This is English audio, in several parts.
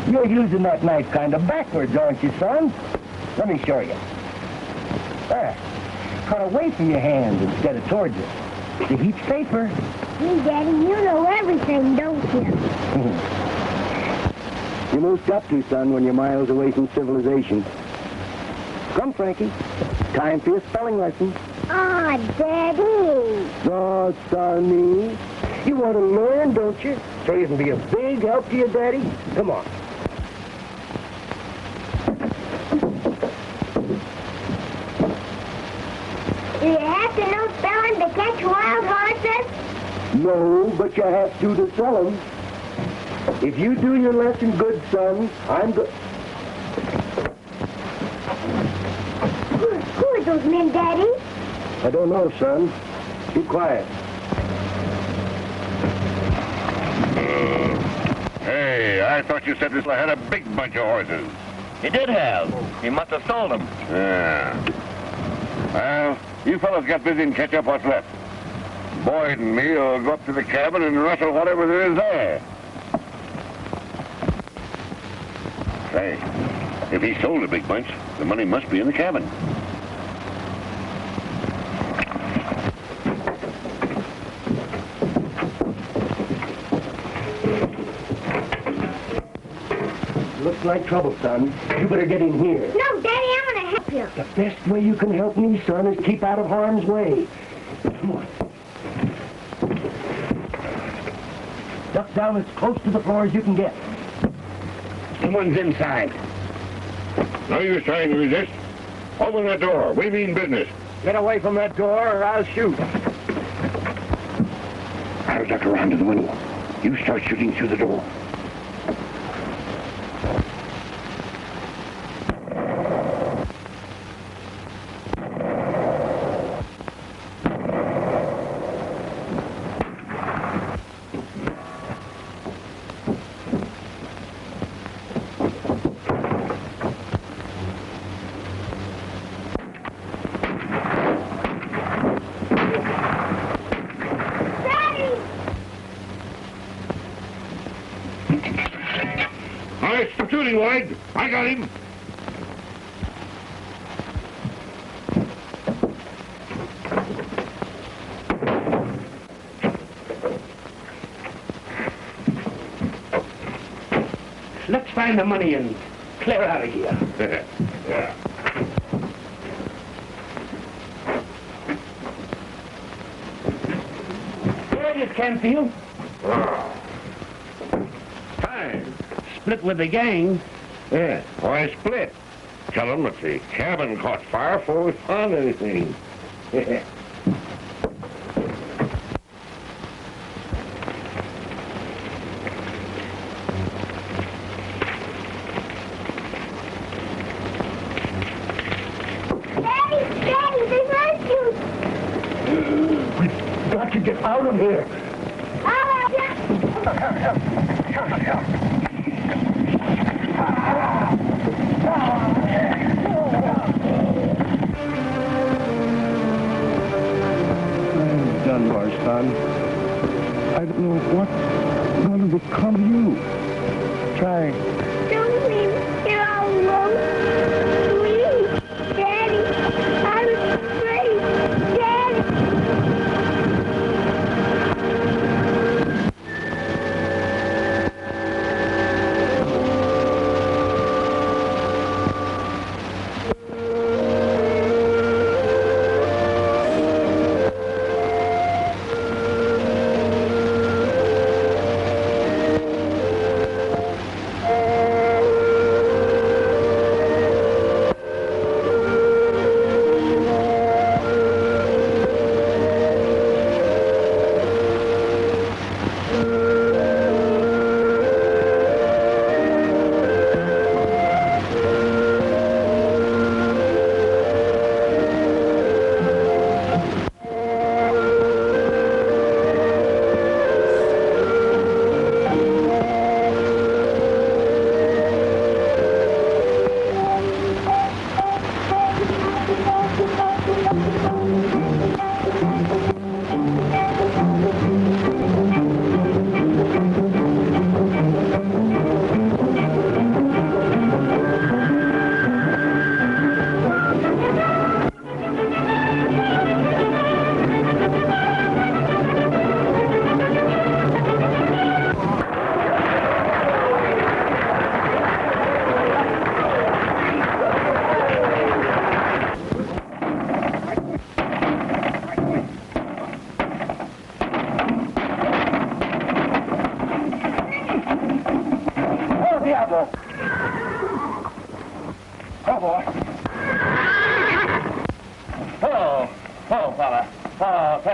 You're using that knife kind of backwards, aren't you, son? Let me show you. There. Cut away from your hand instead of towards it. The heat's safer. Gee, Daddy, you know everything, don't you? You most got to, son, when you're miles away from civilization. Come, Frankie. Time for your spelling lesson. Aw, Daddy. Oh, Sonny. You want to learn, don't you? So you can be a big help to your daddy? Come on. Do you have to know spelling to catch wild horses? No, but you have to sell them. If you do your lesson good, son, I'm good. Who are those men, Daddy? I don't know, son. Be quiet. Hey, I thought you said this had a big bunch of horses. He did have. He must have sold them. Yeah. Well, you fellas get busy and catch up what's left. Boyd and me will go up to the cabin and rustle whatever there is there. Say, if he sold a big bunch, the money must be in the cabin. Looks like trouble, son. You better get in here. No, Daddy, I'm going to help you. The best way you can help me, son, is keep out of harm's way. Come on. Duck down as close to the floor as you can get. Someone's inside. No use trying to resist. Open that door. We mean business. Get away from that door or I'll shoot. I'll duck around to the window. You start shooting through the door. Shooting, Lloyd. I got him. Let's find the money and clear out of here. Yeah. There it is, Canfield. Fine. Split with the gang. Yeah, why split? Tell them that the cabin caught fire before we found anything. Daddy, they hurt you. We've got to get out of here. Oh, yeah. I'm done, our son. I don't know what's going to become of you. Try. Don't leave me here all alone. Please, Daddy, I'm afraid. Daddy.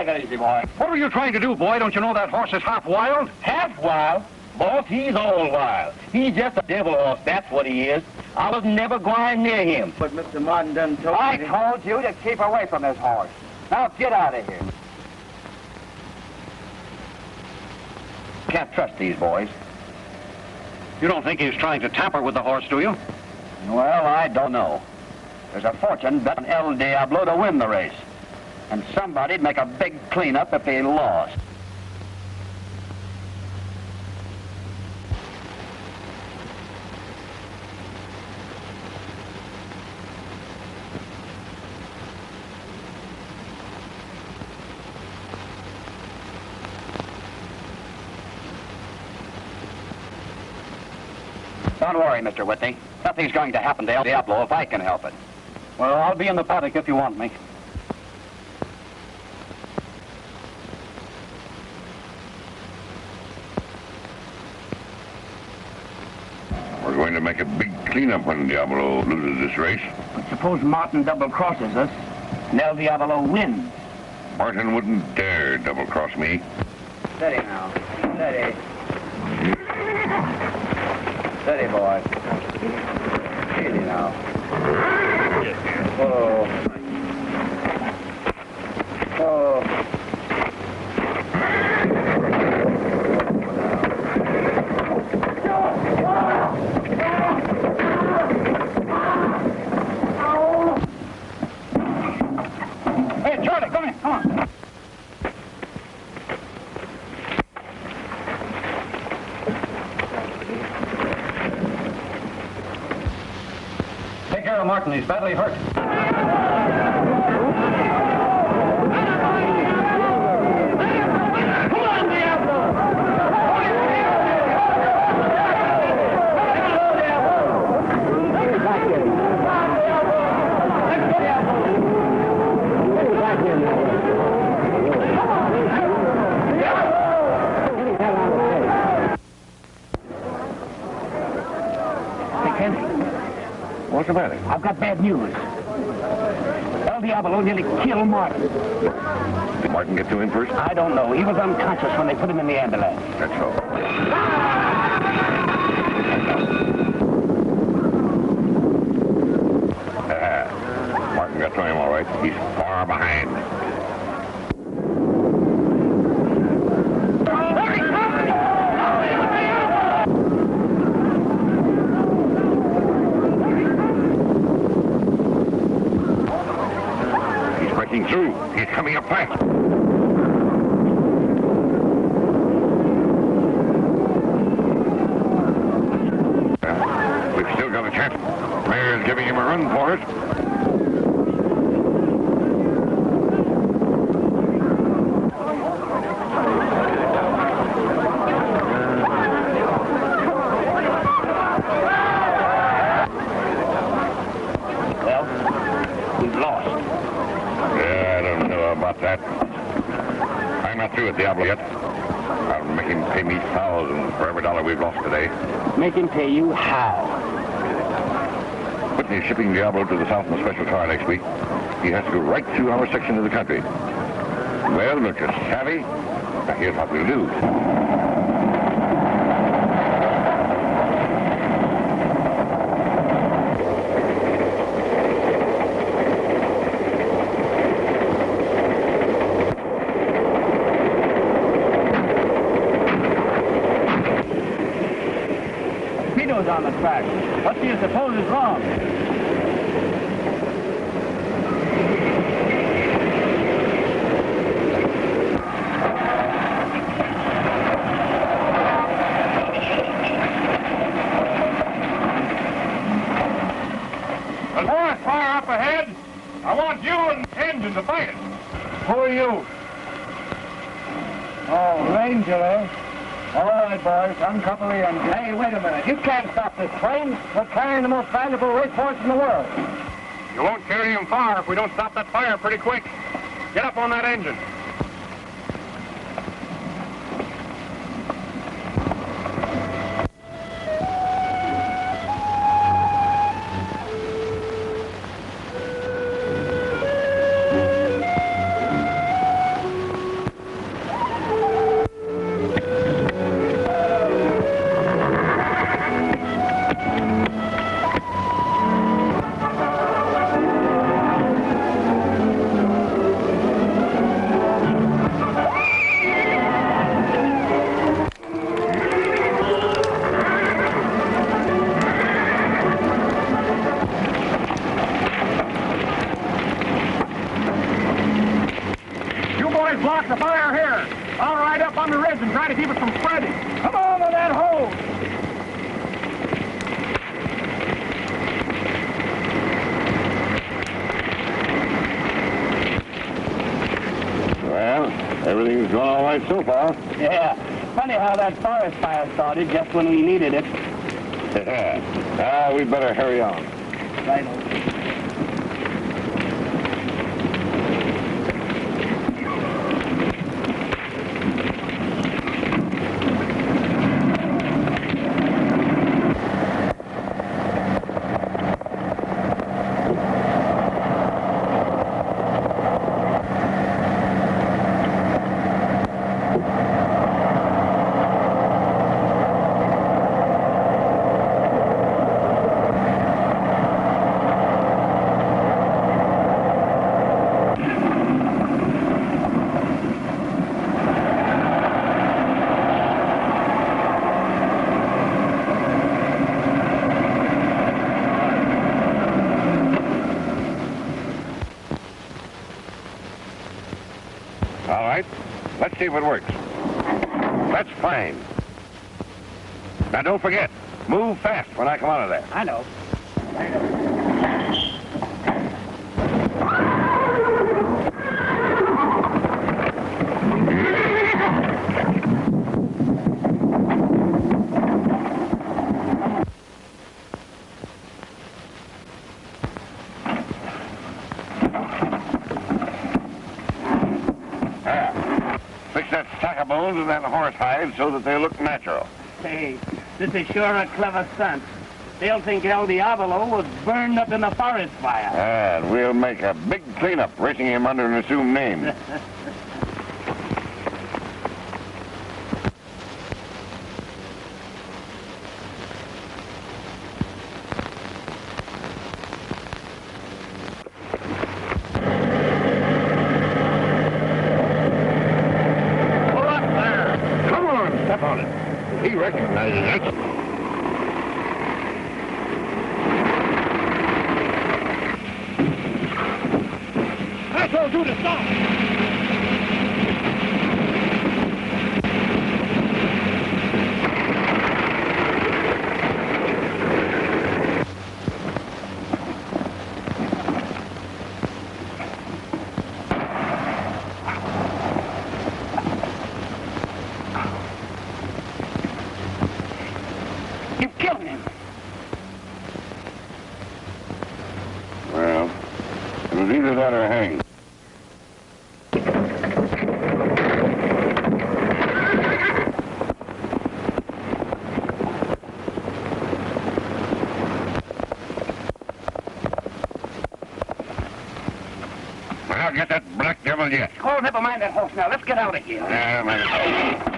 take it easy, boy. What are you trying to do, boy? Don't you know that horse is half wild? Half wild? Boss, he's all wild. He's just a devil horse, that's what he is. I was never going near him. But Mr. Martin done told I me... told you to keep away from this horse. Now get out of here. Can't trust these boys. You don't think he's trying to tamper with the horse, do you? Well, I don't know. There's a fortune bet on El Diablo to win the race. And somebody'd make a big cleanup if he lost. Don't worry, Mr. Whitney. Nothing's going to happen to El Diablo if I can help it. Well, I'll be in the paddock if you want me. We're going to make a big cleanup when Diablo loses this race. But suppose Martin double-crosses us and El Diablo wins. Martin wouldn't dare double-cross me. Steady now. Steady. Steady, boy. Easy now. Oh. Oh. Hey, Charlie, come in. Come on. Take care of Martin. He's badly hurt. What's the matter? I've got bad news. El Diablo nearly killed Martin. Did Martin get to him first? I don't know. He was unconscious when they put him in the ambulance. That's all. Martin got to him all right. He's far behind. Through. He's coming up fast. We've still got a chance. Mayor's giving him a run for it. Well, we've lost. That. I'm not through with Diablo yet. I'll make him pay me thousands for every dollar we've lost today. Make him pay you how? Whitney's shipping Diablo to the south in a special car next week. He has to go right through our section of the country. Well, don't you savvy? Now, here's what we'll do. On the track. What do you suppose is wrong? There's more fire up ahead. I want you and the engine to fight it. Who are you? Oh, Ranger, eh? All right, boys, uncouple the engine. Hey, wait a minute. You can't stop this train. We're carrying the most valuable racehorse in the world. You won't carry him far if we don't stop that fire pretty quick. Get up on that engine. up on the ridge and try to keep it from spreading. Come on with that hose. Well, everything's going all right so far. Yeah. Funny how that forest fire started just when we needed it. Yeah. We better hurry on. Right. All right. Let's see if it works. That's fine. Now, don't forget, move fast when I come out of there. I know. Fix that stack of bones and that horse hide so that they look natural. Hey, this is sure a clever stunt. They'll think El Diablo was burned up in the forest fire. And we'll make a big cleanup, racing him under an assumed name. On it. He recognizes it. That's all due to stop. Well, it was either that or hang. I'll get that black devil yet. Oh, never mind that horse now. Let's get out of here. Yeah, man.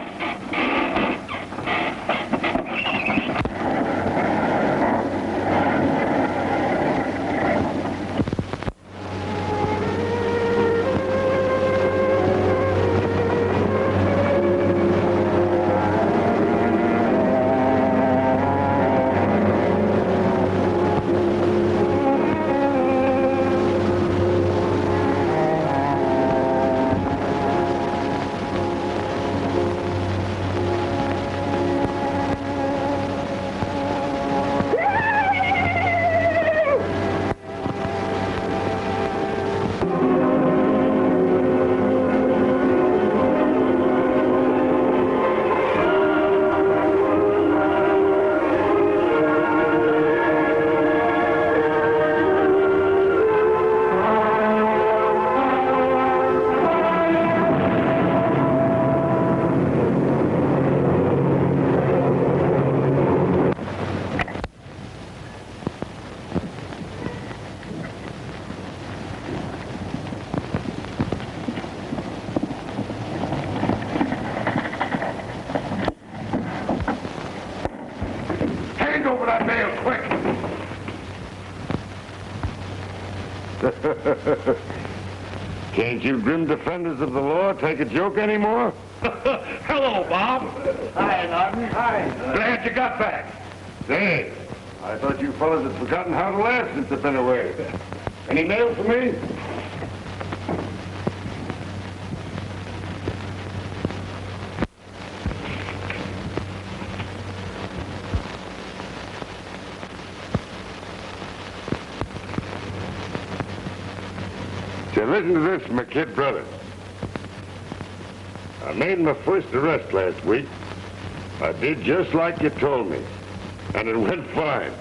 Over that nail, quick! Can't you grim defenders of the law take a joke anymore? Hello, Bob. Hi, Norton. Hi. Glad you got back. Say, I thought you fellas had forgotten how to laugh since I've been away. Any mail for me? Now listen to this, my kid brother. I made my first arrest last week. I did just like you told me, and it went fine.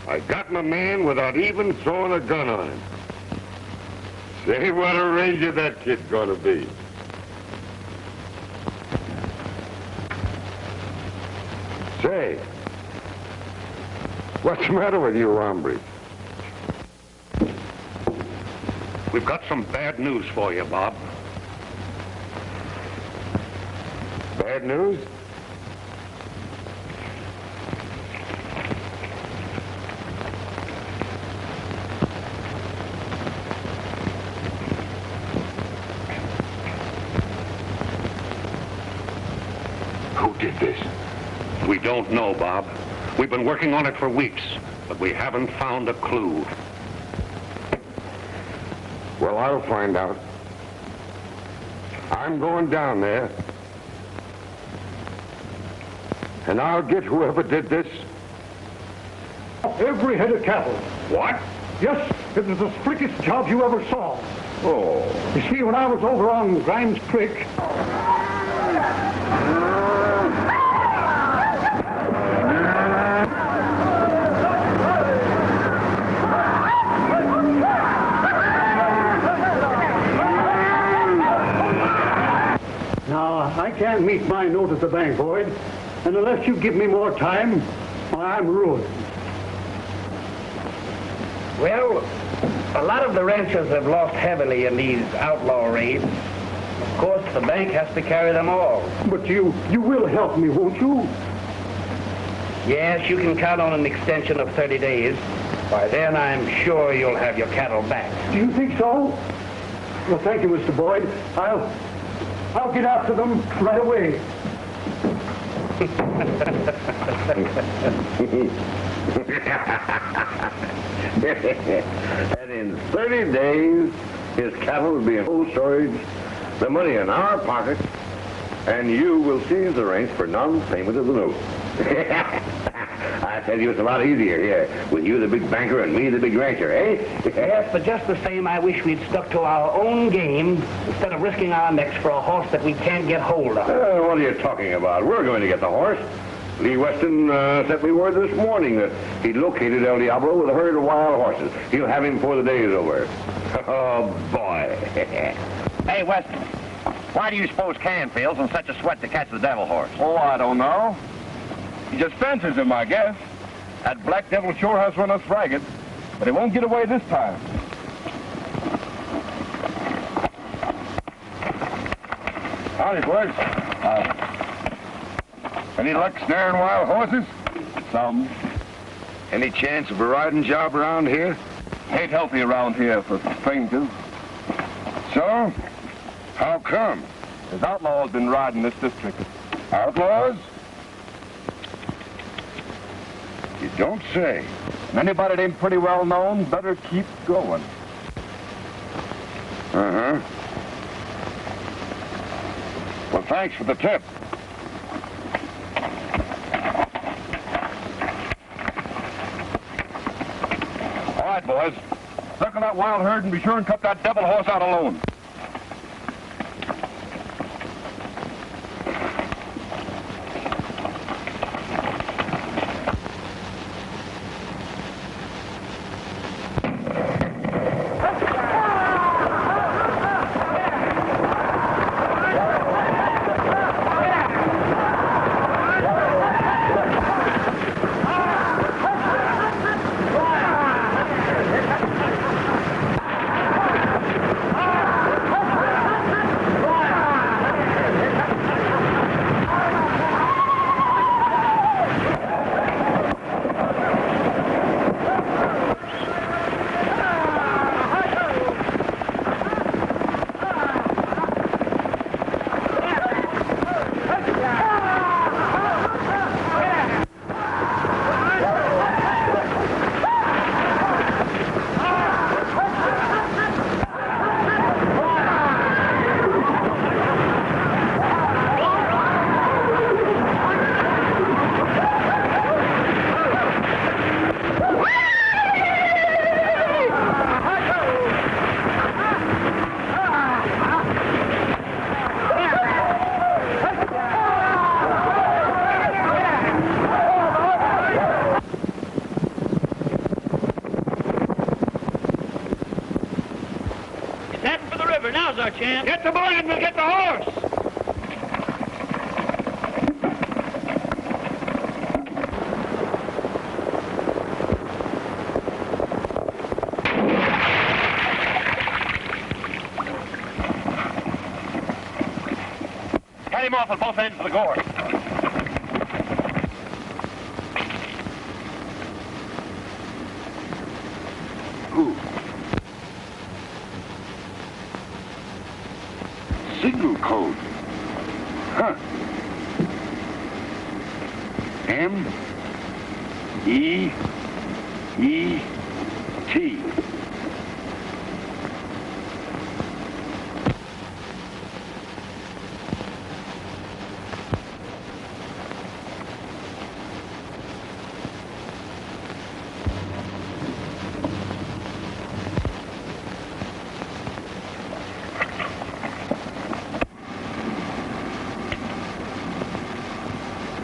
I got my man without even throwing a gun on him. Say what a ranger that kid's gonna be. Say, what's the matter with you, hombres? We've got some bad news for you, Bob. Bad news? Who did this? We don't know, Bob. We've been working on it for weeks, but we haven't found a clue. Well, I'll find out. I'm going down there. And I'll get whoever did this. Every head of cattle. What? Yes, it was the slickest job you ever saw. Oh. You see, when I was over on Grimes Creek, now, I can't meet my note at the bank, Boyd. And unless you give me more time, I'm ruined. Well, a lot of the ranchers have lost heavily in these outlaw raids. Of course, the bank has to carry them all. But you will help me, won't you? Yes, you can count on an extension of 30 days. By then, I'm sure you'll have your cattle back. Do you think so? Well, thank you, Mr. Boyd. I'll get after them right away. And in 30 days, his cattle will be in full storage, the money in our pockets, and you will seize the ranch for non-payment of the note. I tell you, it's a lot easier here, with you the big banker and me the big rancher, eh? Yes, but just the same, I wish we'd stuck to our own game instead of risking our necks for a horse that we can't get hold of. What are you talking about? We're going to get the horse. Lee Weston sent me word this morning that he'd located El Diablo with a herd of wild horses. He'll have him before the day is over. Oh, boy. Hey, Weston, why do you suppose Canfield's in such a sweat to catch the devil horse? Oh, I don't know. He just fancies him, I guess. That black devil sure has run us ragged, but he won't get away this time. Howdy, boys. Any luck snaring wild horses? Some. Any chance of a riding job around here? Ain't healthy around here for strangers. So? How come? There's outlaws been riding this district. Outlaws? You don't say. And anybody that ain't pretty well known better keep going. Uh-huh. Well, thanks for the tip. All right, boys. Circle that wild herd and be sure and cut that devil horse out alone. Now's our chance. Get the boy and we'll get the horse. Cut him off at both ends of the gore. Who? Signal code. Huh. M-E-E-T.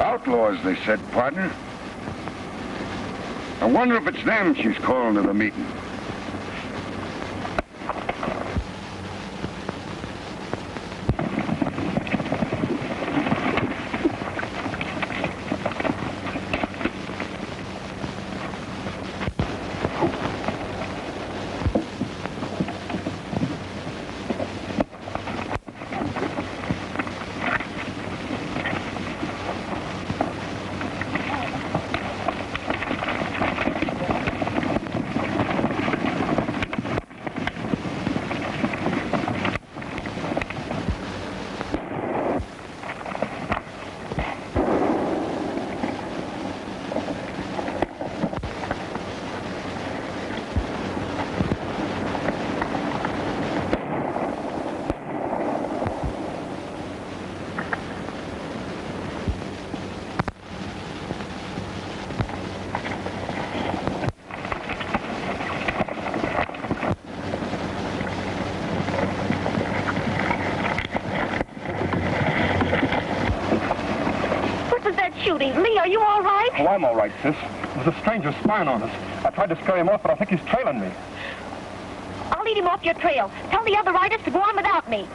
Outlaws, they said, partner. I wonder if it's them she's calling to the meeting. Shooting. Lee, are you all right? Oh, I'm all right, sis. There's a stranger spying on us. I tried to scare him off, but I think he's trailing me. I'll lead him off your trail. Tell the other riders to go on without me.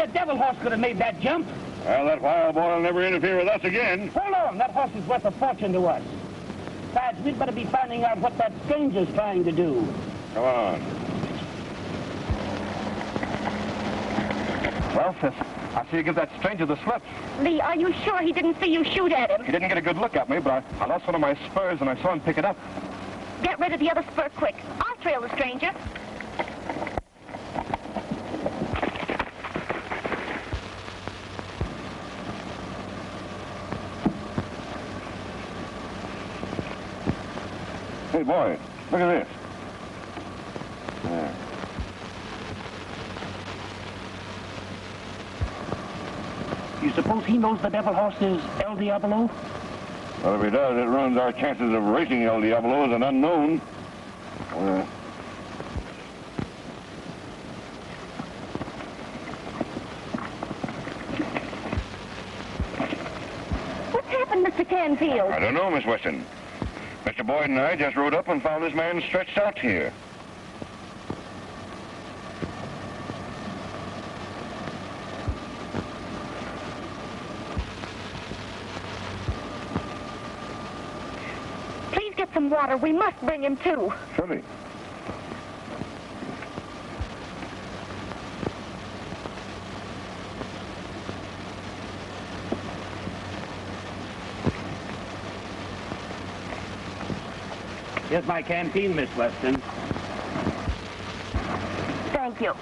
a devil horse could have made that jump. Well, that wild boy will never interfere with us again. Hold on, that horse is worth a fortune to us. Besides, we'd better be finding out what that stranger's trying to do. Come on. Well, sis, I see you give that stranger the slip. Lee, are you sure he didn't see you shoot at him? He didn't get a good look at me, but I lost one of my spurs and I saw him pick it up. Get rid of the other spur quick. I'll trail the stranger. Hey, boy, look at this. Yeah. You suppose he knows the devil horse is El Diablo? Well, if he does, it ruins our chances of racing El Diablo as an unknown. What's happened, Mr. Canfield? I don't know, Miss Weston. Mr. Boyd and I just rode up and found this man stretched out here. Please get some water. We must bring him to. Surely. Here's my canteen, Miss Weston. Thank you.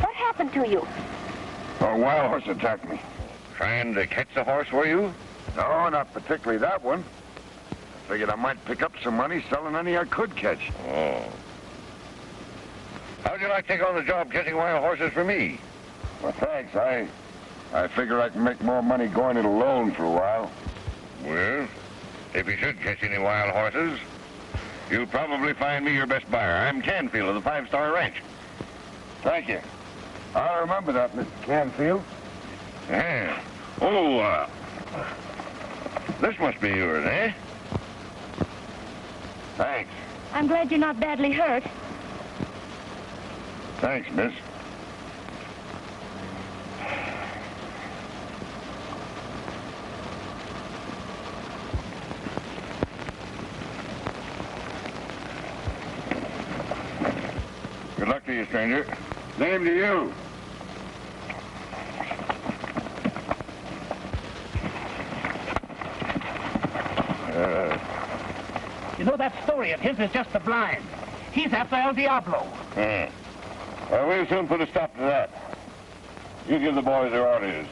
What happened to you? A wild horse attacked me. Trying to catch the horse, were you? No, not particularly that one. I figured I might pick up some money selling any I could catch. Oh. How'd you like to take on the job catching wild horses for me? Well, thanks. I figure I can make more money going it alone for a while. Well, if you should catch any wild horses, you'll probably find me your best buyer. I'm Canfield of the 5-Star Ranch. Thank you. I'll remember that, Mr. Canfield. Yeah. Oh, this must be yours, eh? Thanks. I'm glad you're not badly hurt. Thanks, miss. Good luck to you, stranger. Same to you. You know, that story of his is just a blind. He's after El Diablo. Well, we'll soon put a stop to that. You give the boys their orders.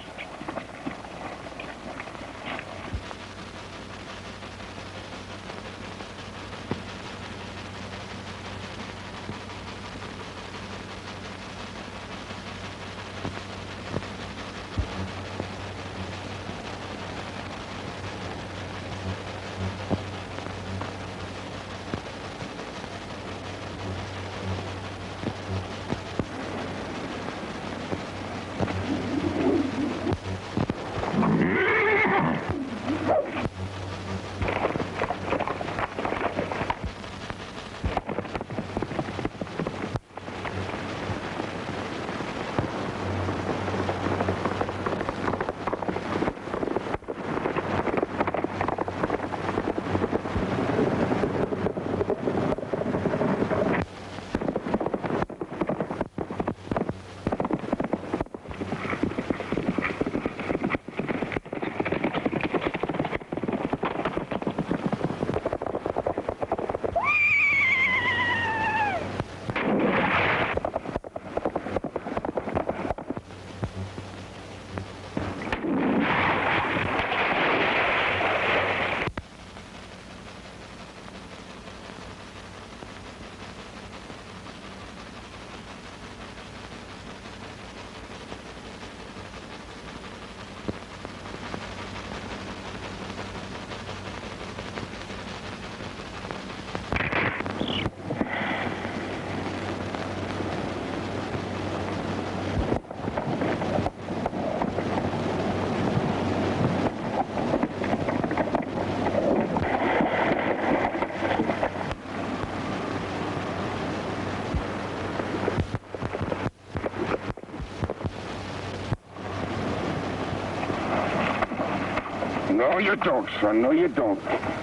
you don't, son. No, you don't.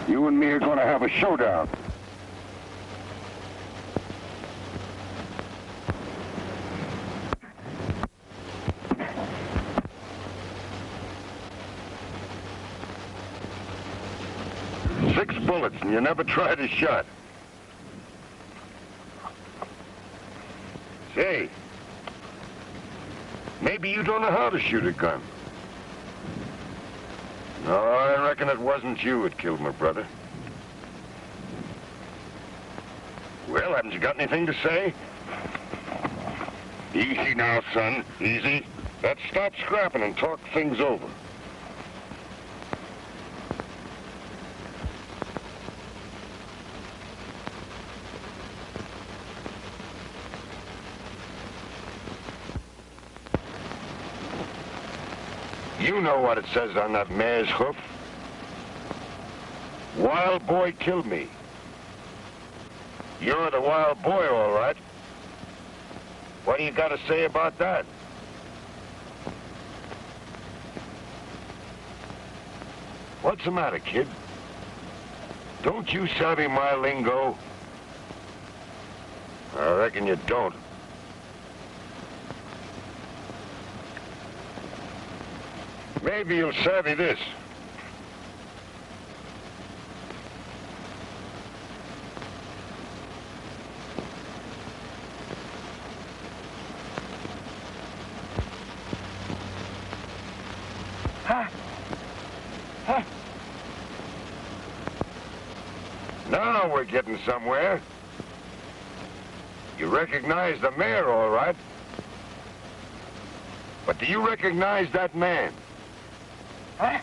You and me are going to have a showdown. Six bullets, and you never tried a shot. Say, maybe you don't know how to shoot a gun. No, I reckon it wasn't you that killed my brother. Well, haven't you got anything to say? Easy now, son. Easy. Let's stop scrapping and talk things over. You know what it says on that mare's hoof. Wild boy killed me. You're the wild boy, all right. What do you got to say about that? What's the matter, kid? Don't you savvy my lingo? I reckon you don't. Maybe you'll savvy this. Now we're getting somewhere. You recognize the mayor, all right. But do you recognize that man? Huh?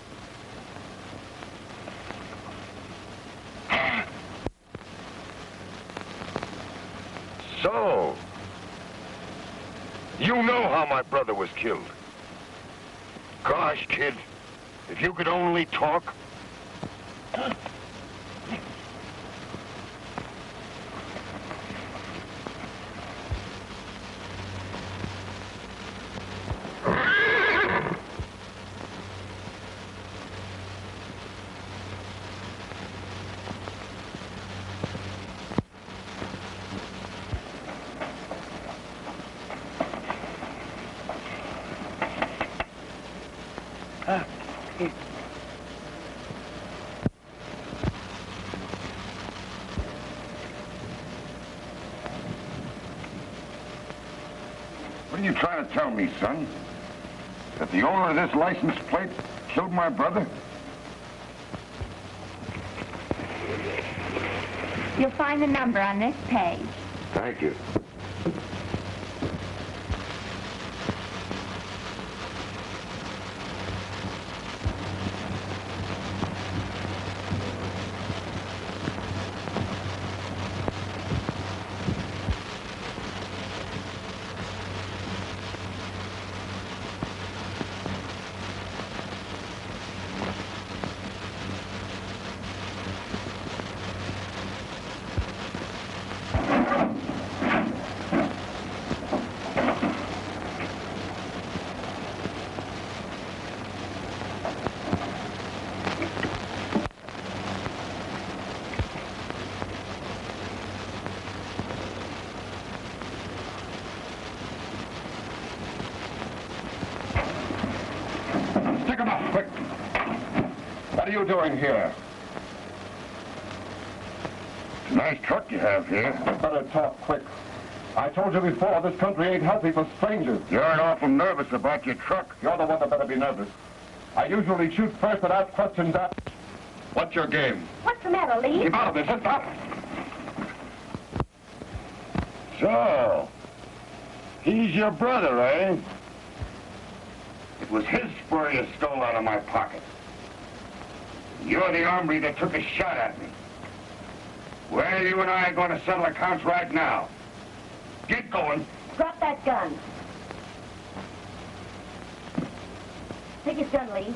So, you know how my brother was killed. Gosh, kid, if you could only talk. What are you trying to tell me, son? That the owner of this license plate killed my brother? You'll find the number on this page. Thank you. Quick. What are you doing here? It's a nice truck you have here. Better talk quick. I told you before, this country ain't healthy for strangers. You're awful nervous about your truck. You're the one that better be nervous. I usually shoot first and ask questions after. What's your game? What's the matter, Lee? Keep out of this. Stop. So, he's your brother, eh? It was his spur you stole out of my pocket. You're the hombre that took a shot at me. Well, you and I are going to settle accounts right now. Get going. Drop that gun. Take his gun, Lee.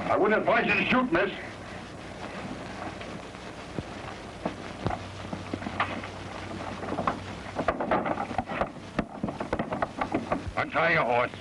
I wouldn't advise you to shoot, miss. Untie your horse.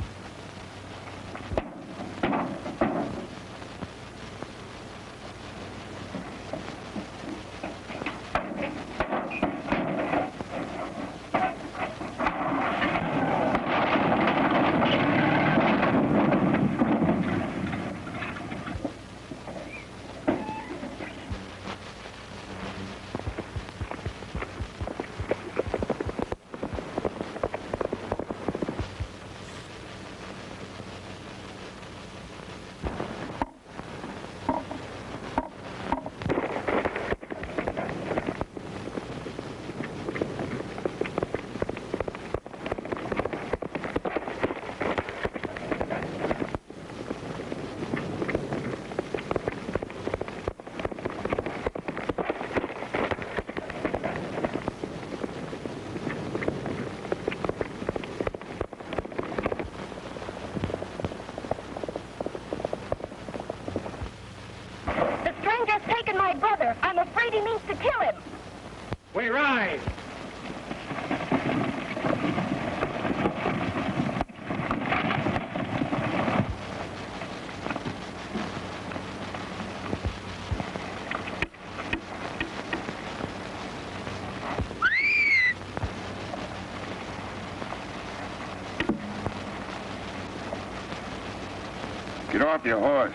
Get off your horse.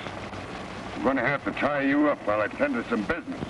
I'm going to have to tie you up while I tend to some business.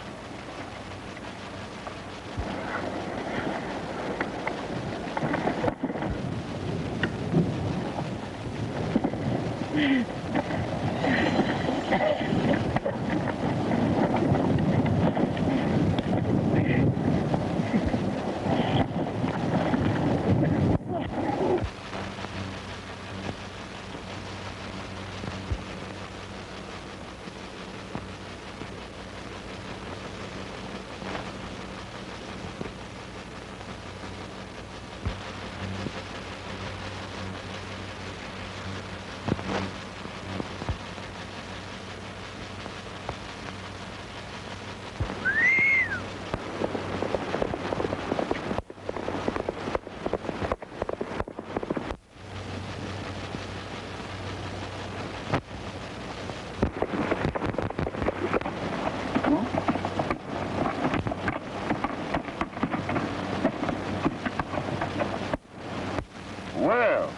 Well,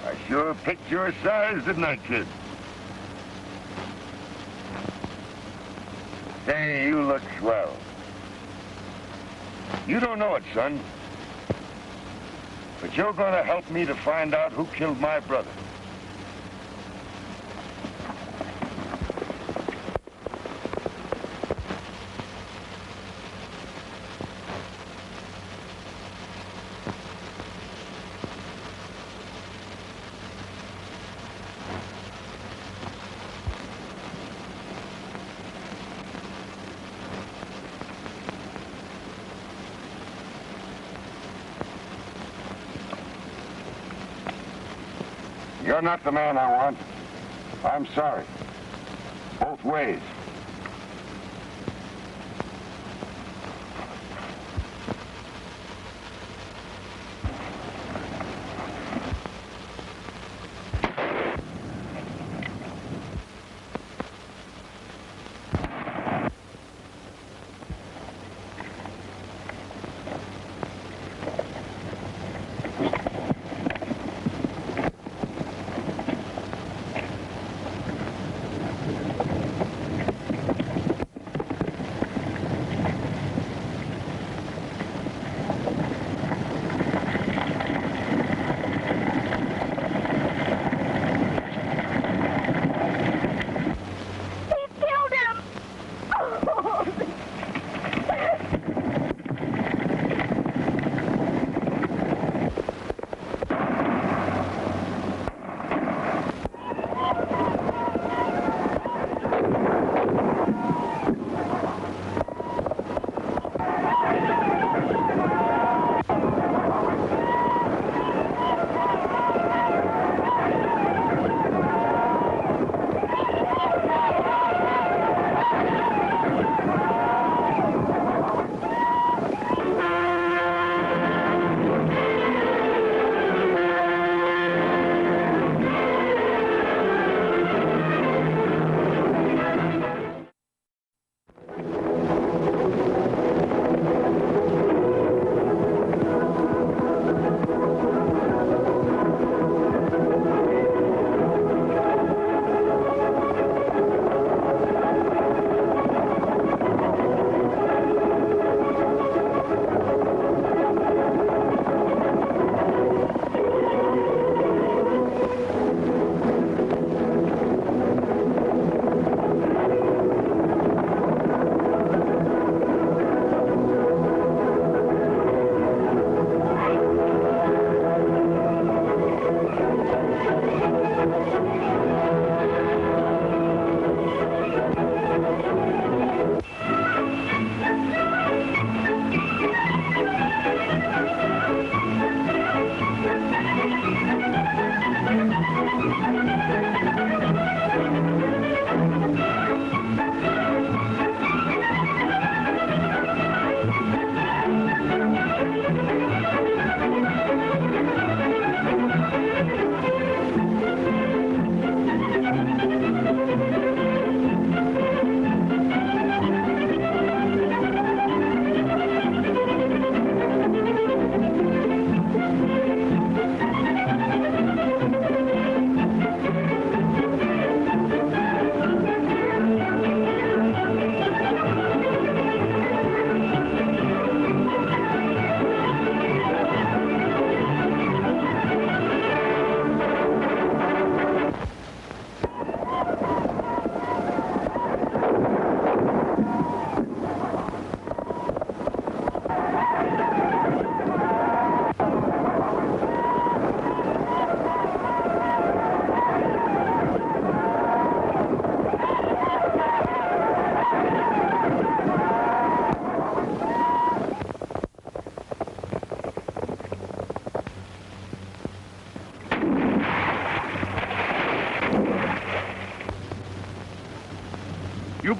I sure picked your size, didn't I, kid? Say, you look swell. You don't know it, son. But you're gonna help me to find out who killed my brother. You're not the man I want. I'm sorry. Both ways.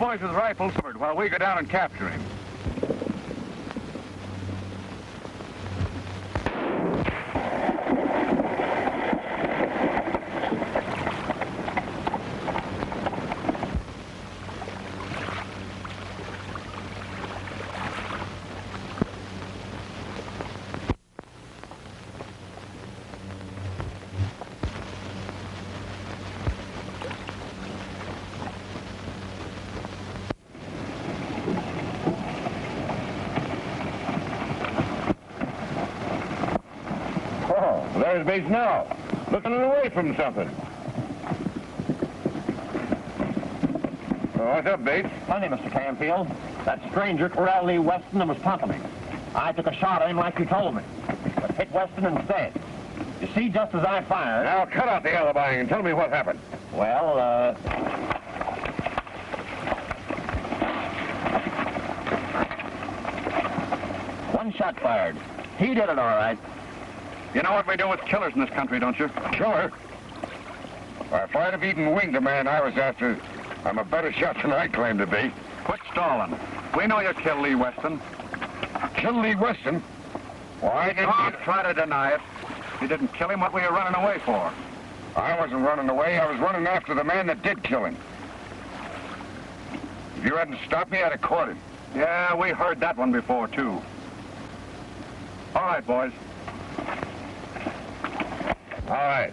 boys with rifles covered while we go down and capture him. There's Bates now, looking away from something. What's up, Bates? Plenty, Mr. Canfield. That stranger corralled Lee Weston and was taunting me. I took a shot at him like you told me, but hit Weston instead. You see, just as I fired... Now, cut out the alibiing and tell me what happened. Well, one shot fired. He did it all right. You know what we do with killers in this country, don't you? Killer? If I'd have eaten wing the man I was after, I'm a better shot than I claim to be. Quit stalling. We know you killed Lee Weston. Kill Lee Weston? Why didn't Don't try to deny it. You didn't kill him, what were you running away for? I wasn't running away. I was running after the man that did kill him. If you hadn't stopped me, I'd have caught him. Yeah, we heard that one before, too. All right, boys. All right.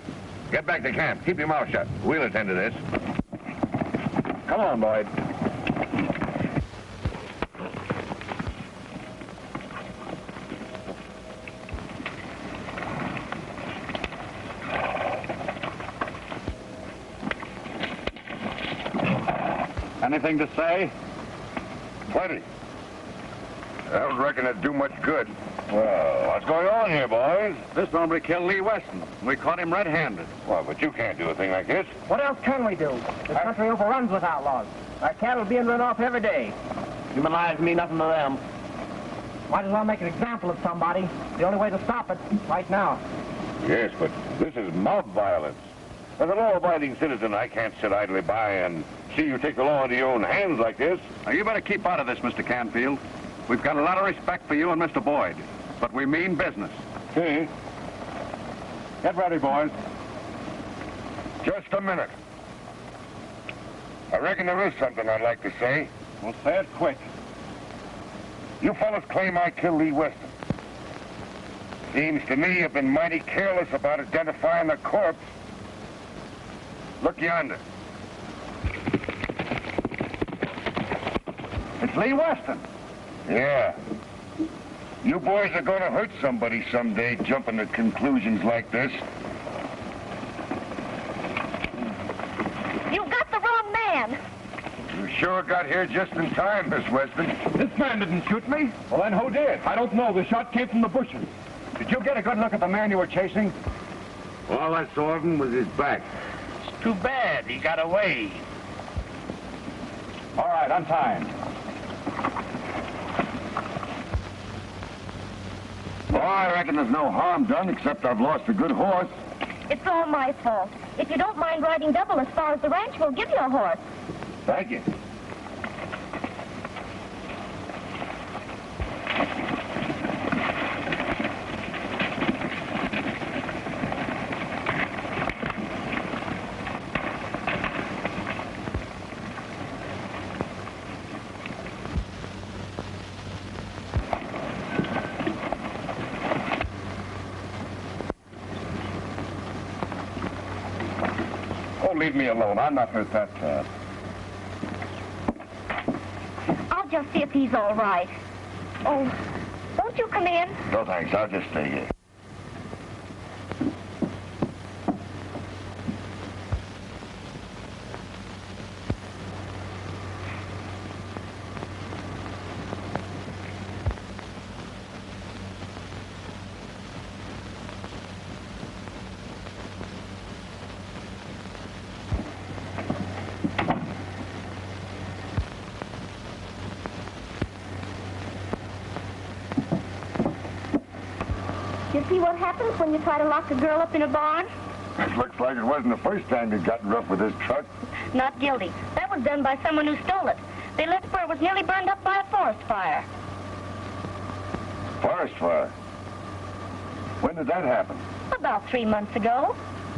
Get back to camp. Keep your mouth shut. We'll attend to this. Come on, Boyd. Anything to say? Plenty. I don't reckon it'd do much good. Well, what's going on here, boys? This hombre killed Lee Weston. We caught him red-handed. Well, but you can't do a thing like this. What else can we do? This country overruns with outlaws. Our cattle being run off every day. Human lives mean nothing to them. Might as well make an example of somebody. The only way to stop it, right now. Yes, but this is mob violence. As a law-abiding citizen, I can't sit idly by and see you take the law into your own hands like this. Now, you better keep out of this, Mr. Canfield. We've got a lot of respect for you and Mr. Boyd, but we mean business. See? Get ready, boys. Just a minute. I reckon there is something I'd like to say. Well, say it quick. You fellas claim I killed Lee Weston. Seems to me you've been mighty careless about identifying the corpse. Look yonder. It's Lee Weston. Yeah. You boys are going to hurt somebody someday jumping to conclusions like this. You got the wrong man. You sure got here just in time, Miss Weston. This man didn't shoot me. Well, then who did? I don't know. The shot came from the bushes. Did you get a good look at the man you were chasing? All I saw of him was his back. It's too bad he got away. All right, untie him. Well, I reckon there's no harm done, except I've lost a good horse. It's all my fault. If you don't mind riding double as far as the ranch, we'll give you a horse. Thank you. Leave me alone. I'm not hurt that bad. I'll just see if he's all right. Oh, won't you come in? No, thanks. I'll just stay here. You see what happens when you try to lock a girl up in a barn? It looks like it wasn't the first time you'd gotten rough with this truck. Not guilty. That was done by someone who stole it. They left where it was nearly burned up by a forest fire. Forest fire? When did that happen? About 3 months ago.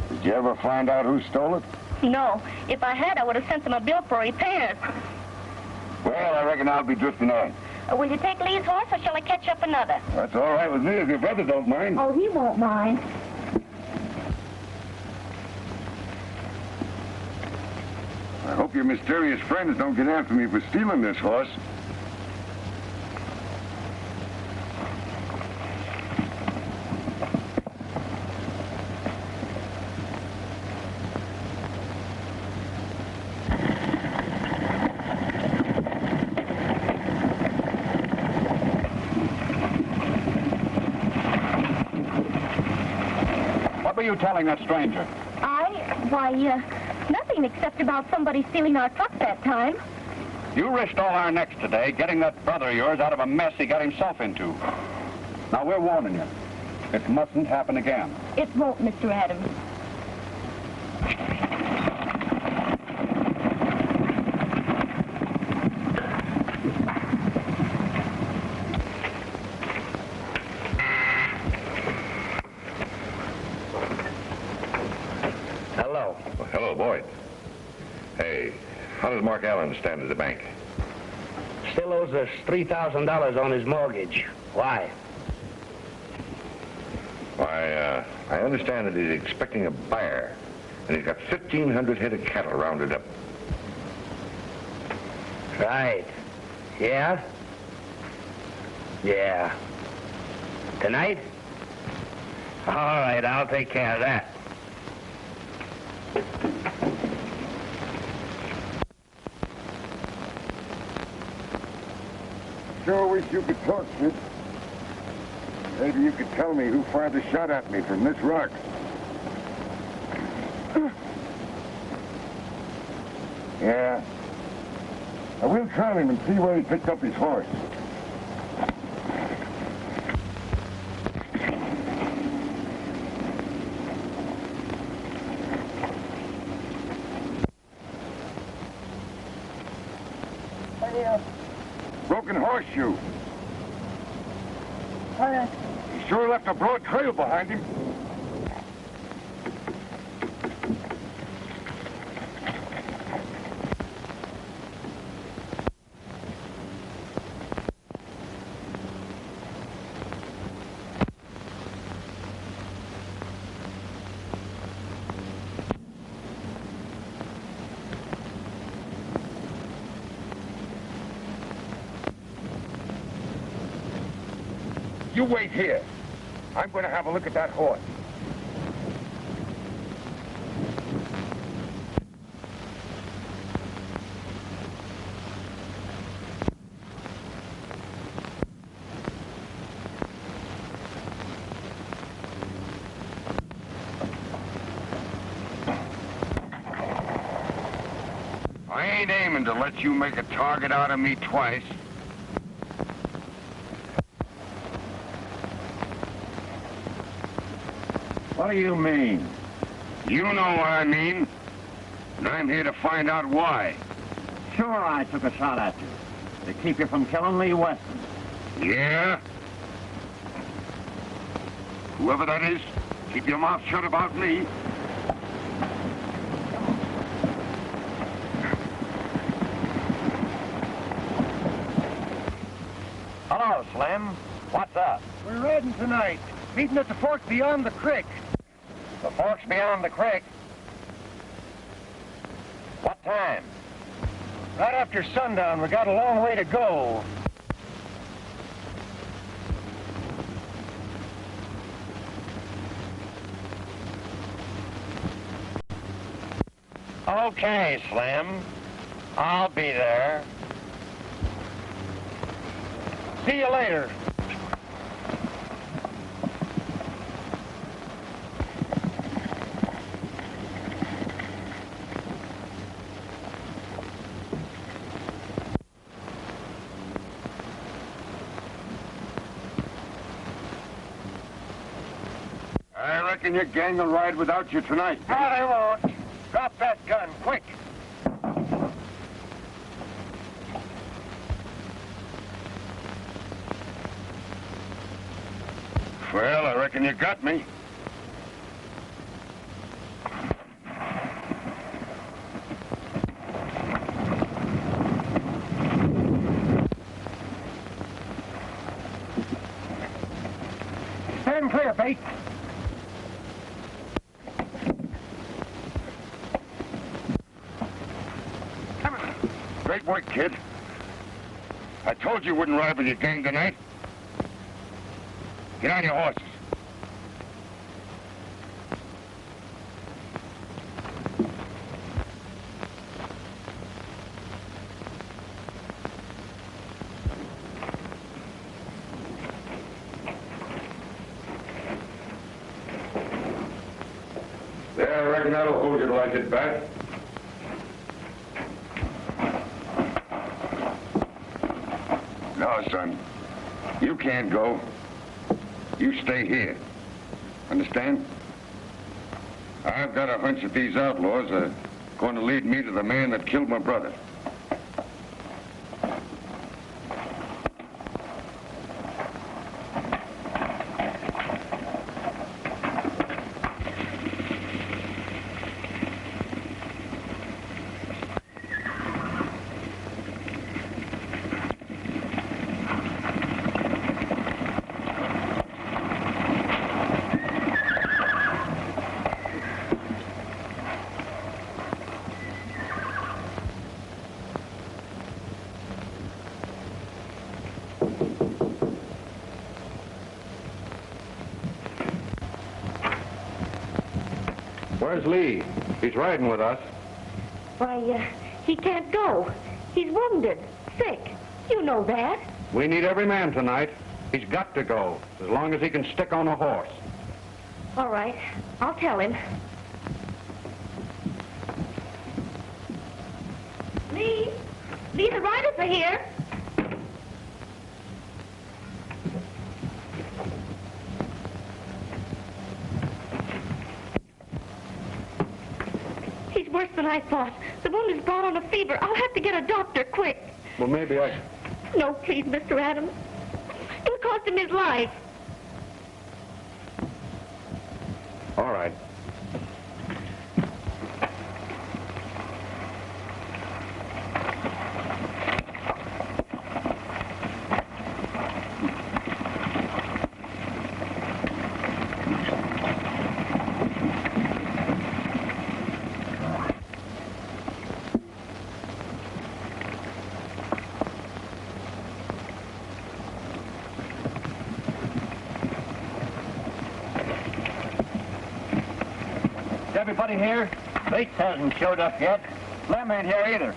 Did you ever find out who stole it? No. If I had, I would have sent them a bill for repairs. Well, I reckon I'll be drifting on. Will you take Lee's horse, or shall I catch up another? That's all right with me if your brother don't mind. Oh, he won't mind. I hope your mysterious friends don't get after me for stealing this horse. What were you telling that stranger? Nothing except about somebody stealing our truck that time. You risked all our necks today getting that brother of yours out of a mess he got himself into. Now, we're warning you. It mustn't happen again. It won't, Mr. Adams. Hello. Well, hello, Boyd. Hey, how does Mark Allen stand at the bank? Still owes us $3,000 on his mortgage. Why? Why, I understand that he's expecting a buyer, and he's got 1,500 head of cattle rounded up. Right. Yeah? Yeah. Tonight? All right, I'll take care of that. Sure wish you could talk, Sid. Maybe you could tell me who fired the shot at me from this rock. Yeah. I will try him and see where he picked up his horse. Broken horseshoe. He sure left a broad trail behind him. You wait here. I'm going to have a look at that horse. I ain't aiming to let you make a target out of me twice. What do you mean? You know what I mean. And I'm here to find out why. Sure, I took a shot at you. To keep you from killing Lee Weston. Yeah? Whoever that is, keep your mouth shut about me. Hello, Slim. What's up? We're riding tonight. Meeting at the fork beyond the creek. The fork's beyond the creek. What time? Right after sundown. We got a long way to go. Okay, Slim. I'll be there. See you later. I reckon your gang will ride without you tonight. No, they won't. Drop that gun, quick. Well, I reckon you got me. Stand clear, Bates. Come on. Great work, kid. I told you wouldn't ride with your gang tonight. Get on your horses. There, I reckon that'll hold you till I get back. No, son. You can't go. You stay here. Understand? I've got a hunch that these outlaws are going to lead me to the man that killed my brother. Where's Lee? He's riding with us. Why, he can't go. He's wounded, sick. You know that. We need every man tonight. He's got to go, as long as he can stick on a horse. All right, I'll tell him. Lee, the riders are here. He's worse than I thought. The wound has brought on a fever. I'll have to get a doctor quick. Well, maybe I... No, please, Mr. Adams. It'll cost him his life. All right. Everybody here? Bates hasn't showed up yet. Lem ain't here either.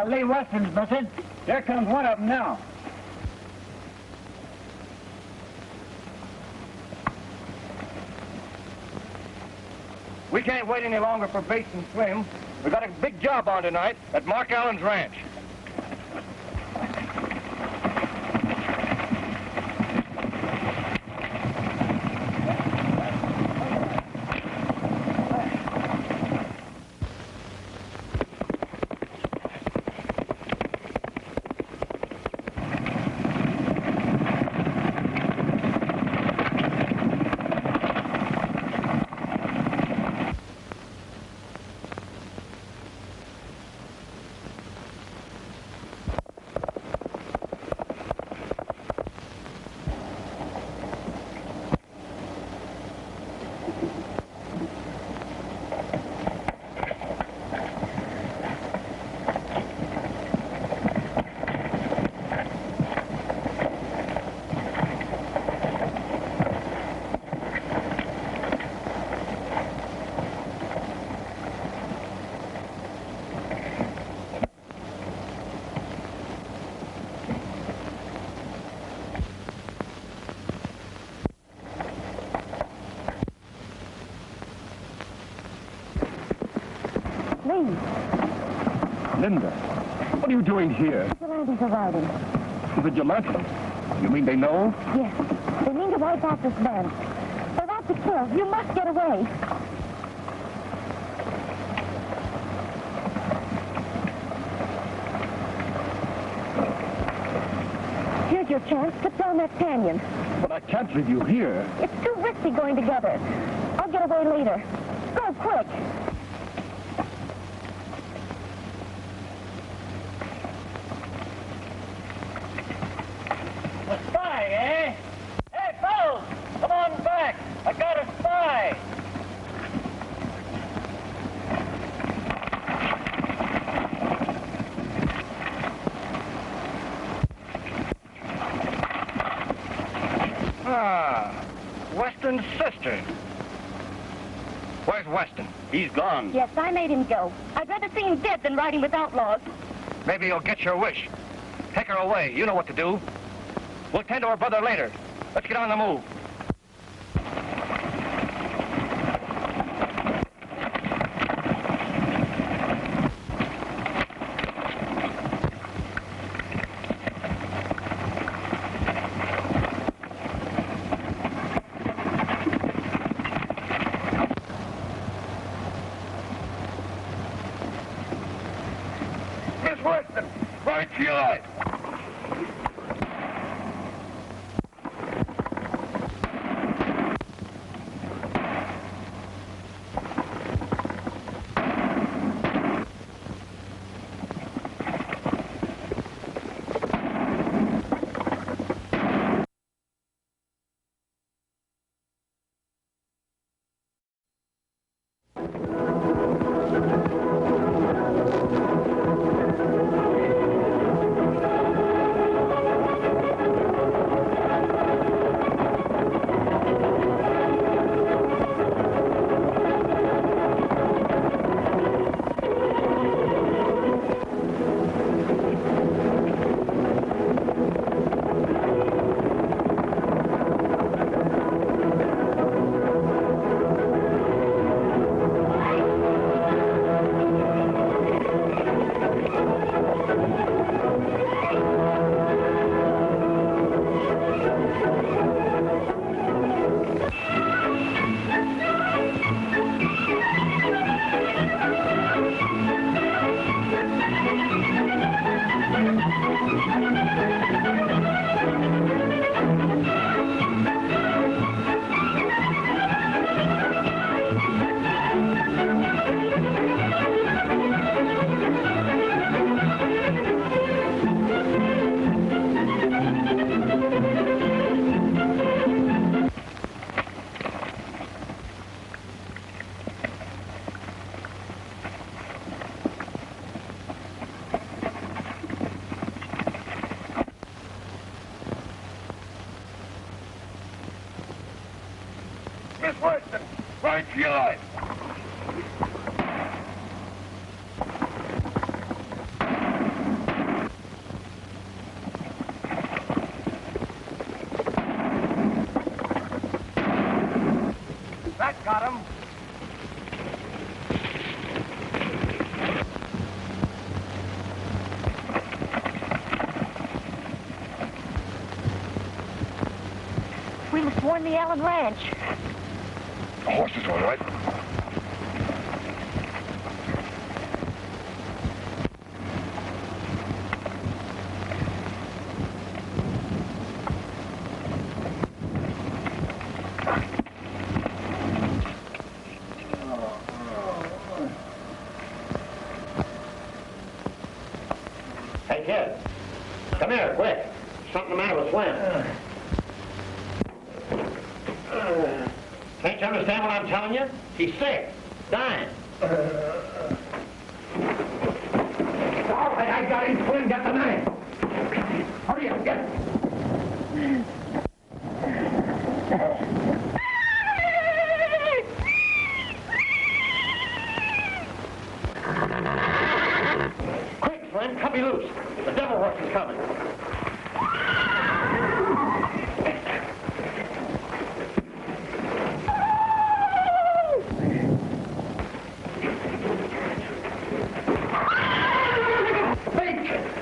Lee Weston's missing. Here comes one of them now. We can't wait any longer for Bates and Slim. We got a big job on tonight at Mark Allen's ranch. Linda, what are you doing here? Vigilantes are riding. Vigilante? You mean they know? Yes. They mean to wipe out this band. They're out to kill. You must get away. Here's your chance. Cut down that canyon. But I can't leave you here. It's too risky going together. I'll get away later. Go, quick. A spy, eh? Hey, fellows! Come on back! I got a spy! Ah, Weston's sister. Where's Weston? He's gone. Yes, I made him go. I'd rather see him dead than riding with outlaws. Maybe you'll get your wish. Take her away. You know what to do. We'll tend to her brother later. Let's get on the move. Miss Weston, right to your life. Miss Weston, right to your life. That got him. We must warn the Allen Ranch. The horse is all right. Hey, kid. Come here, quick. Something the matter with Slim. Can't you understand what I'm telling you? He's sick. Dying. All right, I got him. Slim, get the knife. Hurry up, get it. Quick, Slim, cut me loose. The devil horse is coming.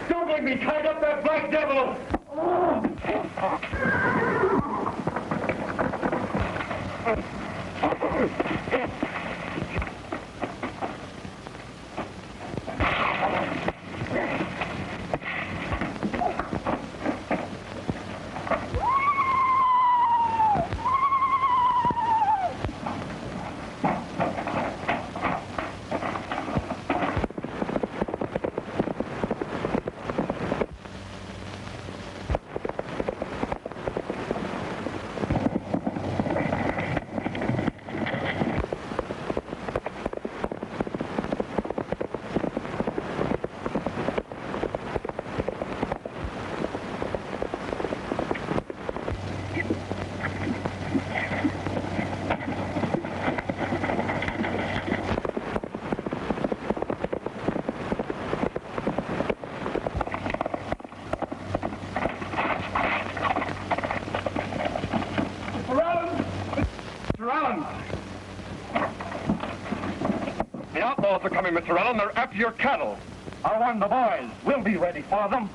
Don't make me tied up that black devil! Mr. Allen! The outlaws are coming, Mr. Allen. They're after your cattle. I'll warn the boys. We'll be ready for them.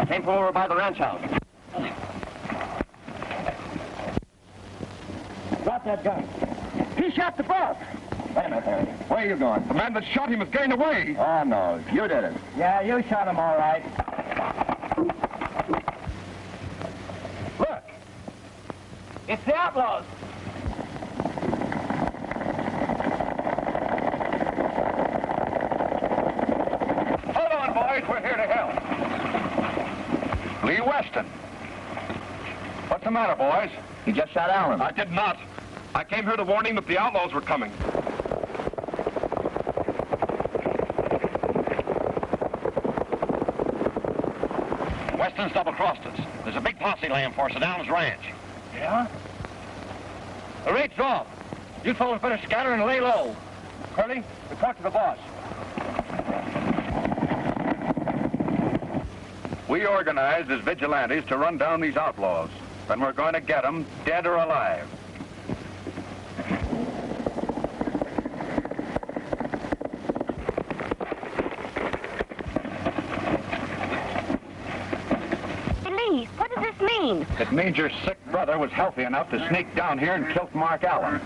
Came from over by the ranch house. Drop that gun. He shot the boss. Wait a minute, Barney. Where are you going? The man that shot him is getting away. Oh, no. You did it. Yeah, you shot him all right. Look. It's the outlaws. Hold on, boys. We're here to help. Lee Weston. What's the matter, boys? He just shot Allen. I did not. I came here to warn him that the outlaws were coming. Weston's double-crossed us. There's a big posse laying for us at Allen's ranch. Yeah? The raid's off. You fellas better scatter and lay low. Curly, report to the boss. We organized as vigilantes to run down these outlaws. And we're going to get them, dead or alive. Lee, what does this mean? It means your sick brother was healthy enough to sneak down here and kill Mark Allen.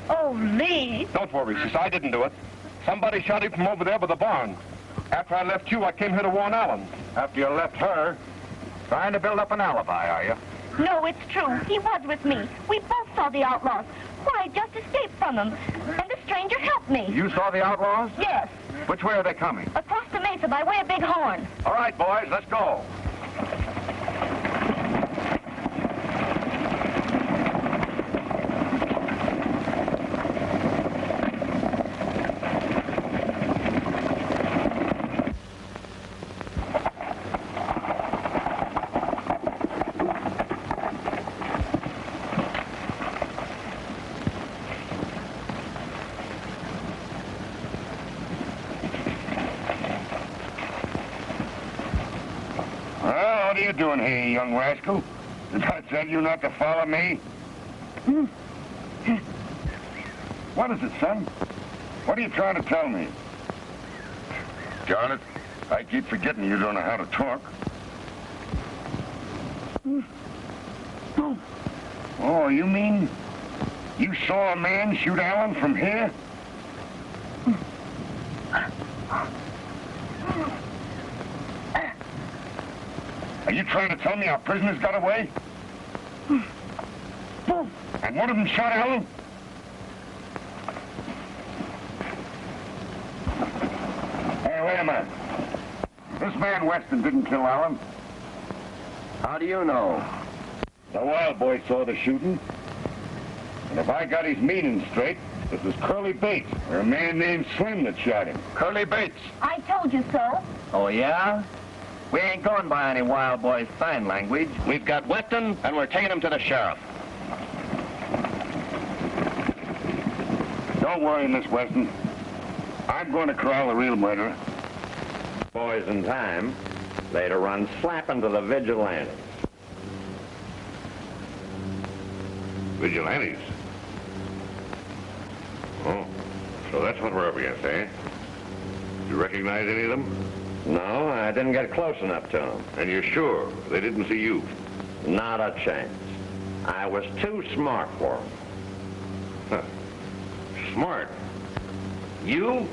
Oh, Lee. Don't worry, sis. I didn't do it. Somebody shot him from over there by the barn. After I left you, I came here to warn Allen. After you left her, trying to build up an alibi, are you? No, it's true. He was with me. We both saw the outlaws. Why, I just escaped from them. And the stranger helped me. You saw the outlaws? Yes. Which way are they coming? Across the mesa by way of Big Horn. All right, boys, let's go. What are you doing here, you young rascal? Did I tell you not to follow me? What is it, son? What are you trying to tell me? Darn it, I keep forgetting you don't know how to talk. Oh, you mean you saw a man shoot Allen from here? Are you trying to tell me our prisoners got away? And one of them shot Allen? Hey, wait a minute. This man Weston didn't kill Allen. How do you know? The wild boy saw the shooting. And if I got his meaning straight, this was Curly Bates, or a man named Slim that shot him. Curly Bates. I told you so. Oh, yeah? We ain't going by any wild boy's sign language. We've got Weston, and we're taking him to the sheriff. Don't worry, Miss Weston. I'm going to corral the real murderer. Boys in time, they'd have run slap into the vigilantes. Vigilantes? Oh, so that's what we're up against, eh? You recognize any of them? No, I didn't get close enough to them. And you're sure they didn't see you? Not a chance. I was too smart for them. Huh. Smart. You?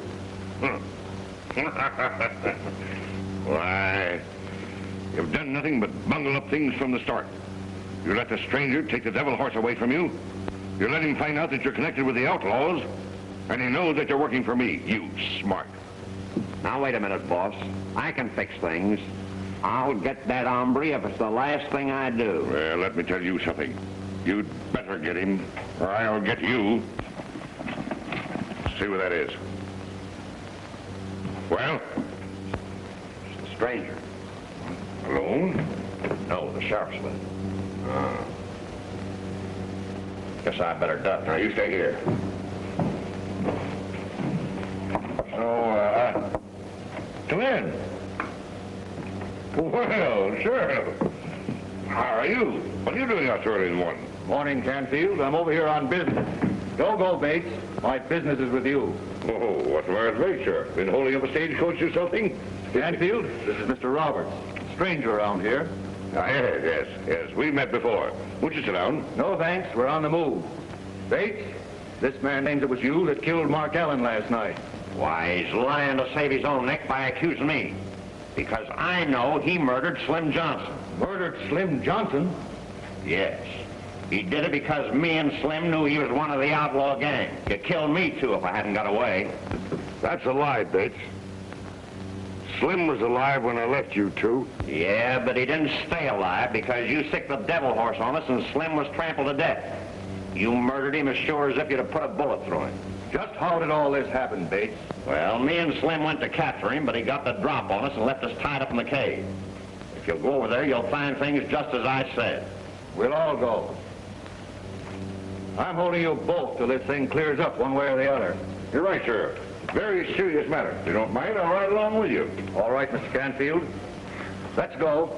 Why, you've done nothing but bungle up things from the start. You let the stranger take the devil horse away from you. You let him find out that you're connected with the outlaws. And he knows that you're working for me. You smart. Now, wait a minute, boss. I can fix things. I'll get that hombre if it's the last thing I do. Well, let me tell you something. You'd better get him, or I'll get you. See where that is. Well? It's the stranger. Alone? No, the sheriff's with him. Guess I better duck. Now, you stay here. So, Come in. Well, Sheriff. How are you? What are you doing out so early in the morning? Morning, Canfield. I'm over here on business. Don't go, Bates. My business is with you. Oh, what's the matter with Bates, sir? Been holding up a stagecoach or something? Canfield, this is Mr. Roberts. Stranger around here. Ah, yes. We met before. Won't you sit down? No, thanks. We're on the move. Bates, this man claims it was you that killed Mark Allen last night. Why, he's lying to save his own neck by accusing me. Because I know he murdered Slim Johnson. Murdered Slim Johnson? Yes. He did it because me and Slim knew he was one of the outlaw gang. He'd kill me, too, if I hadn't got away. That's a lie, Bates. Slim was alive when I left you two. Yeah, but he didn't stay alive because you sicked the devil horse on us and Slim was trampled to death. You murdered him as sure as if you'd have put a bullet through him. Just how did all this happen, Bates? Well, me and Slim went to capture him, but he got the drop on us and left us tied up in the cave. If you'll go over there, you'll find things just as I said. We'll all go. I'm holding you both till this thing clears up one way or the other. You're right, Sheriff. Very serious matter. If you don't mind, I'll ride along with you. All right, Mr. Canfield. Let's go.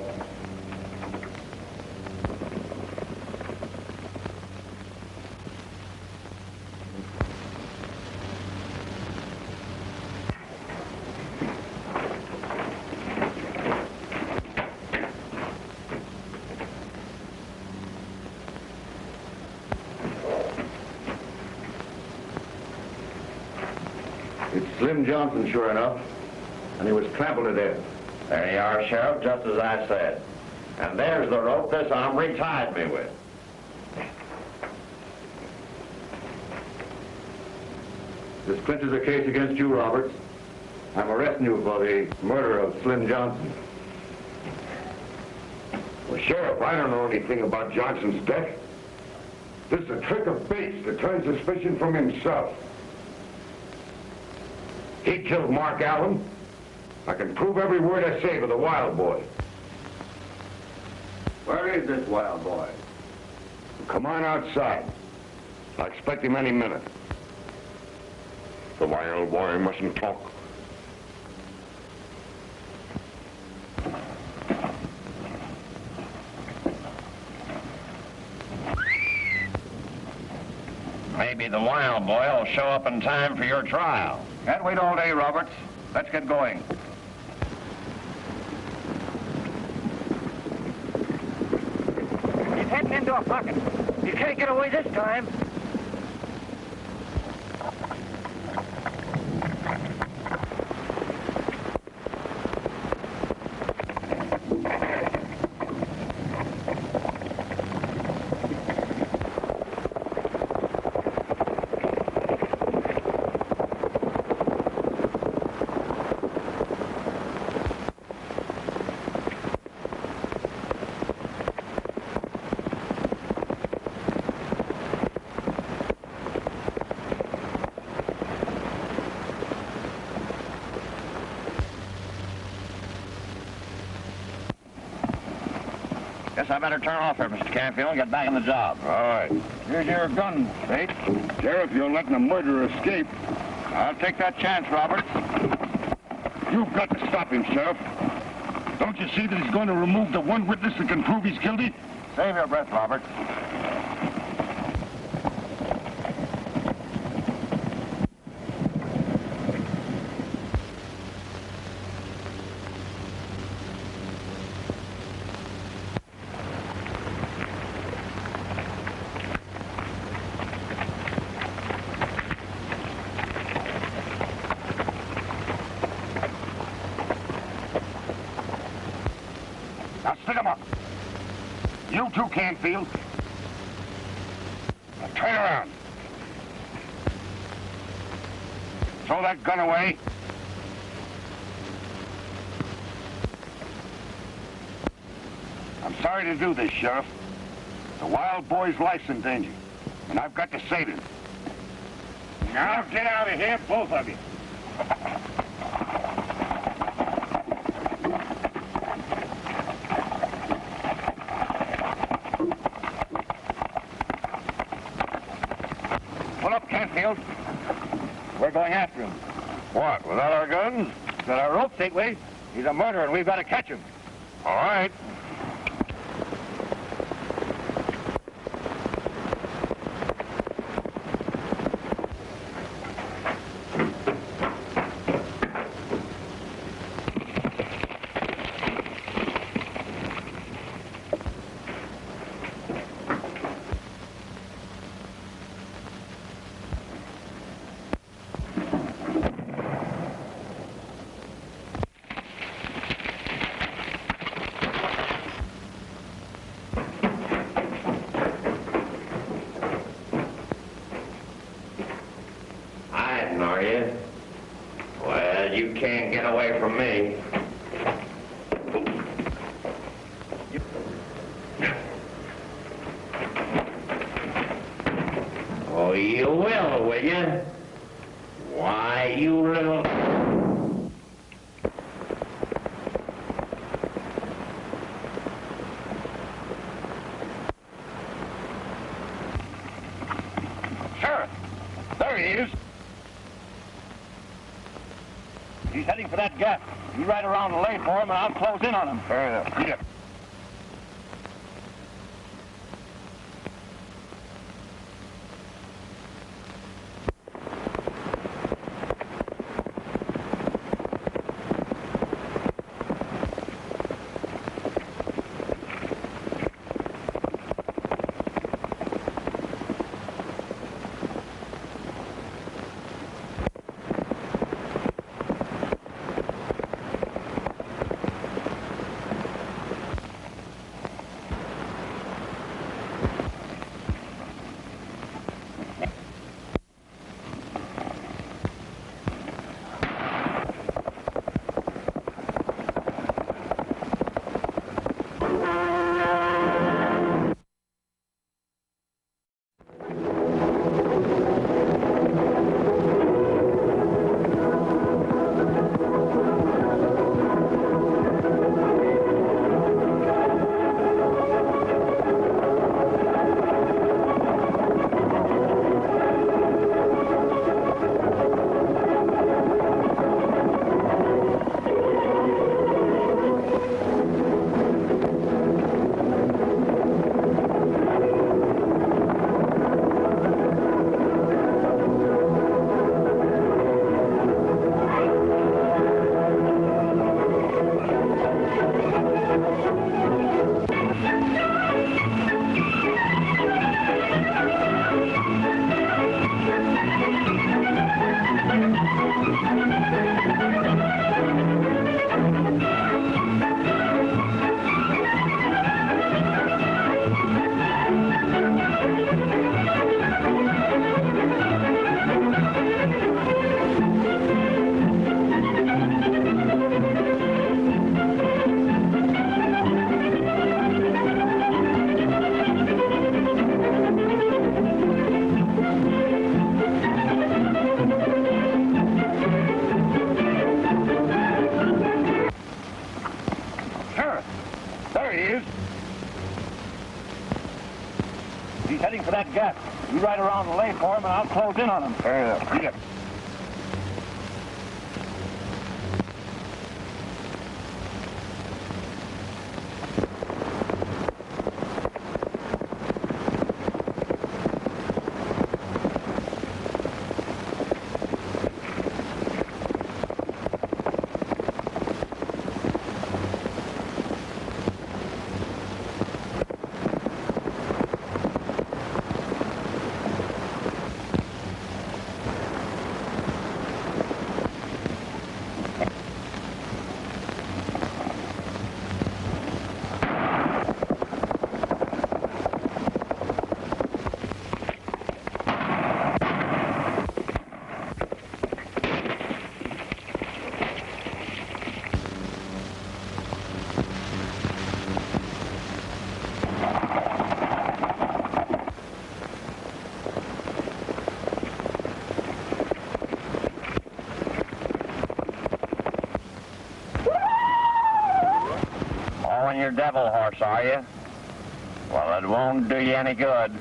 Slim Johnson, sure enough, and he was trampled to death. There you are, Sheriff, just as I said. And there's the rope this hombre tied me with. This clinches a case against you, Roberts. I'm arresting you for the murder of Slim Johnson. Well, Sheriff, I don't know anything about Johnson's death. This is a trick of Bates to turn suspicion from himself. He killed Mark Allen. I can prove every word I say to the wild boy. Where is this wild boy? Come on outside. I expect him any minute. The wild boy mustn't talk. Maybe the wild boy will show up in time for your trial. Can't wait all day, Roberts. Let's get going. He's heading into a pocket. He can't get away this time. Guess I better turn off here, Mr. Canfield, and get back on the job. All right. Here's your gun, Bates. Sheriff, you're letting a murderer escape. I'll take that chance, Roberts. You've got to stop him, Sheriff. Don't you see that he's going to remove the one witness that can prove he's guilty? Save your breath, Roberts. You too, Canfield. Now turn around. Throw that gun away. I'm sorry to do this, Sheriff. The wild boy's life's in danger, and I've got to save him. Now get out of here, both of you. Pull up, Canfield. We're going after him. What, without our guns? Got our ropes, ain't we? He's a murderer, and we've got to catch him. All right. Are you? Well, you can't get away from me. Oh, you will you? Why, you little... Sheriff! There he is! He's heading for that gap. You ride around and lay for him, and I'll close in on him. Fair enough. Yeah. He's heading for that gap. You ride around and lay for him, and I'll close in on him. Fair enough. Yeah. Your devil horse, are you? Well, it won't do you any good.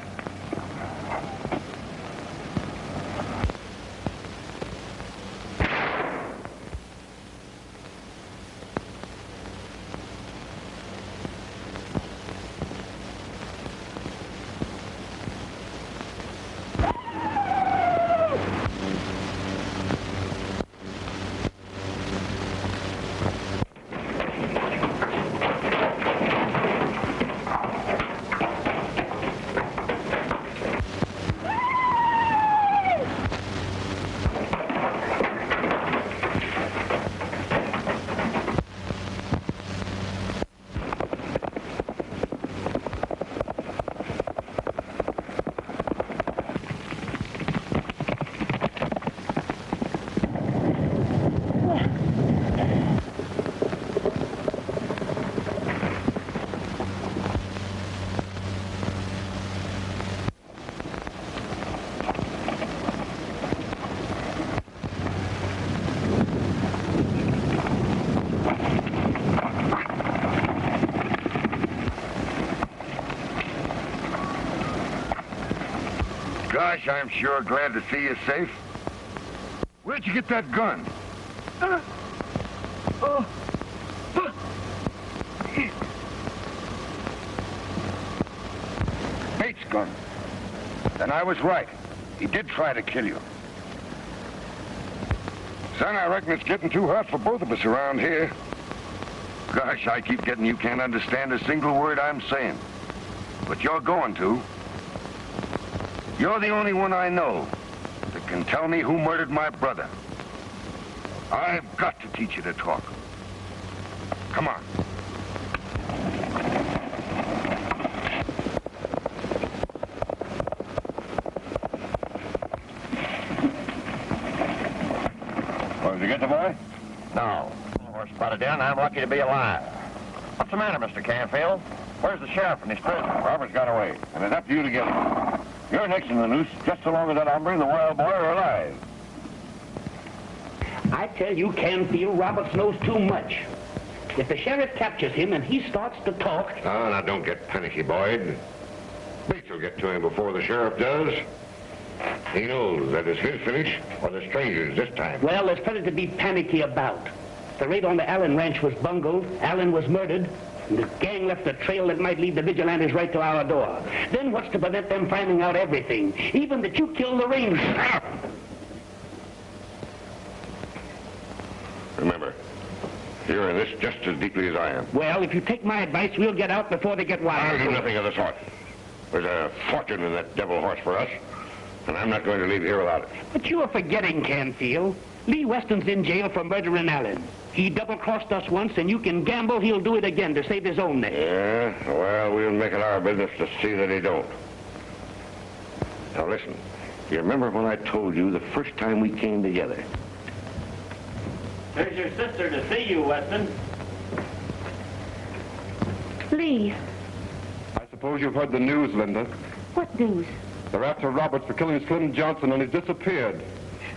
Gosh, I'm sure glad to see you safe. Where'd you get that gun? Bates' gun. Then I was right. He did try to kill you. Son, I reckon it's getting too hot for both of us around here. Gosh, I keep getting you can't understand a single word I'm saying. But you're going to. You're the only one I know that can tell me who murdered my brother. I've got to teach you to talk. Come on. Did you get the boy? No. Horse spotted down. I'm lucky to be alive. What's the matter, Mr. Canfield? Where's the sheriff and his prisoner? Robert's got away, and it's up to you to get him. You're next in the noose, just so long as that hombre and the wild boy are alive. I tell you, Canfield, Roberts knows too much. If the sheriff captures him and he starts to talk... Oh, now don't get panicky, Boyd. Bates will get to him before the sheriff does. He knows that it's his finish or the stranger's this time. Well, there's plenty to be panicky about. The raid on the Allen ranch was bungled, Allen was murdered, and the gang left a trail that might lead the vigilantes right to our door. Then what's to prevent them finding out everything, even that you killed the ranger? Remember, you're in this just as deeply as I am. Well, if you take my advice, we'll get out before they get wild. I'll do nothing of the sort. There's a fortune in that devil horse for us, and I'm not going to leave here without it. But you're forgetting, Canfield. Lee Weston's in jail for murdering Allen. He double-crossed us once, and you can gamble he'll do it again to save his own neck. Yeah, well, we'll make it our business to see that he don't. Now listen, you remember when I told you the first time we came together? There's your sister to see you, Weston. Lee, I suppose you've heard the news, Linda. what news? They're after Roberts for killing Slim Johnson, and he's disappeared.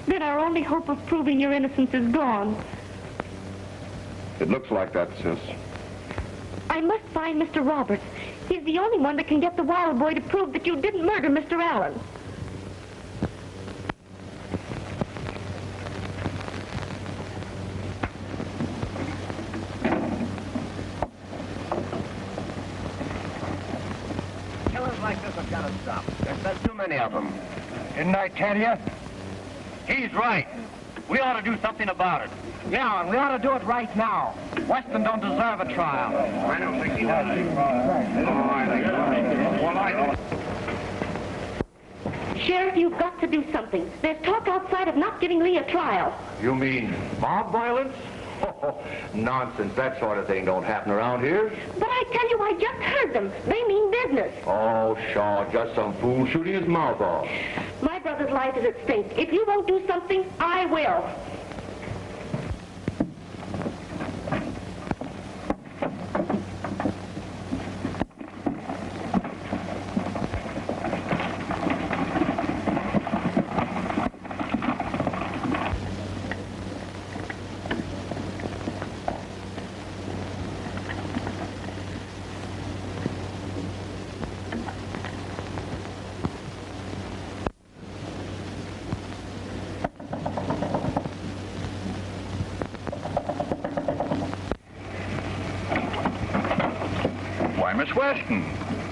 Then our only hope of proving your innocence is gone. It looks like that, sis. I must find Mr. Roberts. He's the only one that can get the wild boy to prove that you didn't murder Mr. Allen. Killers like this have got to stop. There's too many of them. Didn't I tell you? He's right. We ought to do something about it. Yeah, and we ought to do it right now. Weston don't deserve a trial. I don't think he does. Sheriff, you've got to do something. There's talk outside of not giving Lee a trial. You mean mob violence? Oh, nonsense. That sort of thing don't happen around here. But I tell you, I just heard them. They mean business. Oh, Shaw, just some fool shooting his mouth off. My brother's life is at stake. If you won't do something, I will. Miss Weston,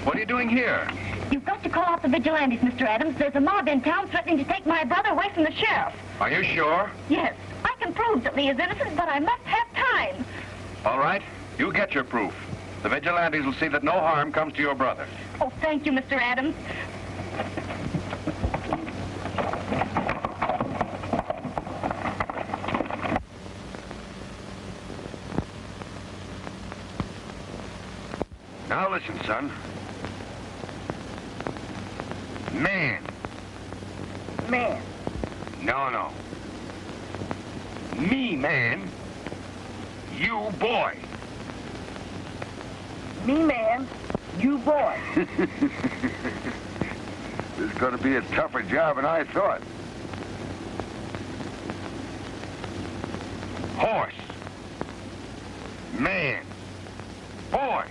what are you doing here? You've got to call out the vigilantes, Mr. Adams. There's a mob in town threatening to take my brother away from the sheriff. Are you sure? Yes, I can prove that Lee is innocent, but I must have time. All right, you get your proof. The vigilantes will see that no harm comes to your brother. Oh, thank you, Mr. Adams. Now listen, son. Man. Man. No. Me, man. You, boy. Me, man. You, boy. This is going to be a tougher job than I thought. Horse. Man. Boy.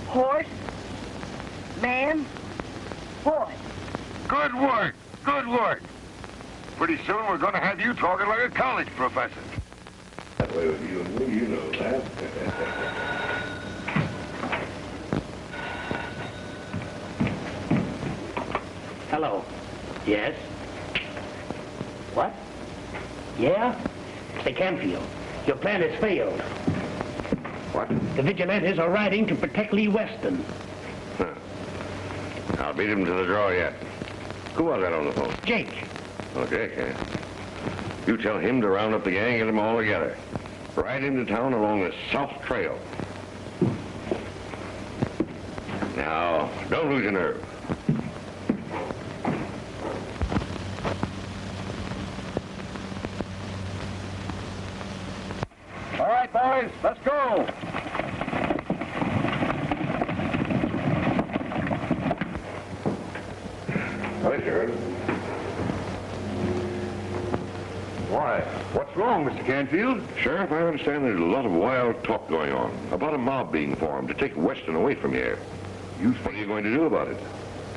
Horse. Man. Boy. soon we're going to have you talking like a college professor. That way with you and me, you know that. Hello. Yes? What? Yeah? Mr. Canfield, your plan has failed. What? The vigilantes are riding to protect Lee Weston. Huh. I'll beat him to the draw yet. Who was that on the phone? Jake. Oh, Jake, eh? You tell him to round up the gang and get them all together. Ride into town along the South Trail. Now, don't lose your nerve. All right, boys, let's go. Hi, Sheriff. Why? What's wrong, Mr. Canfield? Sheriff, I understand there's a lot of wild talk going on about a mob being formed to take Weston away from here. What are you going to do about it?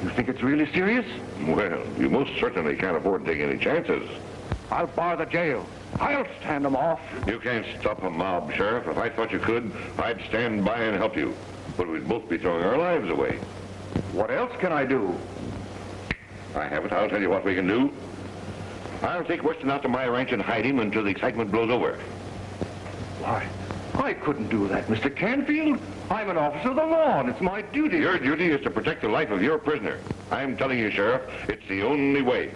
You think it's really serious? Well, you most certainly can't afford to take any chances. I'll bar the jail. I'll stand them off. You can't stop a mob, Sheriff. If I thought you could, I'd stand by and help you. But we'd both be throwing our lives away. What else can I do? I have it. I'll tell you what we can do. I'll take Weston out to my ranch and hide him until the excitement blows over. Why, I couldn't do that, Mr. Canfield. I'm an officer of the law, and it's my duty. Your duty is to protect the life of your prisoner. I'm telling you, Sheriff, it's the only way.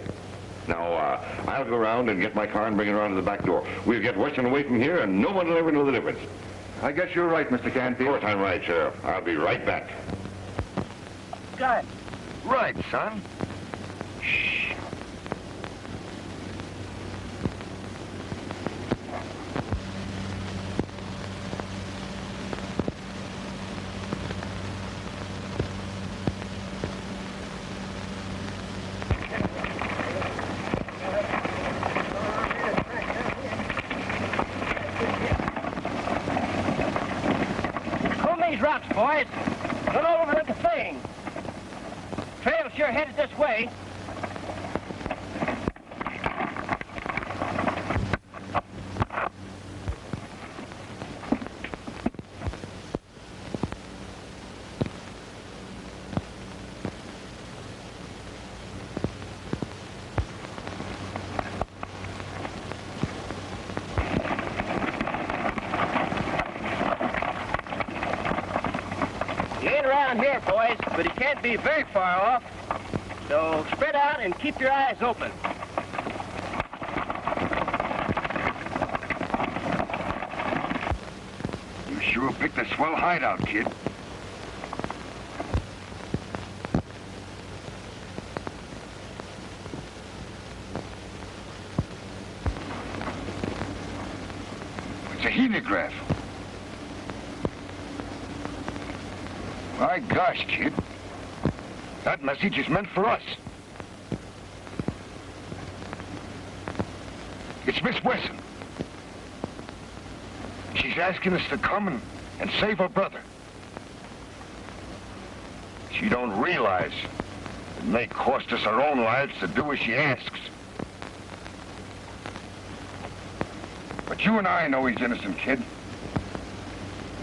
Now, I'll go around and get my car and bring it around to the back door. We'll get Weston away from here, and no one will ever know the difference. I guess you're right, Mr. Canfield. Of course I'm right, Sheriff. I'll be right back. Good. Right, son. Rocks, boys. Don't overlook a thing. Trail sure headed this way. Here, boys, but he can't be very far off. So spread out and keep your eyes open. You sure picked a swell hideout, kid. It's a helograph. My gosh, kid. That message is meant for us. It's Miss Wesson. She's asking us to come and save her brother. She don't realize it may cost us our own lives to do as she asks. But you and I know he's innocent, kid.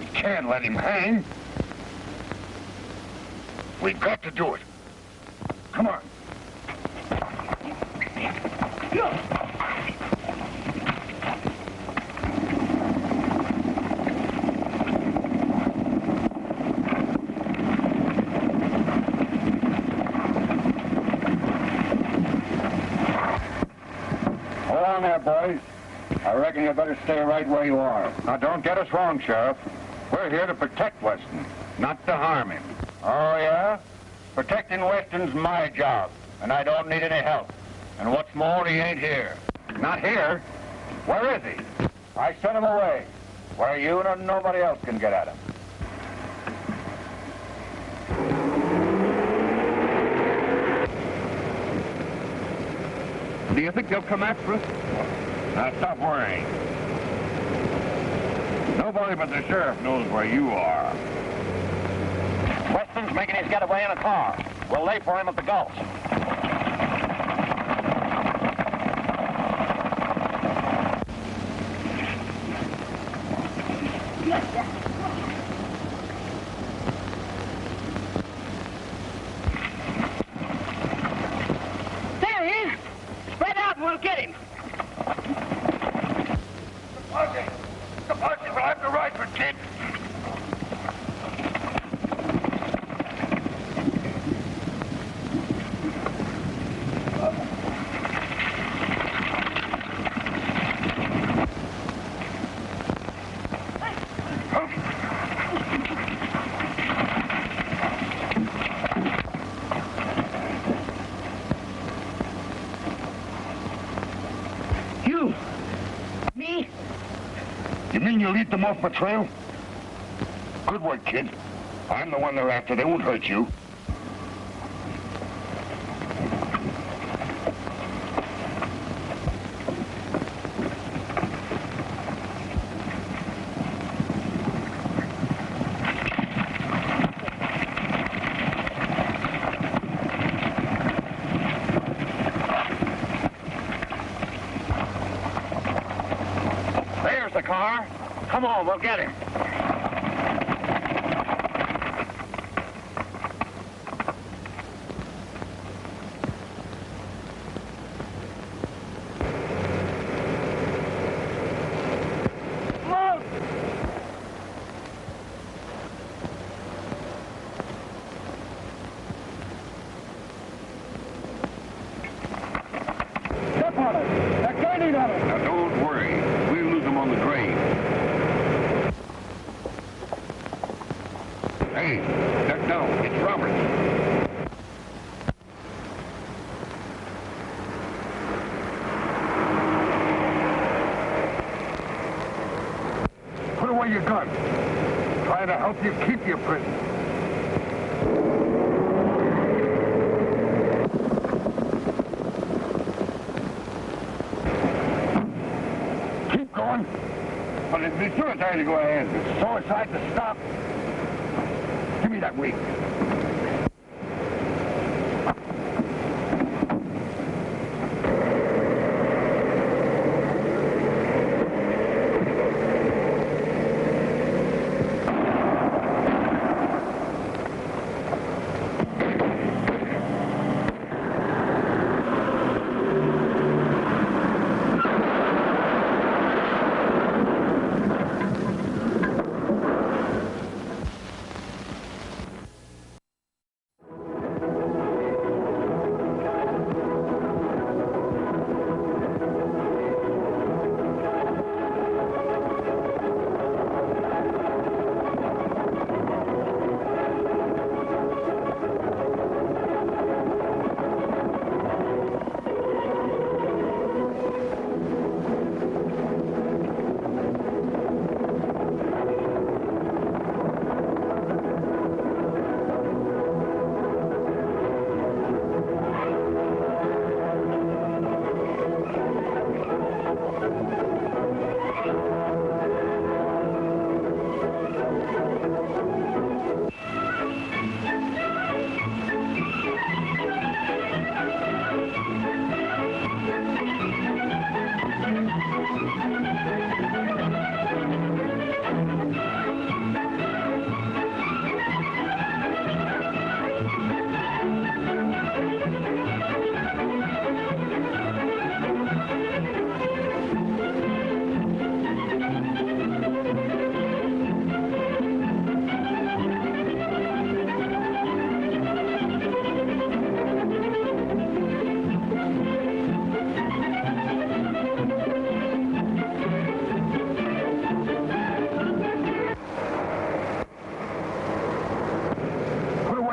We can't let him hang. We've got to do it. Come on. Hold on there, boys. I reckon you better stay right where you are. Now, don't get us wrong, Sheriff. We're here to protect Weston, not to harm him. Oh, yeah? Protecting Weston's my job, and I don't need any help. And what's more, he ain't here. Not here? Where is he? I sent him away, where you and nobody else can get at him. Do you think they'll come after us? Now, stop worrying. Nobody but the sheriff knows where you are. Weston's making his getaway in a car. We'll lay for him at the Gulch. kid. You mean you'll eat them off my trail? Good work, kid. I'm the one they're after. They won't hurt you. There's the car. Come on, we'll get it. Step on it. They're gaining on us. Now, don't worry. We'll lose them on the grade. Hey, duck down. It's Roberts. Put away your gun. Trying to help you keep your prisoner. Keep going. But it'd be suicide to go ahead. It's suicide to stop. Give me that weight.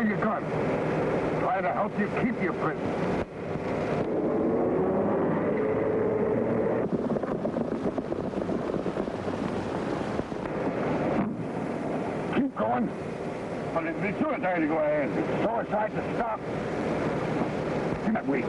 Your gun. Try to help you keep your prisoner. Keep going. But it'd be suicide to go ahead. It's suicide to stop. Give me that weight.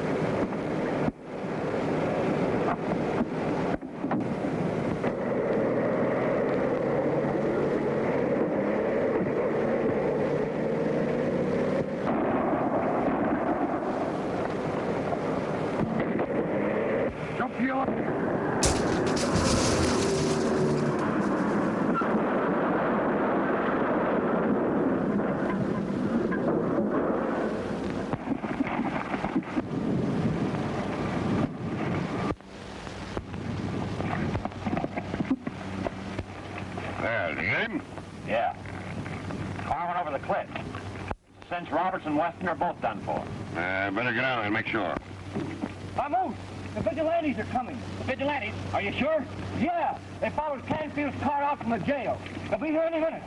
Well, you get him? Yeah. Climbing over the cliff. Since Roberts and Weston are both done for. Better get out and make sure. Vamos! The vigilantes are coming. The vigilantes? Are you sure? Yeah, they followed Canfield's car out from the jail. They'll be here any minute.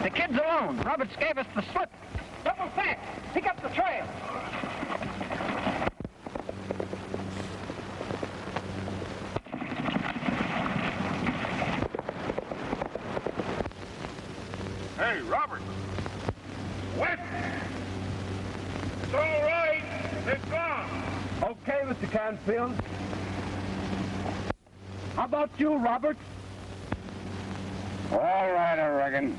The kid's alone. Roberts gave us the slip. Double fast. Pick up the trail. Hey, Robert. West. It's all right. They've gone. Okay, Mr. Canfield. How about you, Robert? All right, I reckon.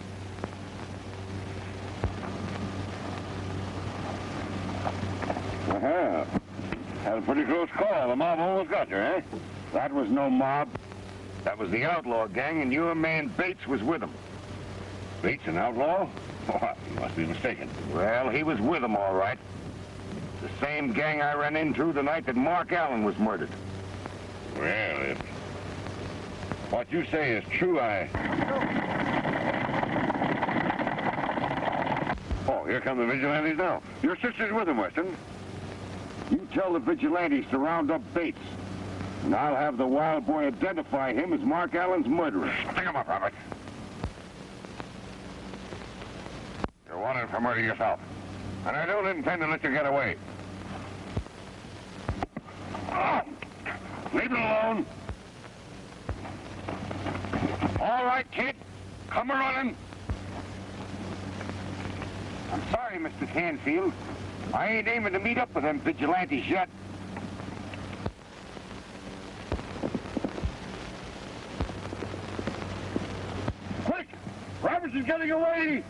Uh-huh. Had a pretty close call. The mob almost got you, eh? That was no mob. That was the outlaw gang, and your man Bates was with them. Bates, an outlaw? Oh, you must be mistaken. Well, he was with them, all right. The same gang I ran into the night that Mark Allen was murdered. Well, if what you say is true, Oh, here come the vigilantes now. Your sister's with them, Weston. You tell the vigilantes to round up Bates, and I'll have the wild boy identify him as Mark Allen's murderer. Pick him up, Robert. You're wanted for murder yourself, and I don't intend to let you get away. Oh, leave it alone. All right, kid. Come a-running. I'm sorry, Mr. Canfield. I ain't aiming to meet up with them vigilantes yet. Quick! Roberts is getting away!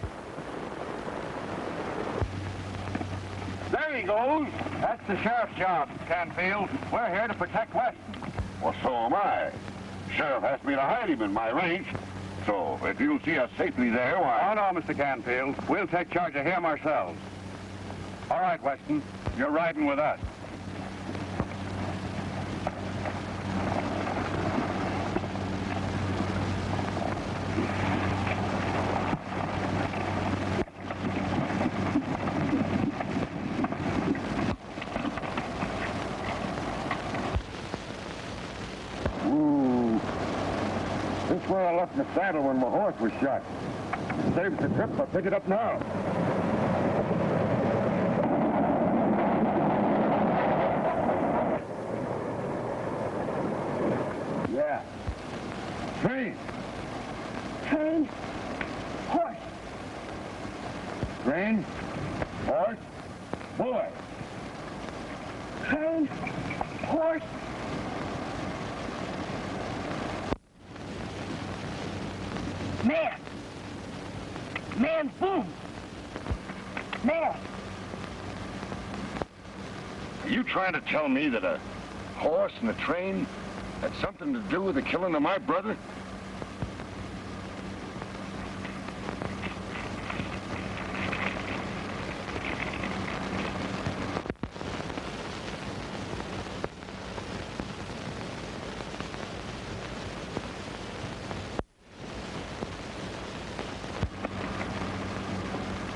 There he goes. That's the sheriff's job, Canfield. We're here to protect Weston. Well, so am I. Sheriff asked me to hide him in my range. So, if you'll see us safely there, why... Oh, no, Mr. Canfield. We'll take charge of him ourselves. All right, Weston. You're riding with us. Ooh. This is where I left my saddle when my horse was shot. Saves the trip, I'll pick it up now. Yeah. Train. Train. Horse. Train. Horse. Boy. Train. Horse. Man. Man, boom. Man. Are you trying to tell me that a horse and a train had something to do with the killing of my brother?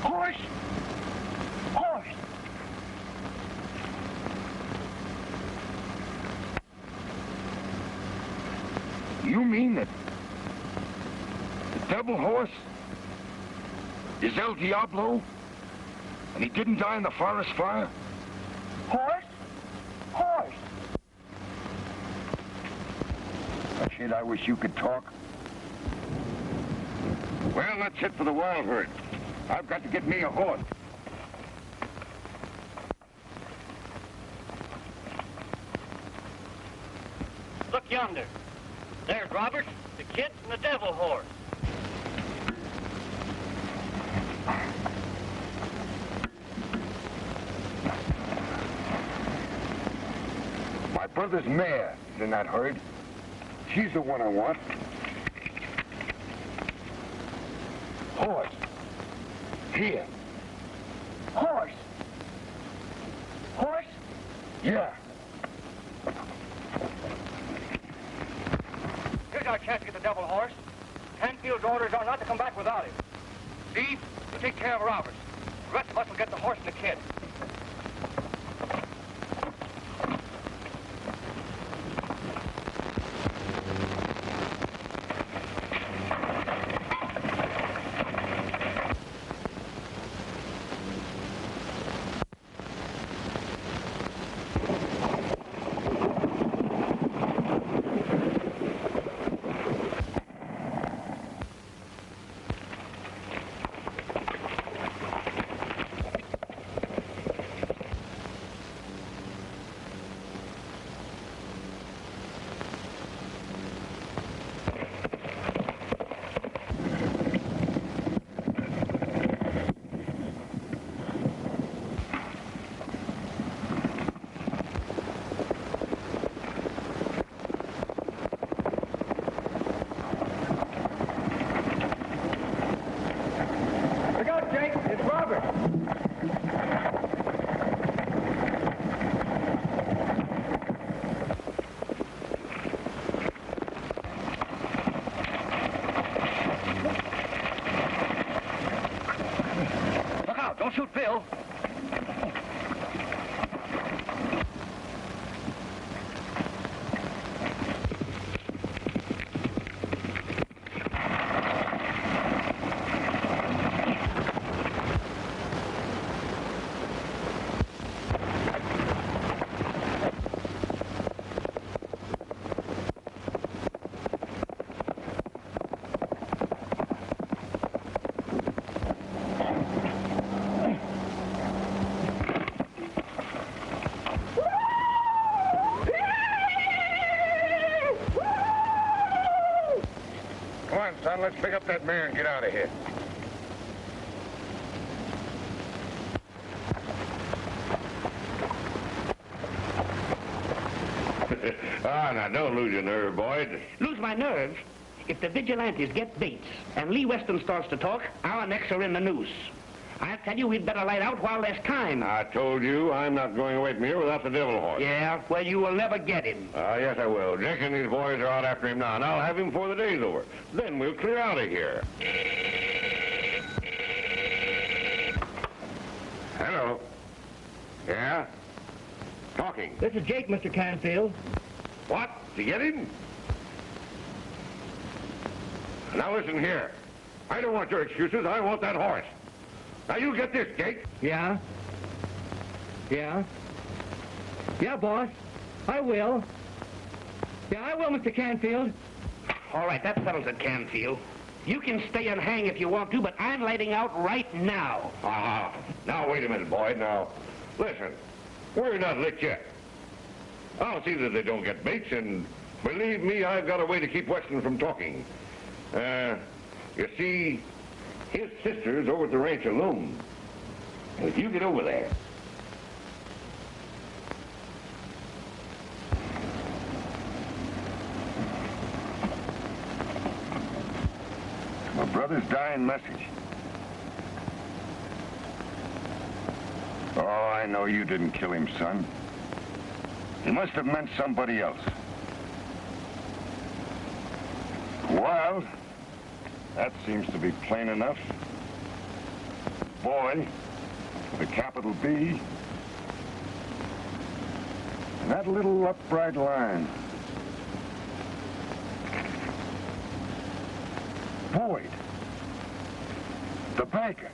Horse. Horse. You mean that the devil horse is El Diablo, and he didn't die in the forest fire? Horse. Horse. Shit, I wish you could talk. Well, let's hit for the wild herd. I've got to get me a horse. Look yonder. There's Roberts, the kid, and the devil horse. My brother's mare is in that herd. She's the one I want. Horse. Here. Horse. Horse? Yeah. Here's our chance to get the devil horse. Canfield's orders are not to come back without him. Steve, you take care of Roberts. The rest of us will get the horse and the kid. Don't shoot Bill. Son, let's pick up that mare and get out of here. Now, don't lose your nerve, Boyd. Lose my nerve? If the vigilantes get Bates and Lee Weston starts to talk, our necks are in the noose. I tell you, we'd better light out while there's time. I told you I'm not going away from here without the devil horse. Yeah, well, you will never get him. Yes, I will. Jack and these boys are out after him now, and I'll have him before the day's over. Then we'll clear out of here. Hello. Yeah? Talking. This is Jake, Mr. Canfield. What? Did you get him? Now listen here. I don't want your excuses. I want that horse. Now you get this, Jake. Yeah? Yeah? Yeah, boss. I will. Yeah, I will, Mr. Canfield. All right, that settles it, Canfield. You can stay and hang if you want to, but I'm lighting out right now. Aha. Now, wait a minute, Boyd. Now, listen. We're not licked yet. I'll see that they don't get Bates, and believe me, I've got a way to keep Weston from talking. You see, his sister's over at the ranch alone. And if you get over there... My brother's dying message. Oh, I know you didn't kill him, son. He must have meant somebody else. Well, that seems to be plain enough. Boy, with a capital B, and that little upright line. Boyd, the banker.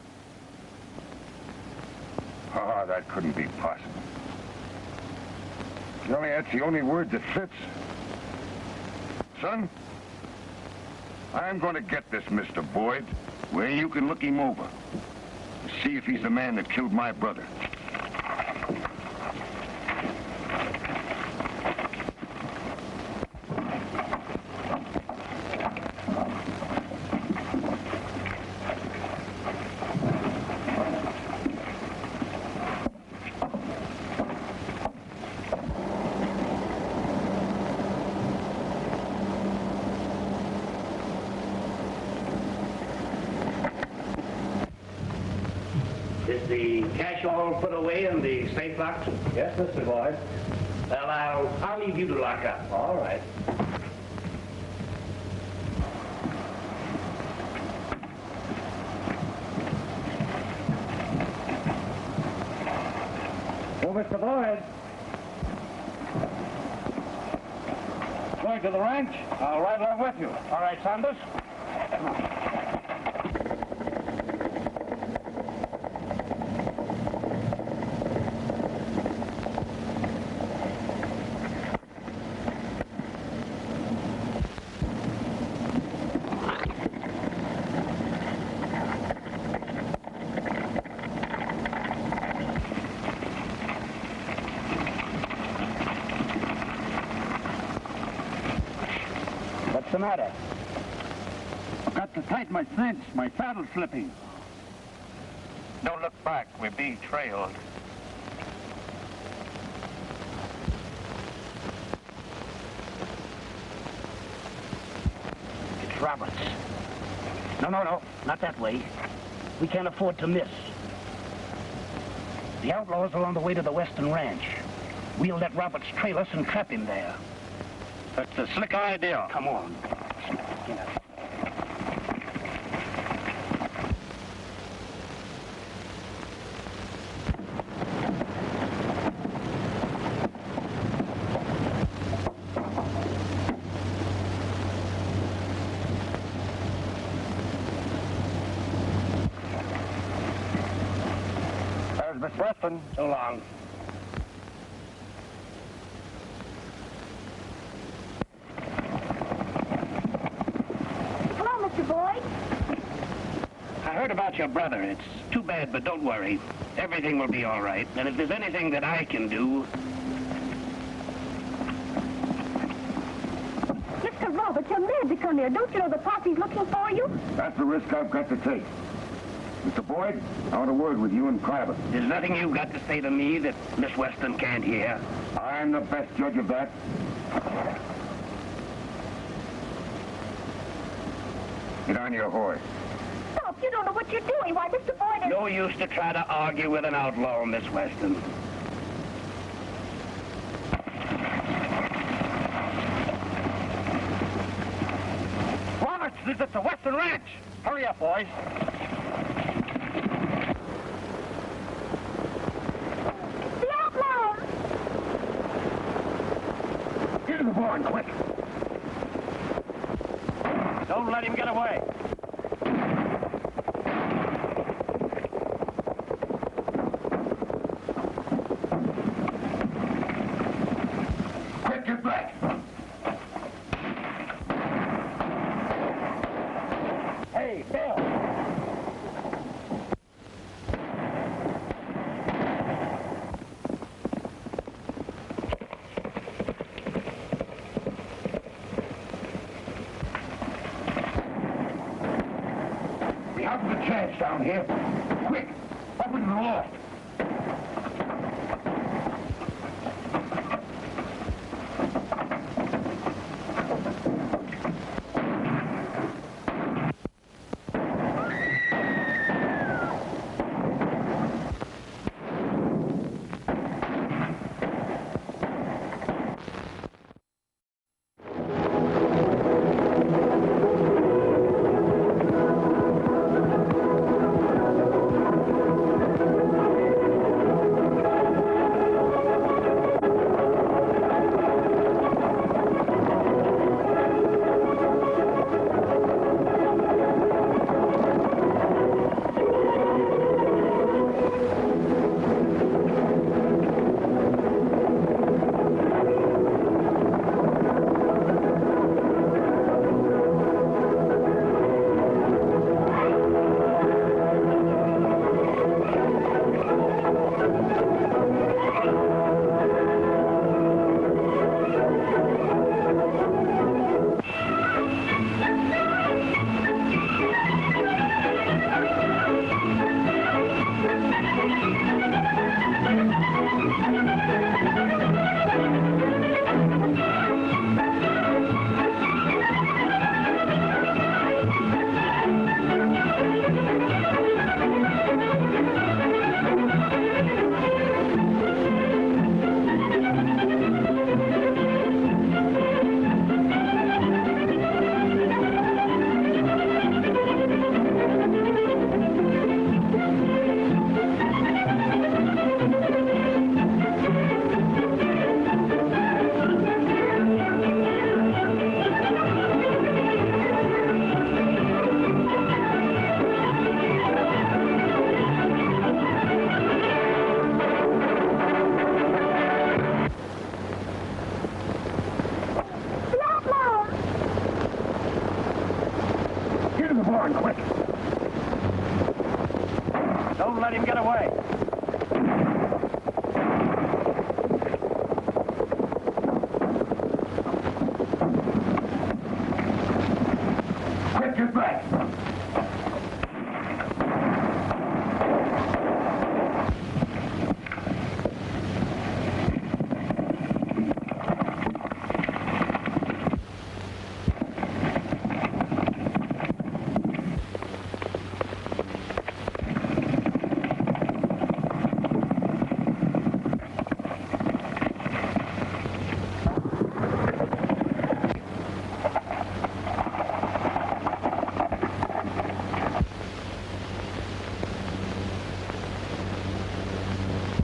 Oh, that couldn't be possible. Really, that's the only word that fits. Son, I'm going to get this Mr. Boyd where you can look him over. See if he's the man that killed my brother. Is the cash all put away in the safe locked? Yes, Mr. Boyd. Well, I'll leave you to lock up. All right. Oh, Mr. Boyd. Going to the ranch? I'll ride along with you. All right, Saunders. What's the matter? I've got to tighten my cinch. My saddle's slipping. Don't look back. We're being trailed. It's Roberts. No, not that way. We can't afford to miss. The outlaws are on the way to the Western Ranch. We'll let Roberts trail us and trap him there. That's a slick idea. Come on. Get up. There's Miss Weston. So long. Boyd? I heard about your brother. It's too bad, but don't worry. Everything will be all right. And if there's anything that I can do... Mr. Roberts, you're mad to come here. Don't you know the posse's looking for you? That's the risk I've got to take. Mr. Boyd, I want a word with you in private. There's nothing you've got to say to me that Miss Weston can't hear. I'm the best judge of that. Get on your horse. Stop, you don't know what you're doing. Why, Mr. Boyd is... No use to try to argue with an outlaw, Miss Weston. Roberts is at the Western Ranch. Hurry up, boys. The outlaws! Get in the barn, quick. Don't let him get away. Quick, get back. Hey, Bill! We haven't a chance down here. Quick, up into the loft. Watch your back.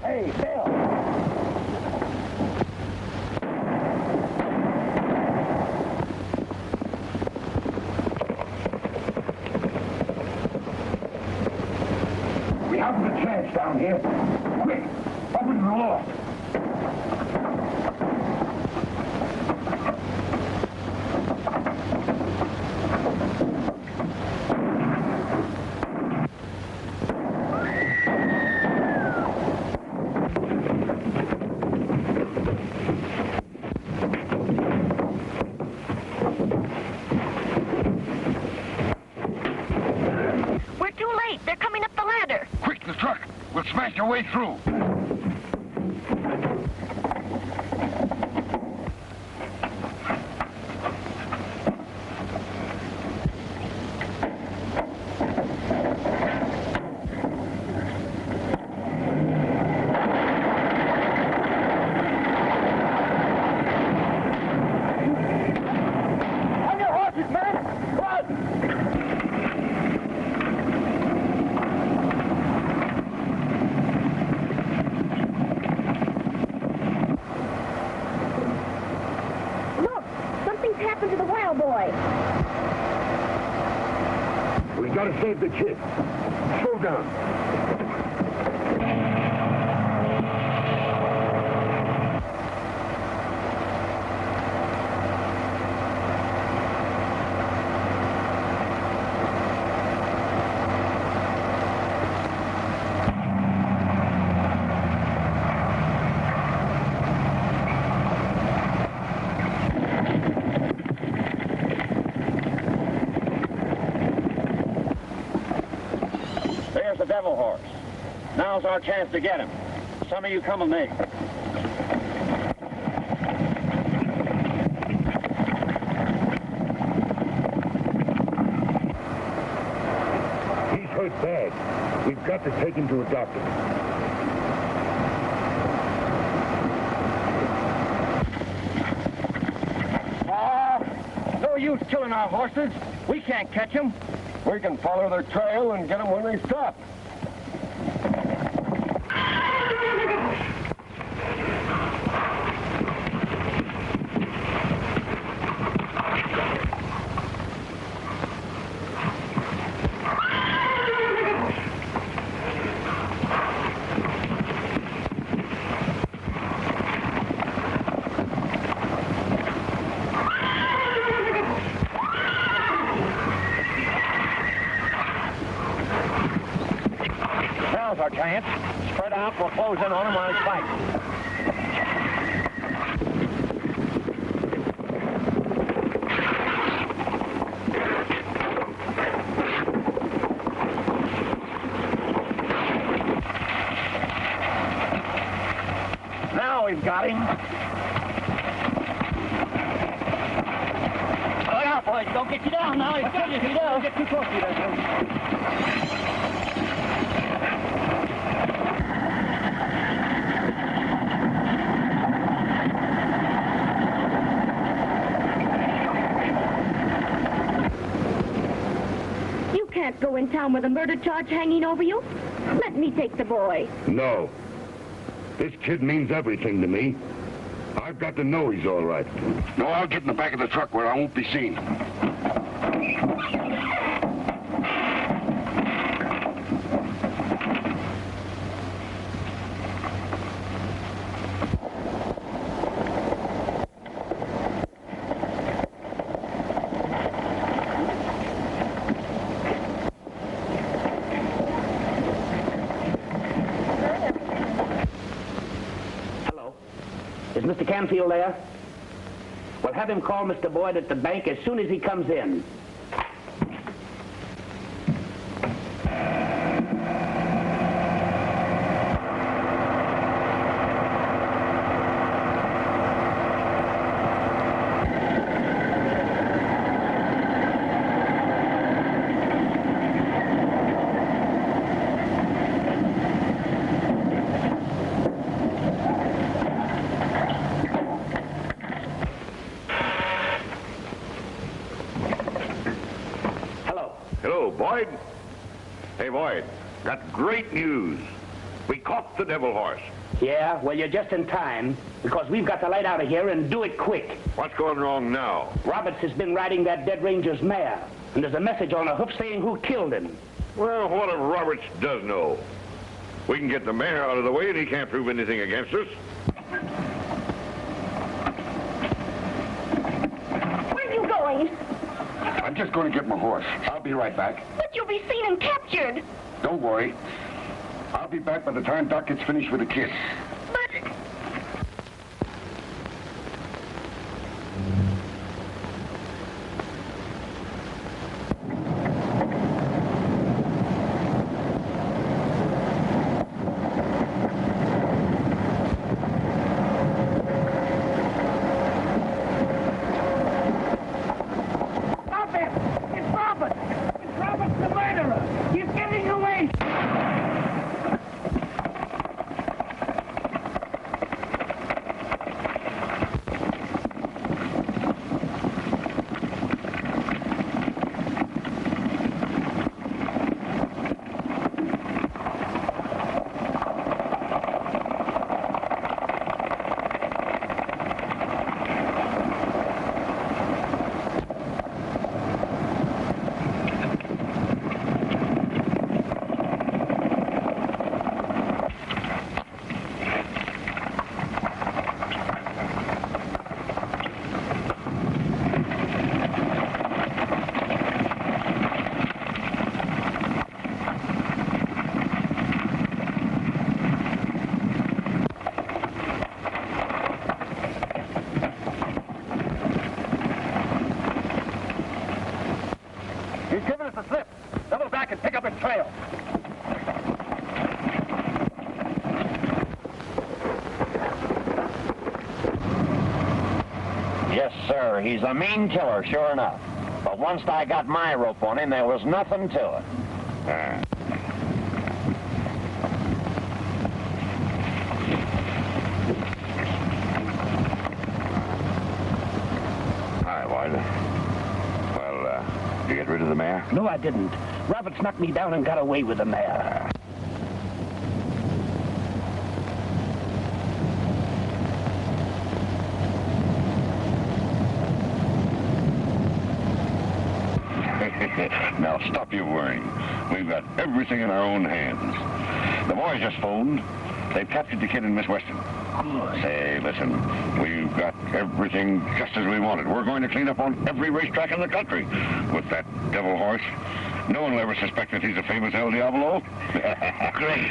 Hey, Bill. We haven't a chance down here. Quick, open the loft. We're too late. They're coming up the ladder. Quick, the truck. We'll smash our way through. On your horses, man! Run! Look, something's happened to the wild boy. We gotta save the kid. Slow down. There's the devil horse. Now's our chance to get him. Some of you come with me. He's hurt bad. We've got to take him to a doctor. No use killing our horses. We can't catch them. We can follow their trail and get them when they stop. Now's our chance. Spread out, we'll close in on him while he's fighting. Now we've got him. Look out, boys. Don't get you down now. He's got you if he does. Don't get too close to you there, You can't go in town with a murder charge hanging over you. Let me take the boy. No. This kid means everything to me. I've got to know he's all right. No, I'll get in the back of the truck where I won't be seen. Is Mr. Canfield there? Well, have him call Mr. Boyd at the bank as soon as he comes in. Boyd. Hey, Boyd, got great news. We caught the devil horse. Yeah, well, you're just in time, because we've got to light out of here and do it quick. What's going wrong now? Roberts has been riding that dead ranger's mare, and there's a message on a hoof saying who killed him. Well, what if Roberts does know? We can get the mayor out of the way and he can't prove anything against us. Where are you going? I'm just going to get my horse. I'll be right back. But you'll be seen and captured. Don't worry. I'll be back by the time Doc gets finished with the kids. But... Stop it! It's Roberts! It's Roberts the murderer! He's getting away! He's giving us a slip. Double back and pick up his trail. Yes, sir. He's a mean killer, sure enough. But once I got my rope on him, there was nothing to it. Hi, Boyd. Well, did you get rid of the mare? No, I didn't. Roberts knocked me down and got away with the mare. Now stop your worrying. We've got everything in our own hands. The boys just phoned. They've captured the kid and Miss Weston. Say, listen, we've got everything just as we wanted. We're going to clean up on every racetrack in the country with that devil horse. No one will ever suspect that he's a famous El Diablo. Great.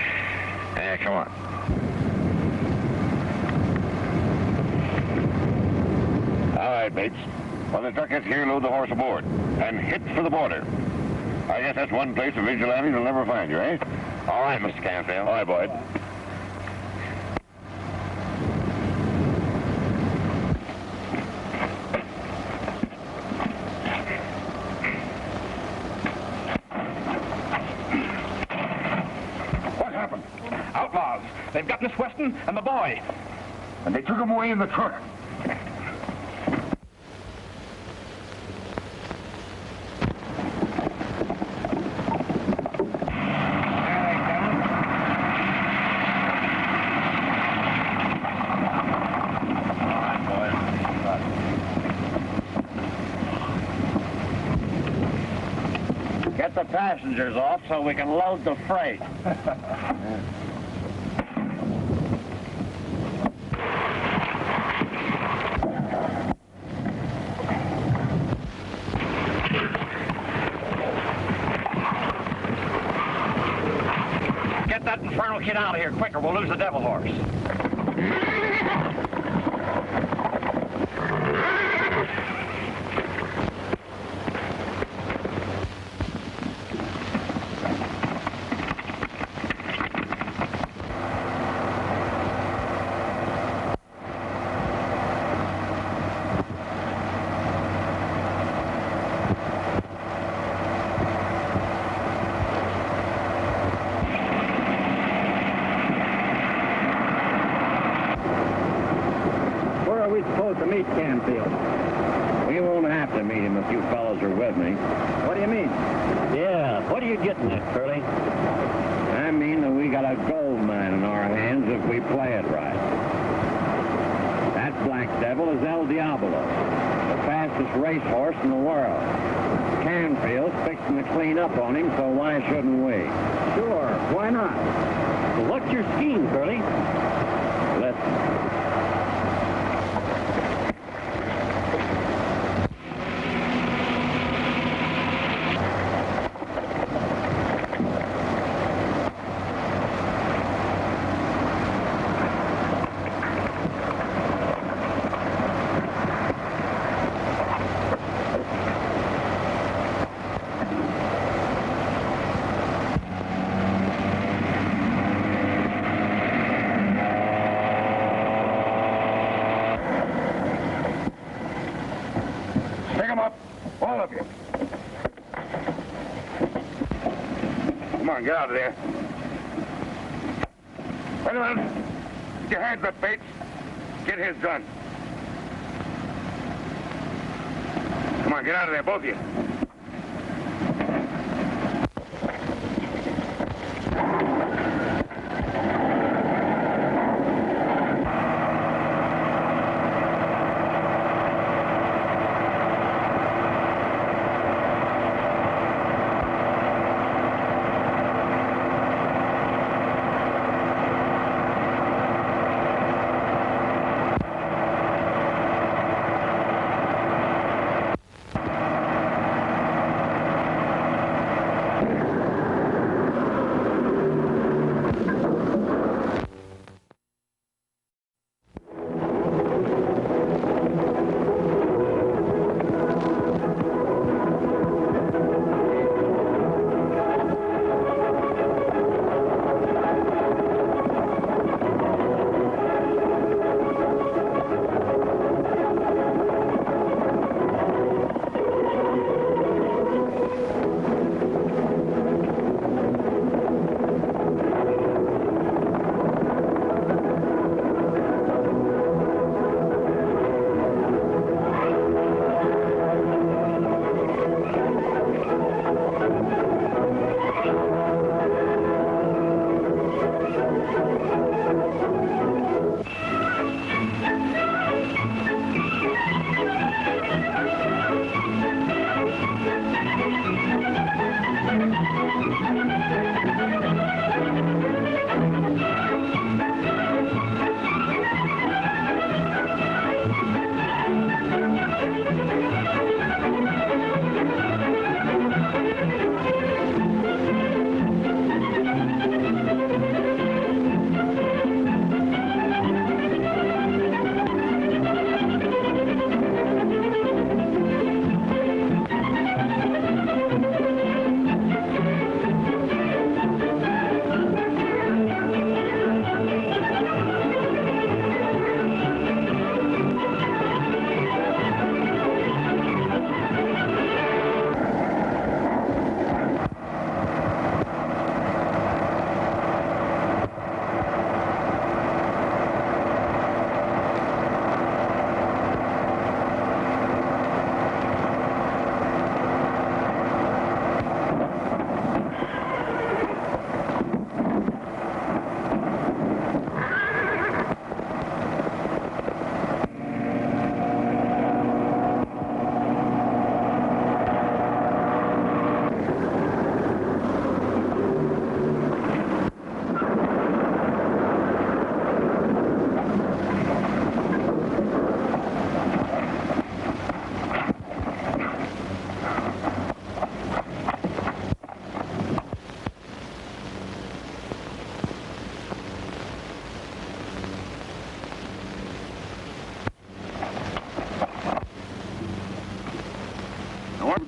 Come on. All right, Bates. When the truck gets here, load the horse aboard and hit for the border. I guess that's one place the vigilantes will never find you, eh? All right, Mr. Canfield. All right, Boyd. What happened? Outlaws. They've got Miss Weston and the boy. And they took him away in the truck. Get the passengers off so we can load the freight. Get that infernal kid out of here quick or we'll lose the devil horse. Supposed to meet Canfield. We won't have to meet him if you fellows are with me. What do you mean? Yeah, you getting at, Curly? I mean that we got a gold mine in our hands if we play it right. That black devil is El Diablo, the fastest racehorse in the world. Canfield's fixing to clean up on him, so why shouldn't we? Sure, why not? Well, what's your scheme, Curly? Listen. Get out of there. Wait a minute. Get your hands up, Bates. Get his gun. Come on, get out of there, both of you.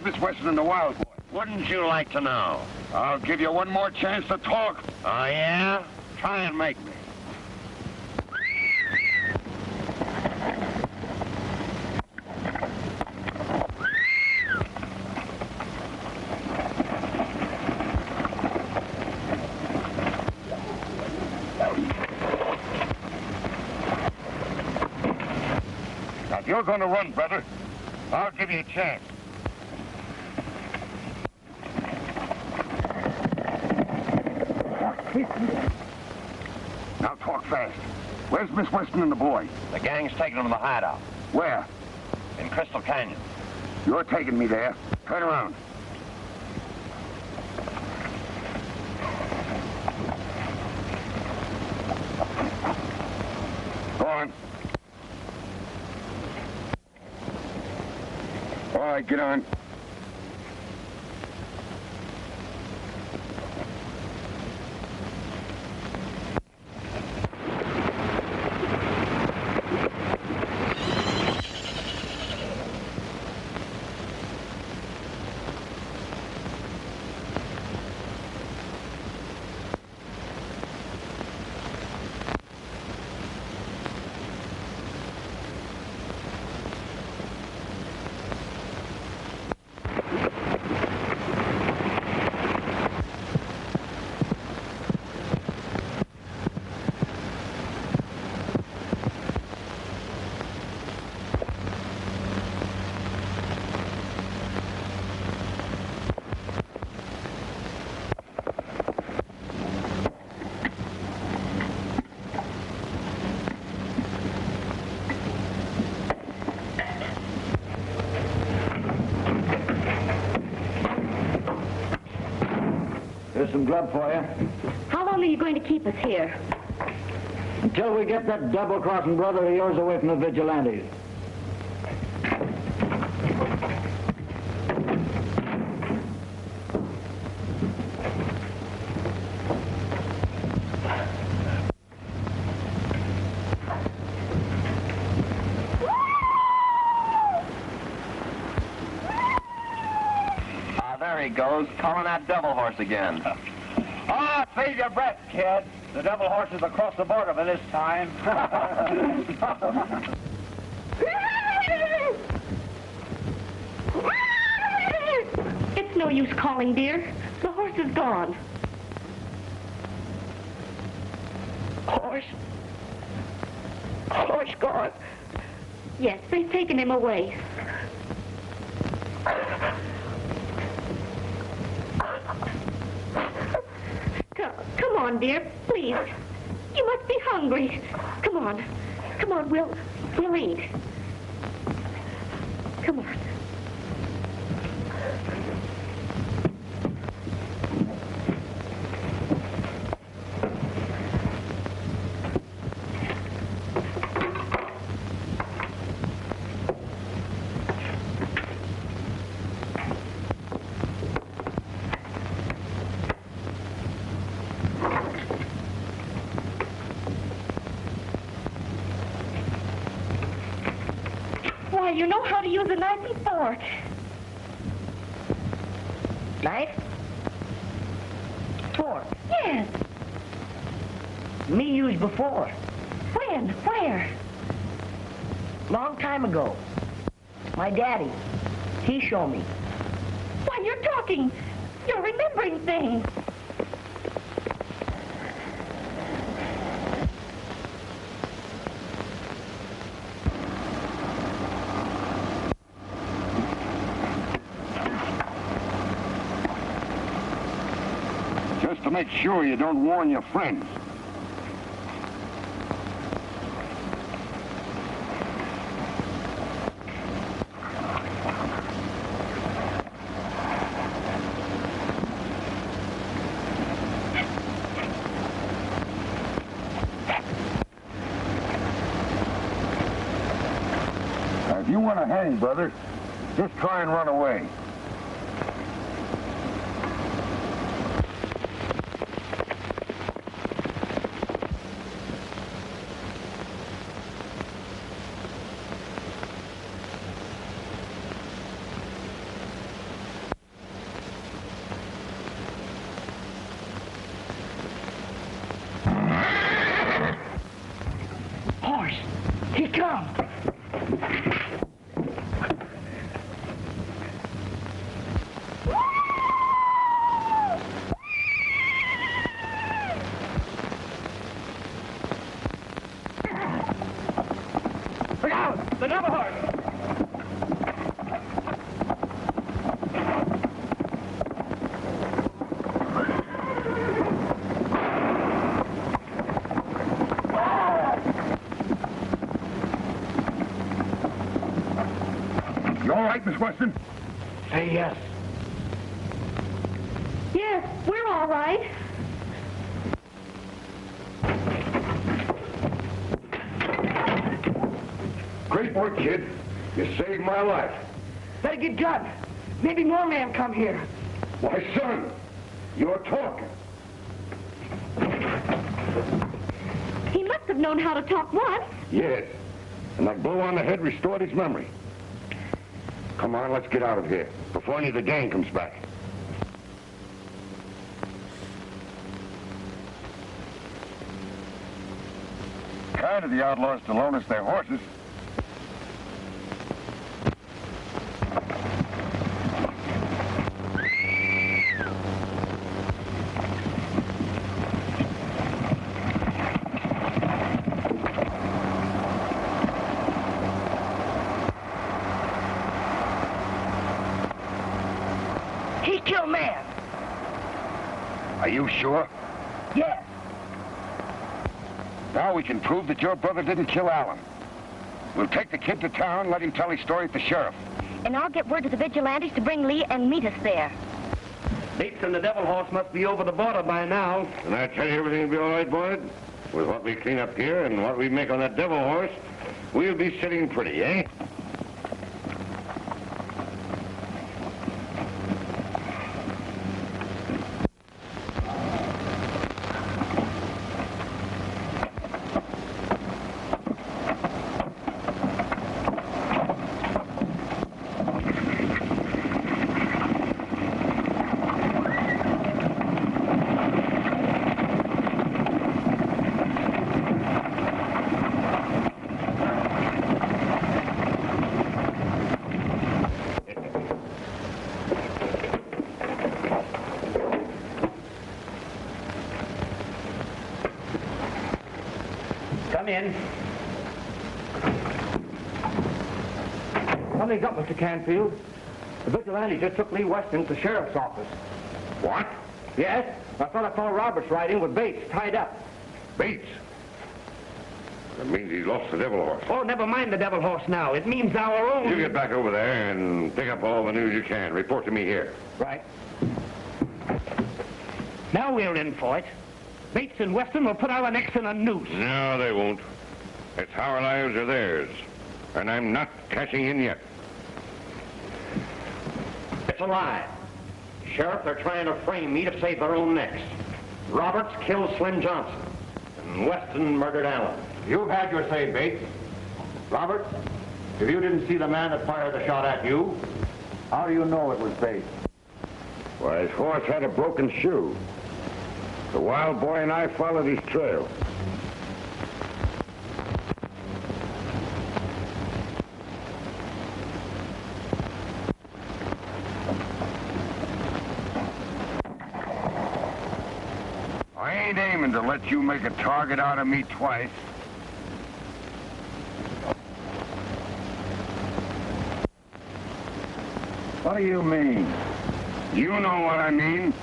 Miss Weston and the Wild Boy? Wouldn't you like to know? I'll give you one more chance to talk. Oh, yeah? Try and make me. Now, if you're going to run, brother, I'll give you a chance. Now talk fast. Where's Miss Weston and the boy? The gang's taking them to the hideout. Where? In Crystal Canyon. You're taking me there. Turn around. Go on. All right, get on. Here's some grub for you. How long are you going to keep us here? Until we get that double-crossing brother of yours away from the vigilantes. There he goes, calling that devil horse again. Ah, save your breath, kid. The devil horse is across the border by this time. It's no use calling, dear. The horse is gone. Horse? Horse gone? Yes, they've taken him away. Come on, dear, please. You must be hungry. Come on. Come on, we'll eat. Come on. Why, you know how to use a knife and fork. Knife? Fork? Yes. Me used before. When? Where? Long time ago. My daddy. He showed me. Why, you're talking. You're remembering things. Just to make sure you don't warn your friends. Now, if you want to hang, brother, just try and run away. You all right, Miss Weston? Say yes. Yes, we're all right. Great work, kid. You saved my life. Better get done. Maybe more men come here. Why, son, you're talking. He must have known how to talk once. Yes. And that blow on the head restored his memory. Come on, let's get out of here before any of the gang comes back. Kind of the outlaws to loan us their horses. He killed man. Are you sure? Yes. Now we can prove that your brother didn't kill Alan. We'll take the kid to town, let him tell his story at the sheriff. And I'll get word to the vigilantes to bring Lee and meet us there. Bates and the Devil Horse must be over the border by now. And I tell you everything will be all right, Boyd? With what we clean up here and what we make on that Devil Horse, we'll be sitting pretty, eh? Come in. Something's up, Mr. Canfield. The vigilante just took Lee Weston to the sheriff's office. What? Yes? I thought I saw Roberts riding with Bates tied up. Bates? That means he's lost the Devil Horse. Oh, never mind the Devil Horse now. It means our own... You get back over there and pick up all the news you can. Report to me here. Right. Now we're in for it. Bates and Weston will put our necks in a noose. No, they won't. It's our lives or theirs. And I'm not cashing in yet. It's a lie. Sheriff, they're trying to frame me to save their own necks. Roberts killed Slim Johnson, and Weston murdered Allen. You've had your say, Bates. Roberts, if you didn't see the man that fired the shot at you, how do you know it was Bates? Why, his horse had a broken shoe. The wild boy and I followed his trail. I ain't aiming to let you make a target out of me twice. What do you mean? You know what I mean.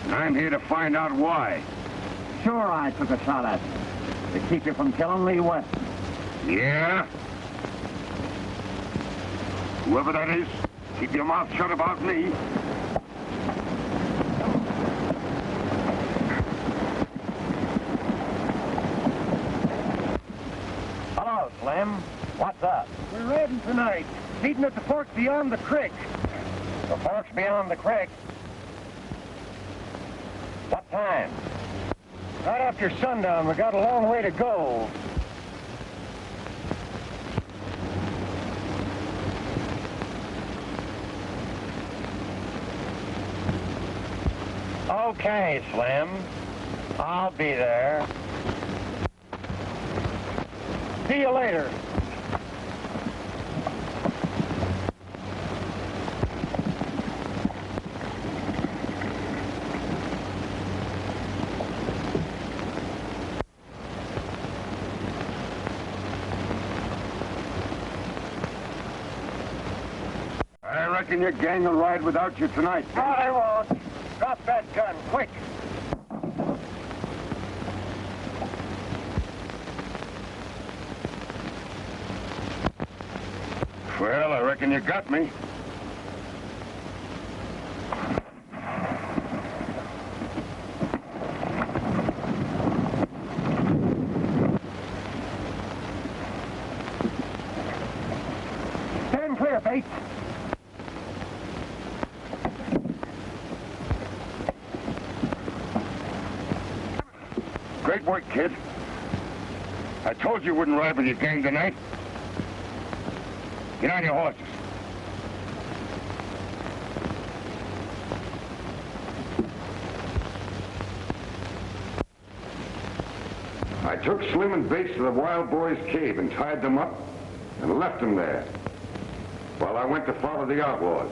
And I'm here to find out why. Sure, I took a shot at you to keep you from killing Lee Weston. Yeah? Whoever that is, keep your mouth shut about me. Hello, Slim. What's up? We're riding tonight, meeting at the fork beyond the creek. The fork's beyond the creek. What time? Right after sundown. We got a long way to go. Okay, Slim. I'll be there. See you later. I reckon your gang will ride without you tonight. No, I won't. Drop that gun, quick. Well, I reckon you got me. Stand clear, Bates. Great work, kid. I told you wouldn't ride with your gang tonight. Get on your horses. I took Slim and Bates to the Wild Boys' cave and tied them up and left them there while I went to follow the outlaws.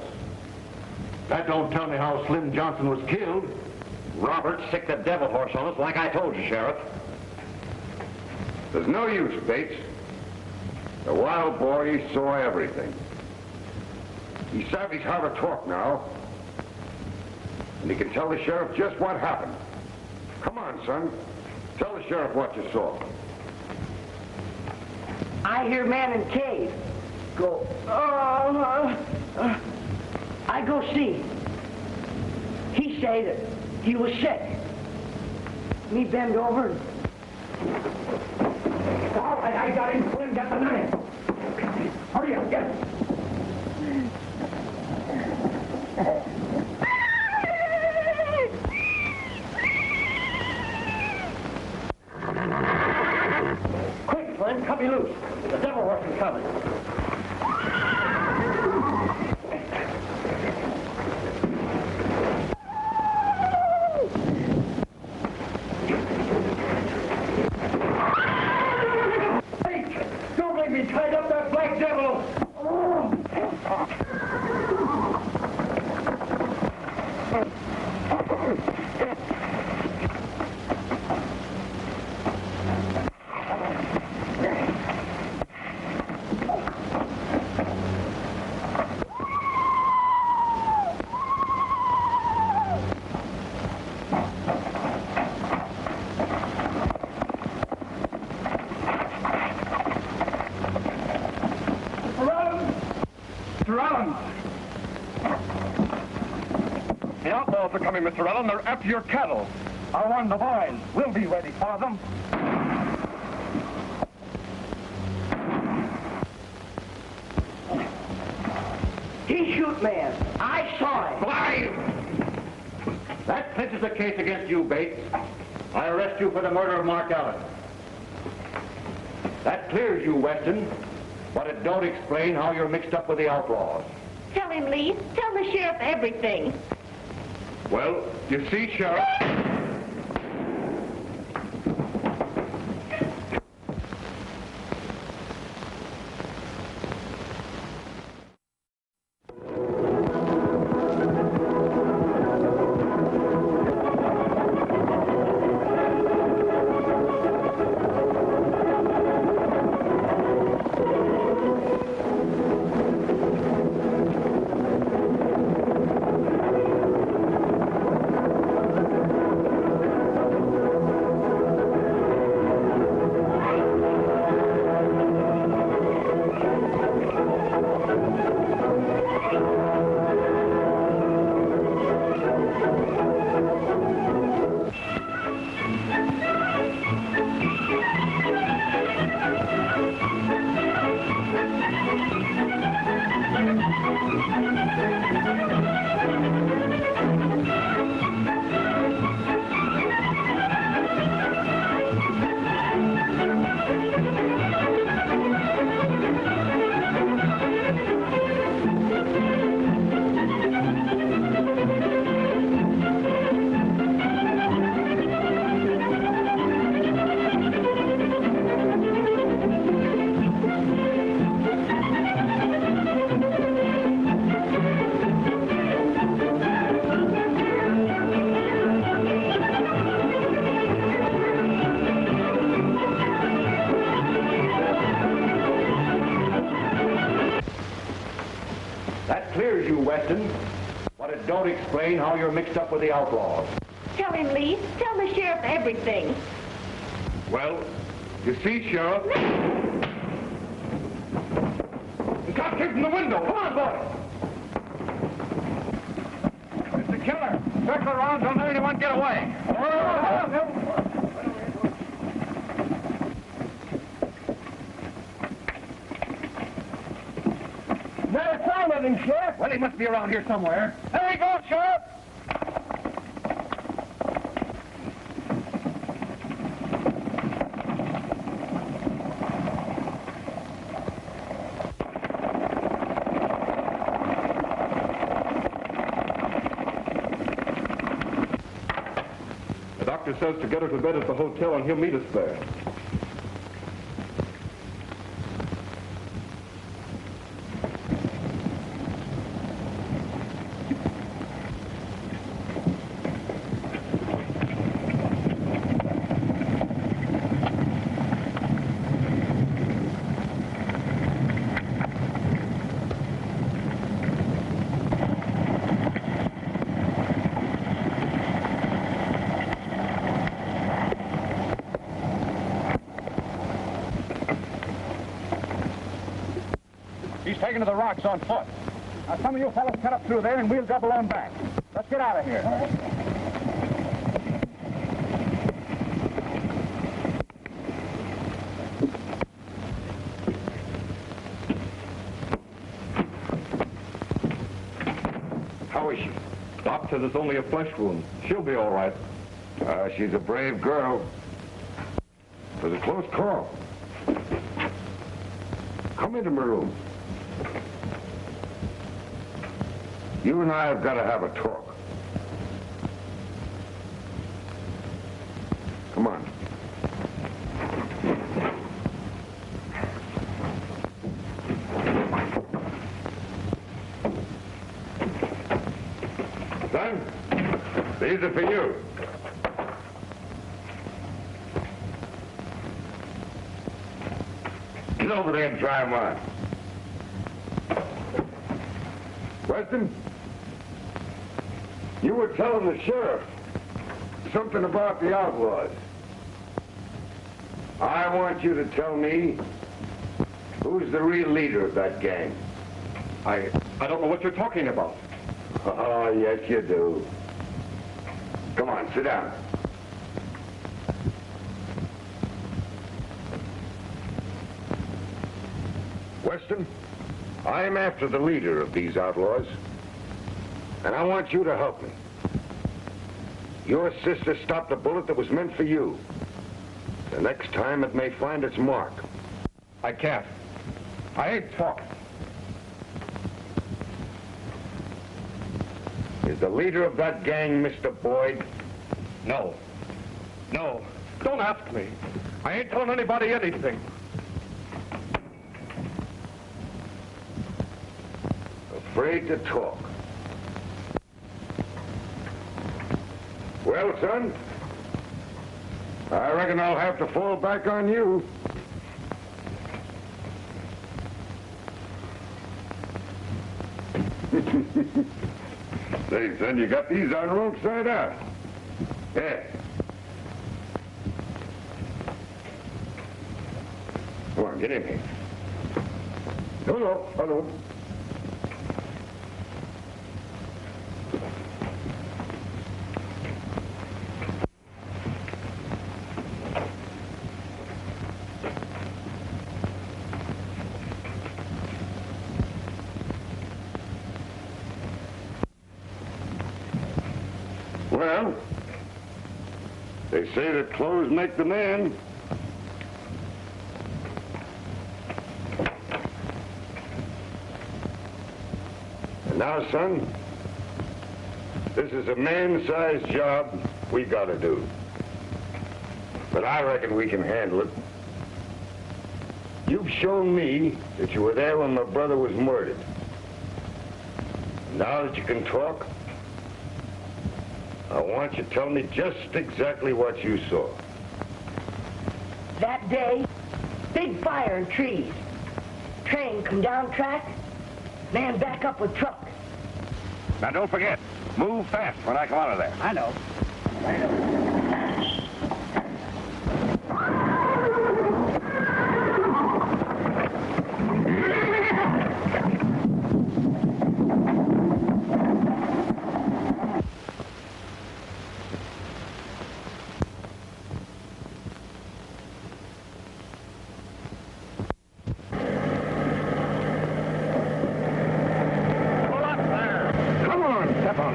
That don't tell me how Slim Johnson was killed. Robert sicked the devil horse on us like I told you, Sheriff. There's no use, Bates. The wild boy, he saw everything. He savvies how to talk now. And he can tell the sheriff just what happened. Come on, son. Tell the sheriff what you saw. I hear man in cave. Go. I go see. He say that he was sick. Me bend over and... All right, I got him. Slim got the knife. Hurry up, get it. Quick, Slim, cut me loose. The devil horse is coming. Tied up that black devil! They're coming, Mr. Allen. They're after your cattle. I'll warn the boys. We'll be ready for them. He shoot man. I saw him. Blind! That clinches the case against you, Bates. I arrest you for the murder of Mark Allen. That clears you, Weston, but it don't explain how you're mixed up with the outlaws. Tell him, Lee. Tell the sheriff everything. Well, you see, Sheriff... But it don't explain how you're mixed up with the outlaws. Tell him, Lee. Tell the sheriff everything. Well, you see, Sheriff... Got Shoot from the window. Come on, boy. It's the killer. Circle around. Don't let anyone get away. Not a sign of him, Sheriff. Well, he must be around here somewhere. There he goes, Sheriff. The doctor says to get her to bed at the hotel and he'll meet us there. He's taken to the rocks on foot. Now, some of you fellas cut up through there and we'll double on back. Let's get out of here. How is she? Doc says it's only a flesh wound. She'll be all right. She's a brave girl. It was a close call. Come into my room. You and I have got to have a talk. Come on. Son, these are for you. Get over there and try them on. Weston, you were telling the sheriff something about the outlaws. I want you to tell me who's the real leader of that gang. I don't know what you're talking about. Oh, yes, you do. Come on, sit down. Weston, I'm after the leader of these outlaws, and I want you to help me. Your sister stopped a bullet that was meant for you. The next time it may find its mark. I can't. I ain't talking. Is the leader of that gang Mr. Boyd? No. No. Don't ask me. I ain't telling anybody anything. Afraid to talk. Well, son, I reckon I'll have to fall back on you. Say, son, you got these on wrong side out. Yeah. Come on, get in here. Hello, hello. Well, they say that clothes make the man. And now, son, this is a man-sized job we gotta do. But I reckon we can handle it. You've shown me that you were there when my brother was murdered. Now that you can talk, I want you to tell me just exactly what you saw. That day, big fire and trees. Train come down track, man back up with truck. Now, don't forget, move fast when I come out of there. I know.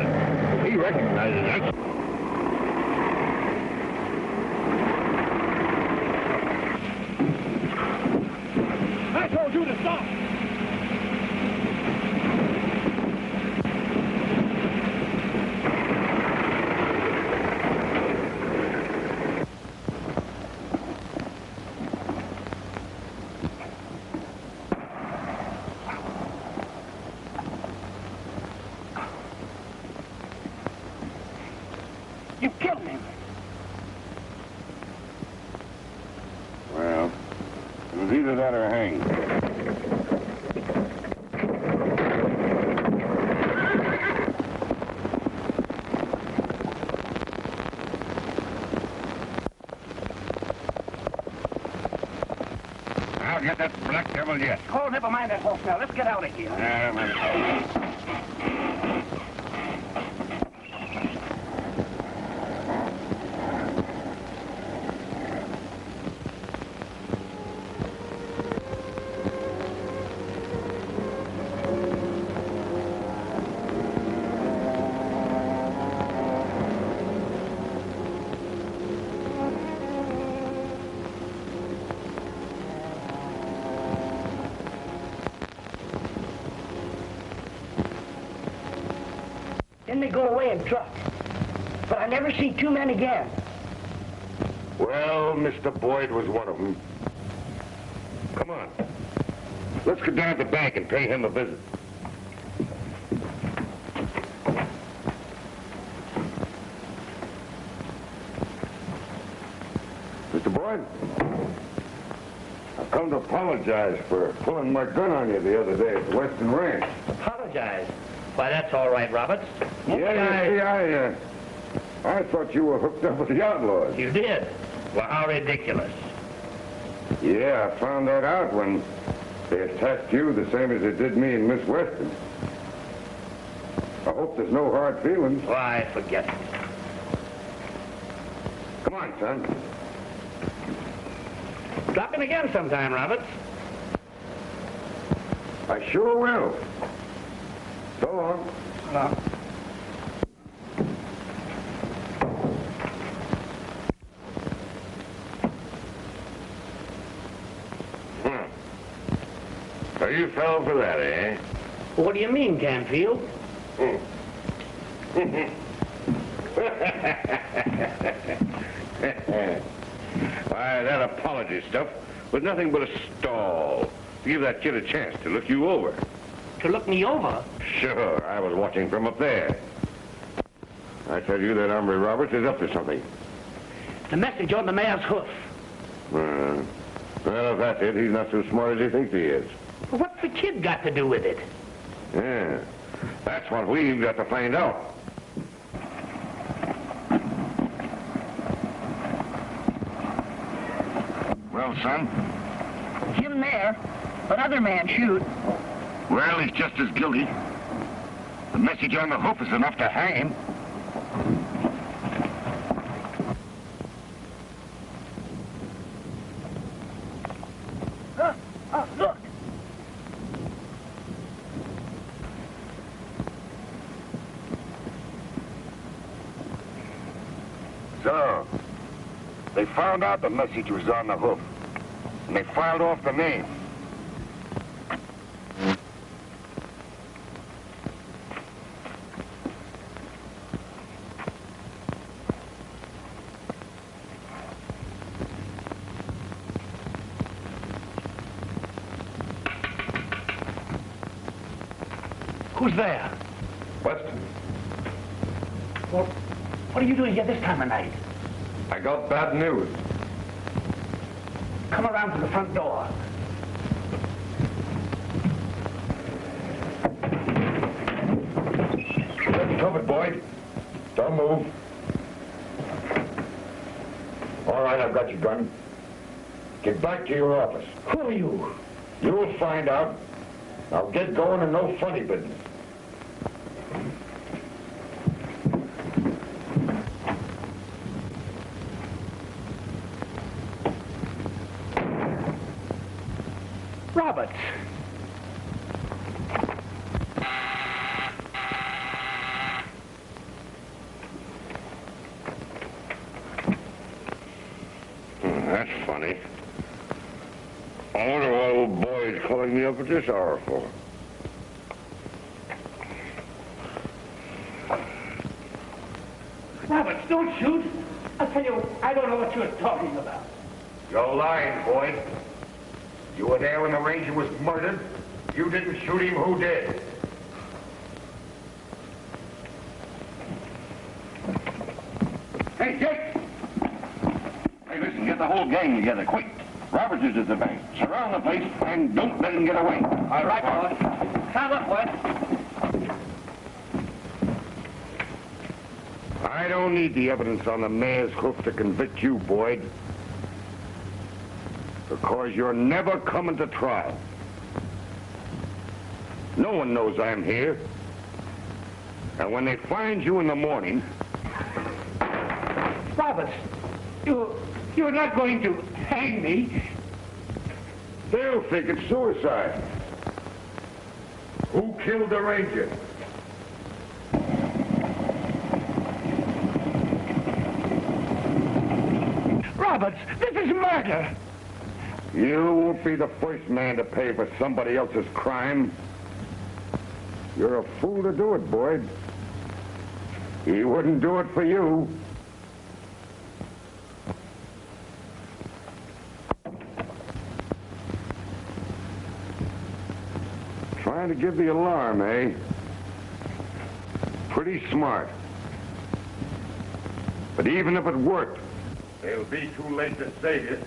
on it. He recognizes us. I told you to stop. You killed him. Well, it was either that or hang. I'll get that black devil yet. Oh, never mind that horse now. Let's get out of here. Then they go away in truck. But I never see two men again. Well, Mr. Boyd was one of them. Come on. Let's go down to the bank and pay him a visit. Mr. Boyd, I've come to apologize for pulling my gun on you the other day at the Western Ranch. Apologize? Why, that's all right, Roberts. Yeah, I thought you were hooked up with the outlaws. You did? Well, how ridiculous. Yeah, I found that out when they attacked you the same as they did me and Miss Weston. I hope there's no hard feelings. Why, forget it. Come on, son. Drop in again sometime, Roberts. I sure will. So long. So you fell for that, eh? What do you mean, Canfield? Why, that apology stuff was nothing but a stall to give that kid a chance to look you over. To look me over? Sure, I was watching from up there. I tell you that hombre Roberts is up to something. The message on the mare's hoof. Well, if that's it, he's not so smart as he thinks he is. Well, what's the kid got to do with it? Yeah, that's what we've got to find out. Well, son? Him there, but other man shoot. Well, he's just as guilty. The message on the hoof is enough to hang him. Look. So, they found out the message was on the hoof, and they filed off the name. Who's there? Weston, Well, what are you doing here this time of night? I got bad news. Come around to the front door. Get you covered, Boyd. Don't move. All right, I've got your gun. Get back to your office. Who are you? You'll find out. Now get going and no funny business. Roberts. That's funny. I wonder what old boy's calling me up at this hour for. Roberts, don't shoot. I'll tell you, I don't know what you're talking about. You're lying, Boyd. You were there when the ranger was murdered. You didn't shoot him. Who did? Hey, Jake! Hey, listen, get the whole gang together, quick. Roberts is at the bank. Surround the place and don't let him get away. All right, boss. Come up, Wes. I don't need the evidence on the mayor's hoof to convict you, Boyd. Because you're never coming to trial. No one knows I'm here. And when they find you in the morning... Roberts, you're not going to hang me. They'll think it's suicide. Who killed the ranger? Roberts, this is murder. You won't be the first man to pay for somebody else's crime. You're a fool to do it, Boyd. He wouldn't do it for you. Trying to give the alarm, eh? Pretty smart. But even if it worked, it'll be too late to save you.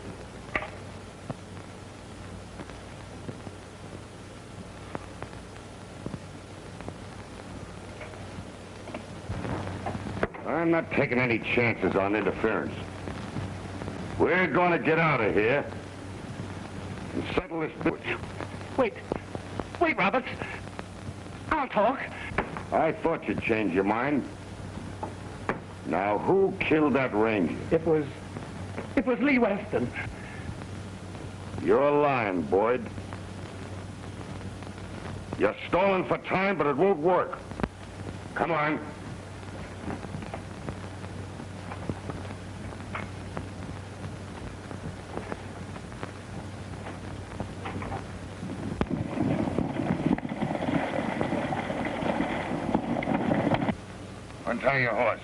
I'm not taking any chances on interference. We're going to get out of here and settle this business. Wait, Roberts. I'll talk. I thought you'd change your mind. Now, who killed that ranger? It was Lee Weston. You're lying, Boyd. You're stalling for time, but it won't work. Come on. Untie your horse.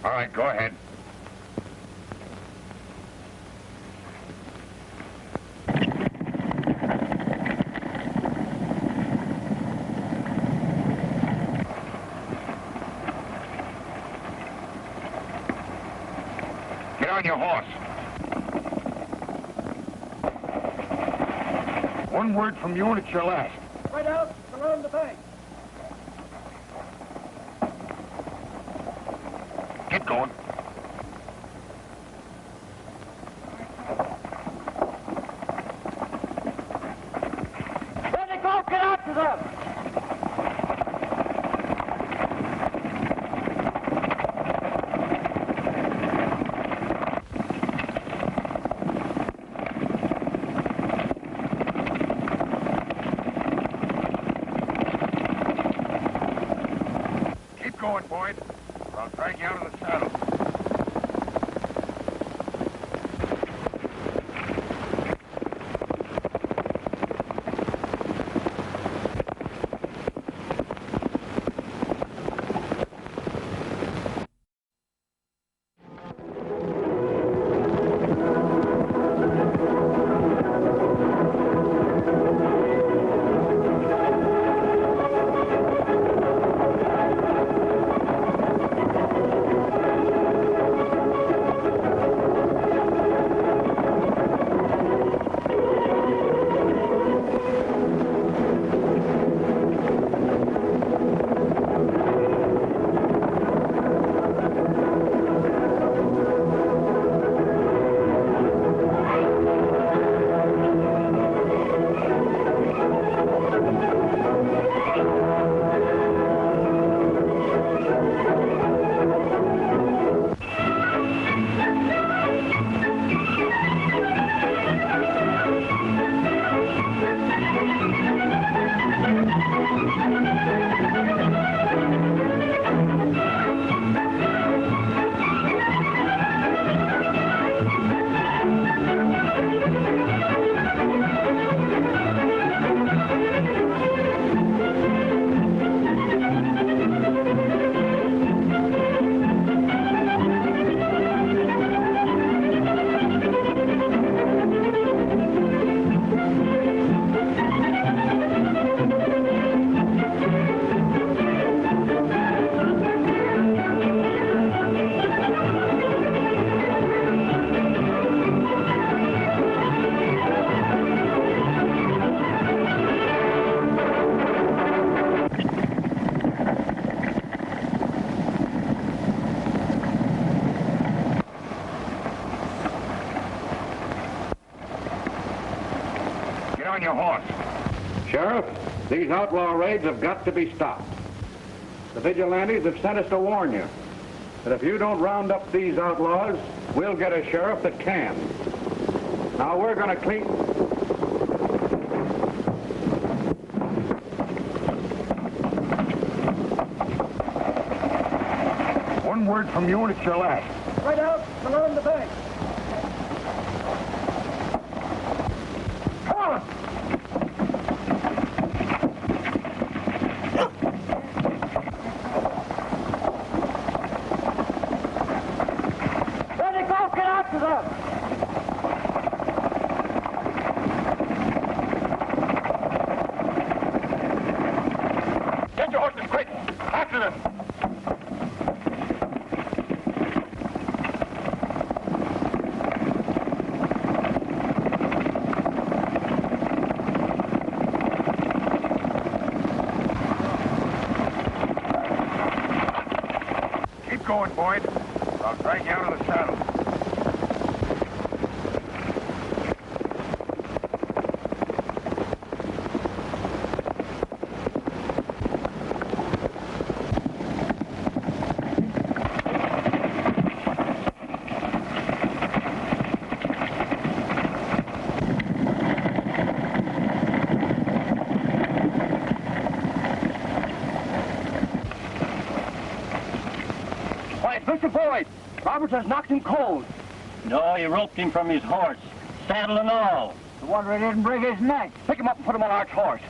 All right, go ahead. Get on your horse. One word from you and it's your last. Right out, around the bank. Get going. Let it go, get out to them. Keep going, Boyd. I'll drag you out of the saddle. Sheriff, these outlaw raids have got to be stopped. The vigilantes have sent us to warn you that if you don't round up these outlaws, we'll get a sheriff that can. Now we're going to clean... One word from you and it's your last. Right out, along the bank. Come on! Ready, go, get after them. Get your horses quick! After them! Keep going, Boyd. I'll drag you out of the saddle. Mr. Boyd, Roberts has knocked him cold. No, he roped him from his horse, saddle and all. The wonder he didn't break his neck. Pick him up and put him on Art's horse.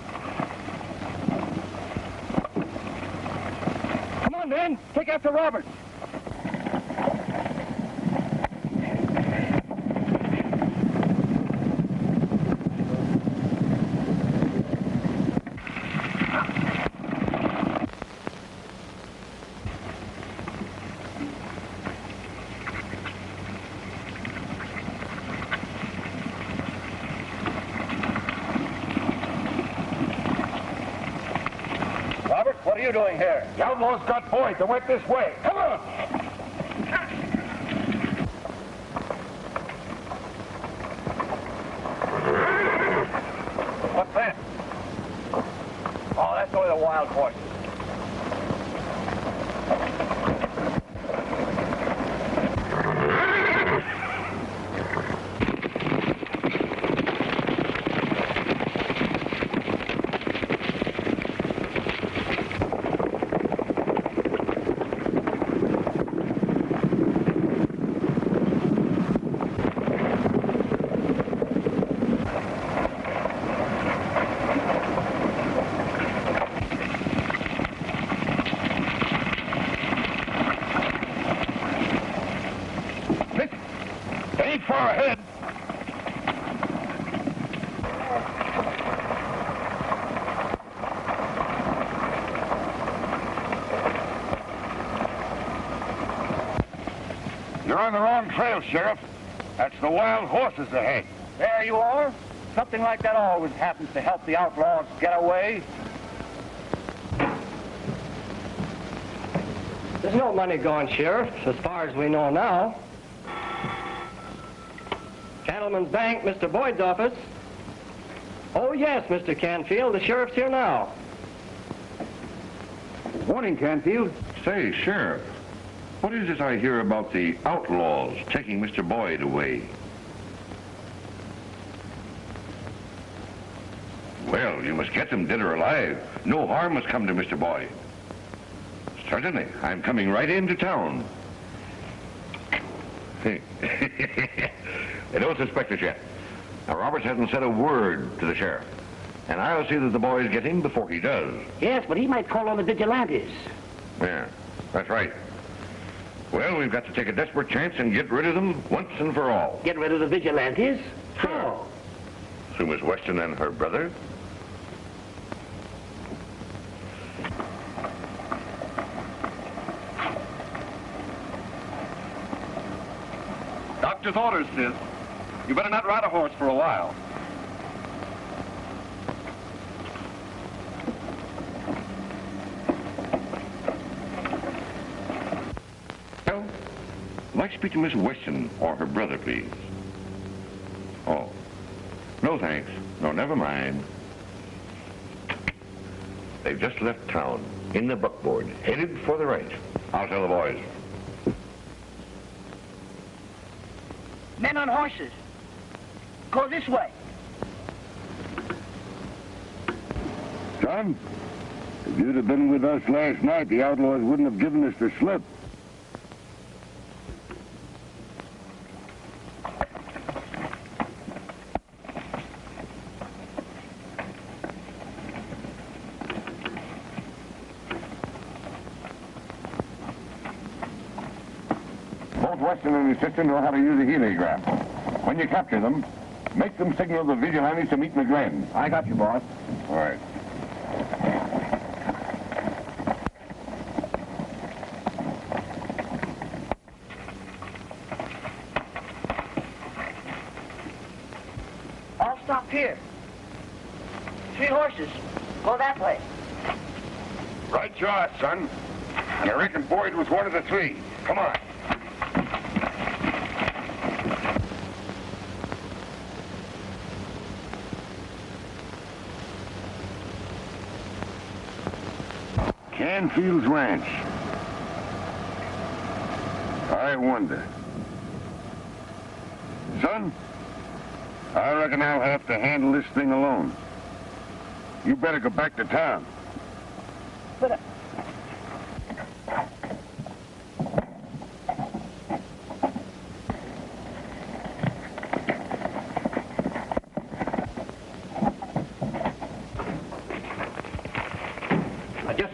Come on, men. Take after Roberts. What are you doing here? The outlaws got Boyd. They went this way. Come on! What's that? Oh, that's only the wild horses. Far ahead. You're on the wrong trail, Sheriff. That's the wild horses ahead. There you are. Something like that always happens to help the outlaws get away. There's no money gone, Sheriff, as far as we know now. Gentleman's Bank, Mr. Boyd's office. Oh, yes, Mr. Canfield, the sheriff's here now. Morning, Canfield. Say, Sheriff, what is it I hear about the outlaws taking Mr. Boyd away? Well, you must get them dead or alive. No harm must come to Mr. Boyd. Certainly. I'm coming right into town. They don't suspect us yet. Now, Roberts hasn't said a word to the sheriff. And I'll see that the boys get him before he does. Yes, but he might call on the vigilantes. Yeah, that's right. Well, we've got to take a desperate chance and get rid of them once and for all. Get rid of the vigilantes? How? So Miss Weston and her brother? Doctor's orders, sis. You better not ride a horse for a while. Well, I'd like to speak to Miss Weston or her brother, please. Oh. No, thanks. No, never mind. They've just left town in the buckboard, headed for the ranch. I'll tell the boys. Men on horses. Go this way. Son, if you'd have been with us last night, the outlaws wouldn't have given us the slip. Both Weston and his sister know how to use a heliograph. When you capture them, make them signal the vigilantes to meet in the glen. I got you, boss. All right. I'll stop here. 3 horses. Go that way. Right you are, son. And I reckon Boyd was one of the 3. Come on. Canfield's Ranch. I wonder. Son, I reckon I'll have to handle this thing alone. You better go back to town. But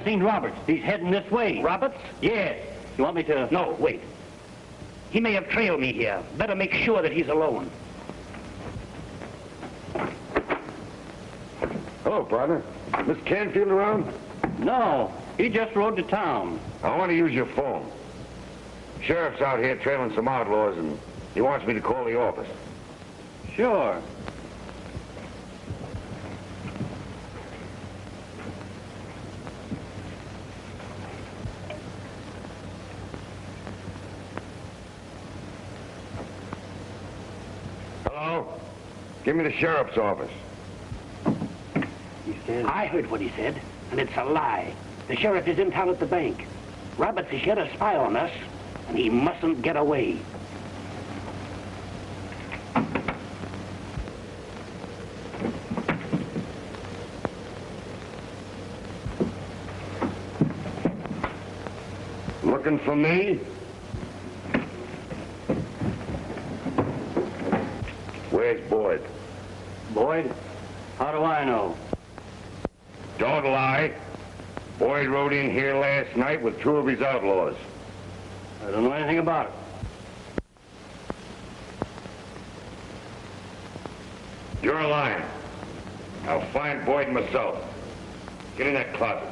Seen Roberts. He's heading this way. Roberts? Yes. You want me to... No, wait. He may have trailed me here. Better make sure that he's alone. Hello, partner. Miss Canfield around? No, he just rode to town. I want to use your phone. Sheriff's out here trailing some outlaws, and he wants me to call the office. Sure. Give me the sheriff's office. He says... I heard what he said, and it's a lie. The sheriff is in town at the bank. Roberts is here to spy on us, and he mustn't get away. Looking for me? Where's Boyd? Boyd? How do I know? Don't lie. Boyd rode in here last night with 2 of his outlaws. I don't know anything about it. You're lying. I'll find Boyd myself. Get in that closet.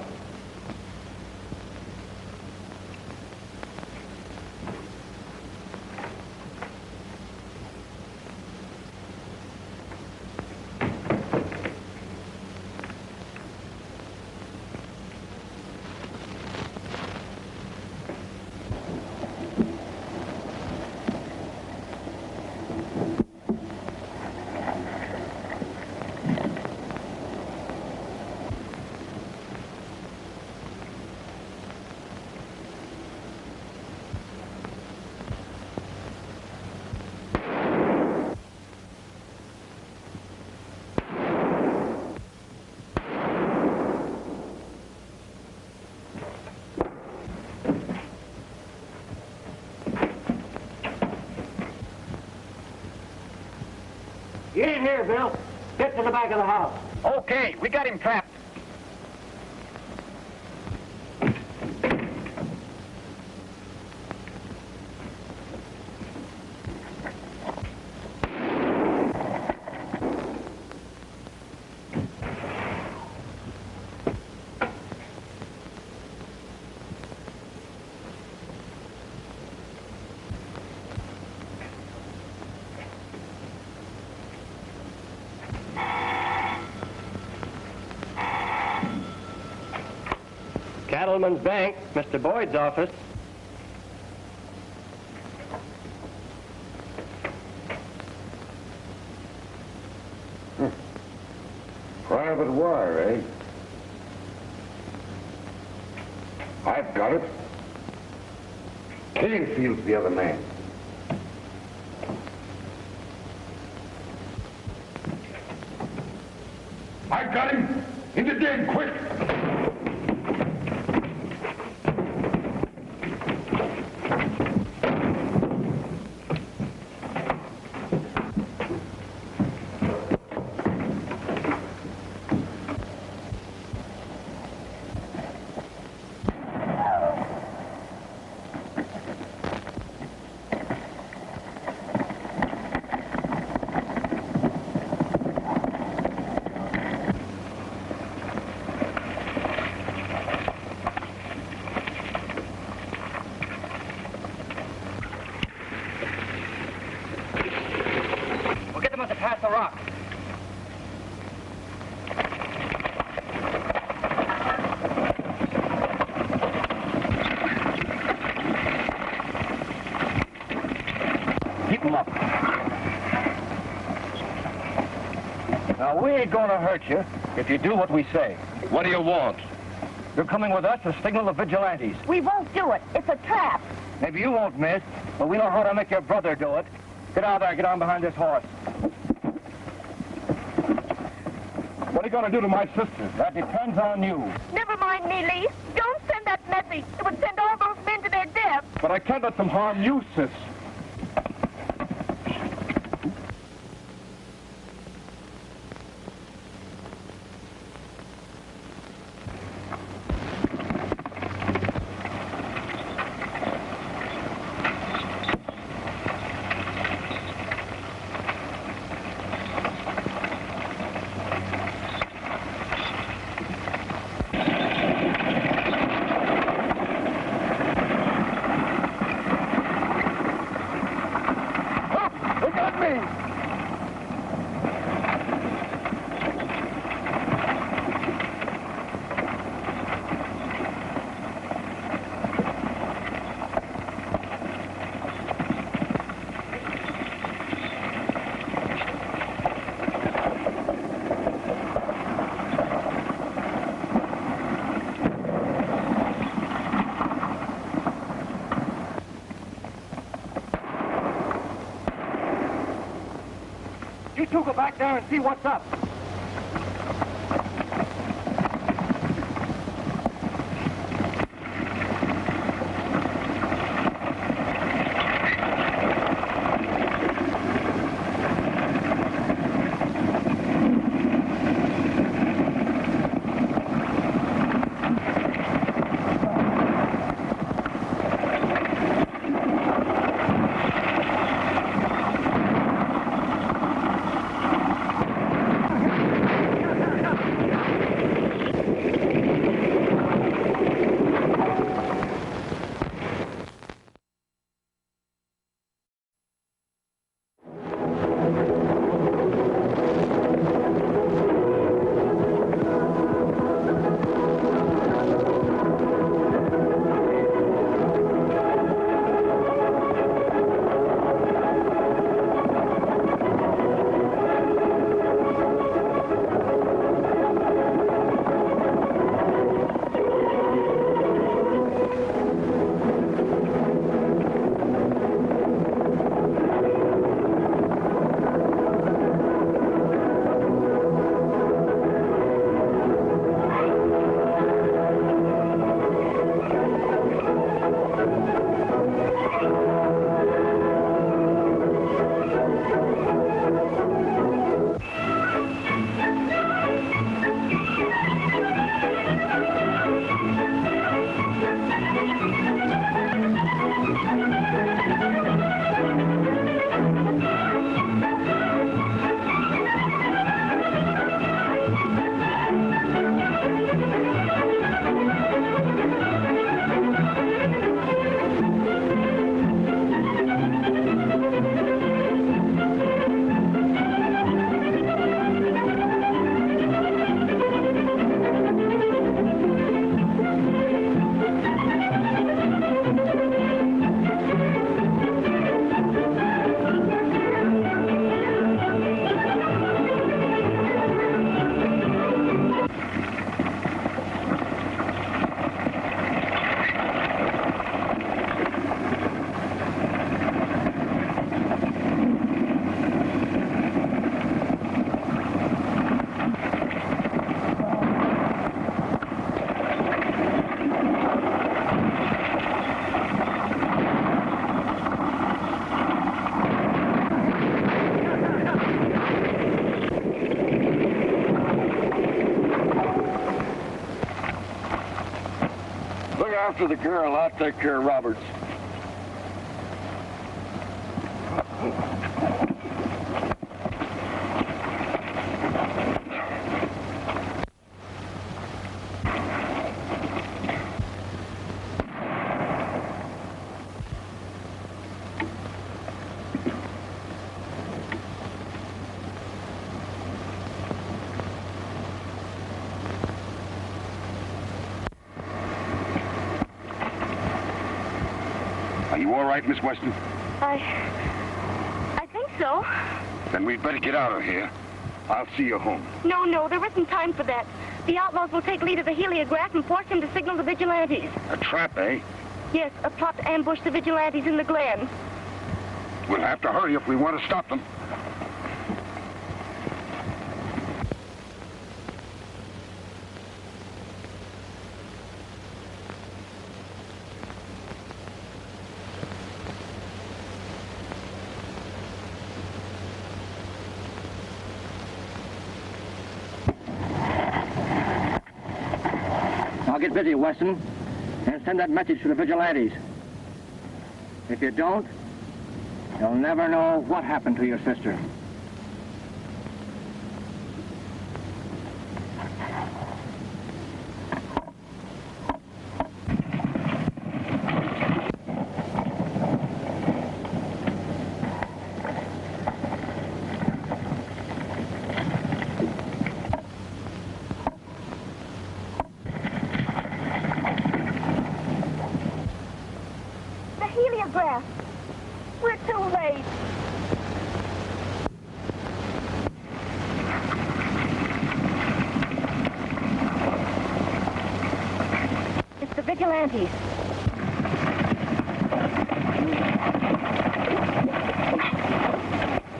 Get in here, Bill. Get to the back of the house. Okay, we got him trapped. Cattleman's Bank, Mr. Boyd's office. Private wire, eh? I've got it. Canfield's the other man. I've got him! In the den, quick! Now, we ain't gonna hurt you if you do what we say. What do you want? You're coming with us to signal the vigilantes. We won't do it. It's a trap. Maybe you won't, miss, but we know how to make your brother do it. Get out there, get on behind this horse. What are you gonna do to my sister? That depends on you. Never mind me, Lee. Don't send that message. It would send all those men to their death. But I can't let them harm you, sis. You two go back there and see what's up. after the girl. I'll take care of Roberts. All right, Miss Weston? I think so. Then we'd better get out of here. I'll see you home. No, there isn't time for that. The outlaws will take lead of the heliograph and force him to signal the vigilantes. A trap, eh? Yes, a plot to ambush the vigilantes in the glen. We'll have to hurry if we want to stop them. Get busy, Weston, and send that message to the vigilantes. If you don't, you'll never know what happened to your sister. We're too late. It's the vigilantes.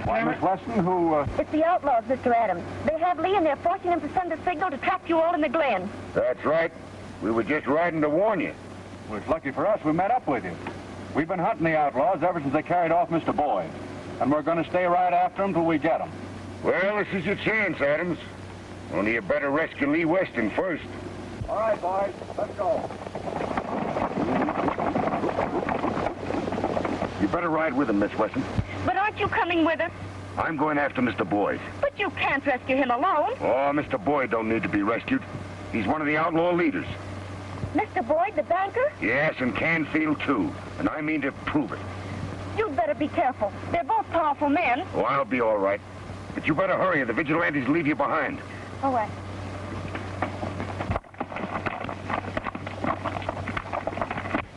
Why, Miss Weston, who, It's the outlaws, Mr. Adams. They have Lee, and they're forcing him to send a signal to trap you all in the glen. That's right. We were just riding to warn you. Well, it's lucky for us we met up with you. We've been hunting the outlaws ever since they carried off Mr. Boyd. And we're going to stay right after them till we get them. Well, this is your chance, Adams. Only you better rescue Lee Weston first. All right, boys. Let's go. You better ride with him, Miss Weston. But aren't you coming with us? I'm going after Mr. Boyd. But you can't rescue him alone. Oh, Mr. Boyd don't need to be rescued. He's one of the outlaw leaders. Mr. Boyd, the banker? Yes, and Canfield, too. And I mean to prove it. You'd better be careful. They're both powerful men. Oh, I'll be all right. But you better hurry or the vigilantes leave you behind. All right.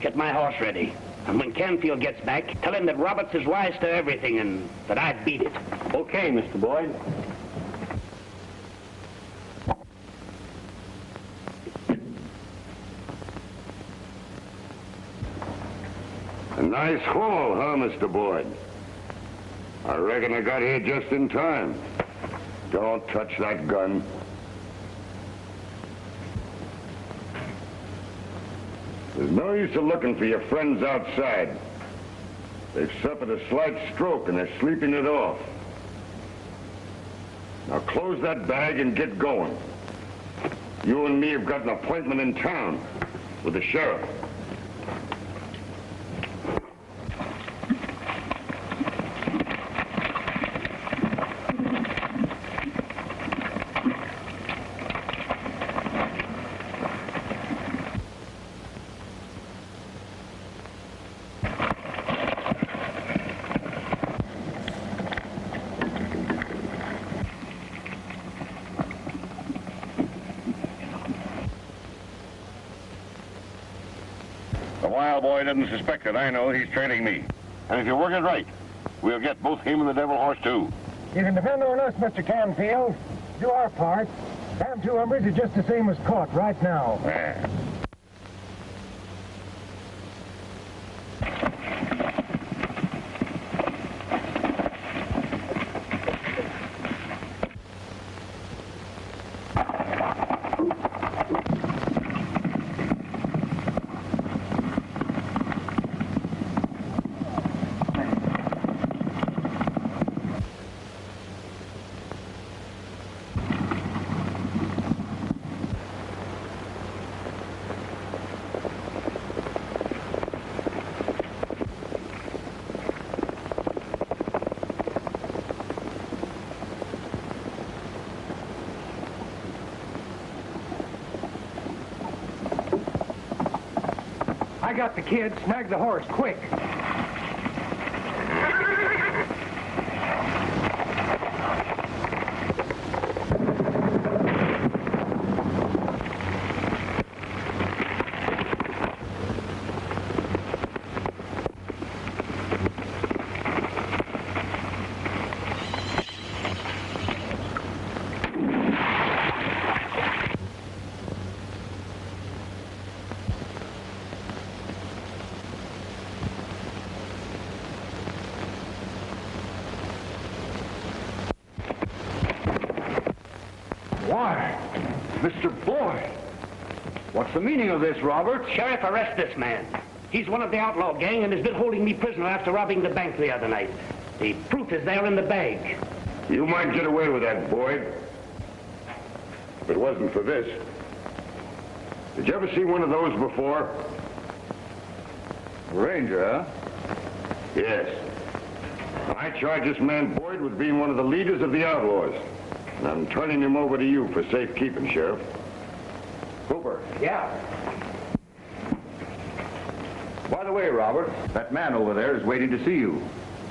Get my horse ready. And when Canfield gets back, tell him that Roberts is wise to everything and that I beat it. Okay, Mr. Boyd. A nice haul, huh, Mr. Boyd? I reckon I got here just in time. Don't touch that gun. There's no use of looking for your friends outside. They've suffered a slight stroke and they're sleeping it off. Now close that bag and get going. You and me have got an appointment in town with the sheriff. The wild boy doesn't suspect that I know he's trailing me. And if you work it right, we'll get both him and the devil horse, too. You can depend on us, Mr. Canfield. Do our part. Them two hombres are just the same as caught right now. Yeah. I got the kid. Snag the horse, quick. Why, Mr. Boyd, what's the meaning of this, Robert? Sheriff, arrest this man. He's one of the outlaw gang and has been holding me prisoner after robbing the bank the other night. The proof is there in the bag. You might get away with that, Boyd. If it wasn't for this. Did you ever see one of those before? Ranger, huh? Yes. I charge this man Boyd with being one of the leaders of the outlaws. And I'm turning him over to you for safekeeping, Sheriff. Cooper. Yeah. By the way, Robert, that man over there is waiting to see you.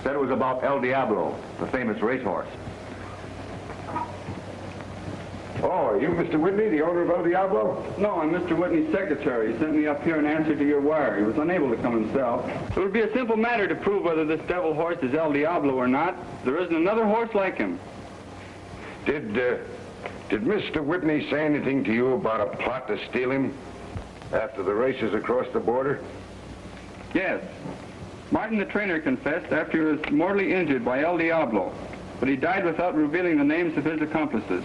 Said it was about El Diablo, the famous racehorse. Oh, are you Mr. Whitney, the owner of El Diablo? No, I'm Mr. Whitney's secretary. He sent me up here in answer to your wire. He was unable to come himself. It would be a simple matter to prove whether this devil horse is El Diablo or not. There isn't another horse like him. Did Mr. Whitney say anything to you about a plot to steal him after the races across the border? Yes. Martin the trainer confessed after he was mortally injured by El Diablo, but he died without revealing the names of his accomplices.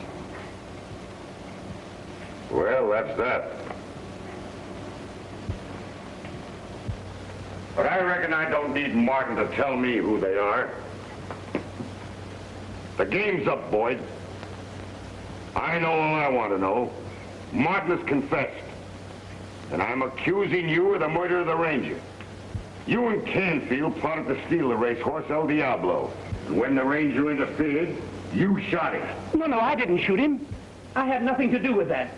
Well, that's that. But I reckon I don't need Martin to tell me who they are. The game's up, Boyd. I know all I want to know. Martin has confessed. And I'm accusing you of the murder of the ranger. You and Canfield plotted to steal the racehorse El Diablo. And when the ranger interfered, you shot him. No, I didn't shoot him. I had nothing to do with that.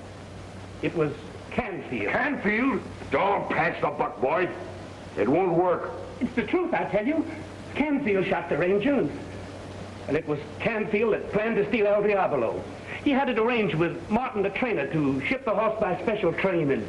It was Canfield. Canfield? Don't pass the buck, Boyd. It won't work. It's the truth, I tell you. Canfield shot the ranger, and it was Canfield that planned to steal El Diablo. He had it arranged with Martin the trainer to ship the horse by special train and...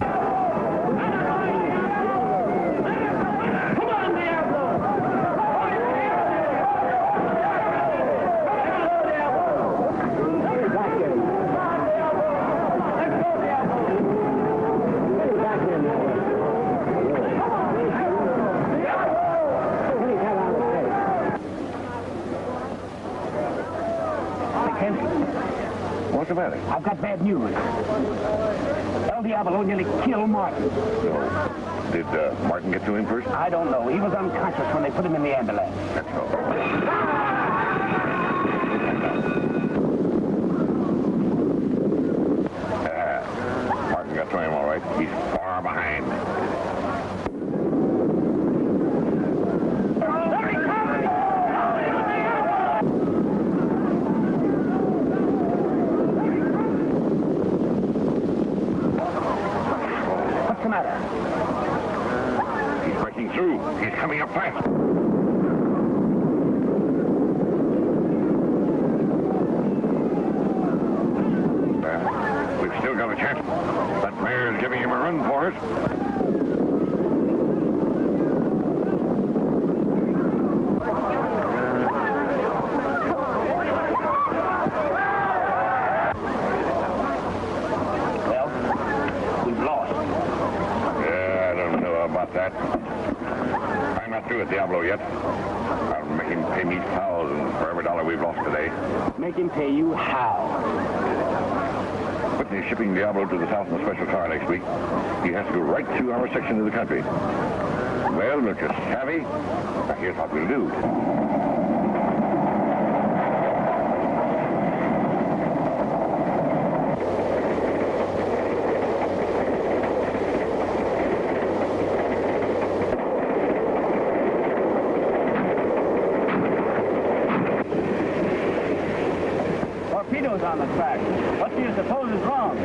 What's the matter? I've got bad news. El Diablo nearly killed Martin. Did Martin get to him first? I don't know. He was unconscious when they put him in the ambulance. That's all. Martin got to him all right. He's far behind. What's the matter? He's breaking through. He's coming up fast. We've still got a chance. That mare's giving him a run for us. That. I'm not through with Diablo yet. I'll make him pay me $1,000 for every dollar we've lost today. Make him pay you how? Whitney's shipping Diablo to the south in a special car next week. He has to go right through our section of the country. Well, look, you're savvy. Now, here's what we'll do. Torpedoes on the track. What do you suppose is wrong?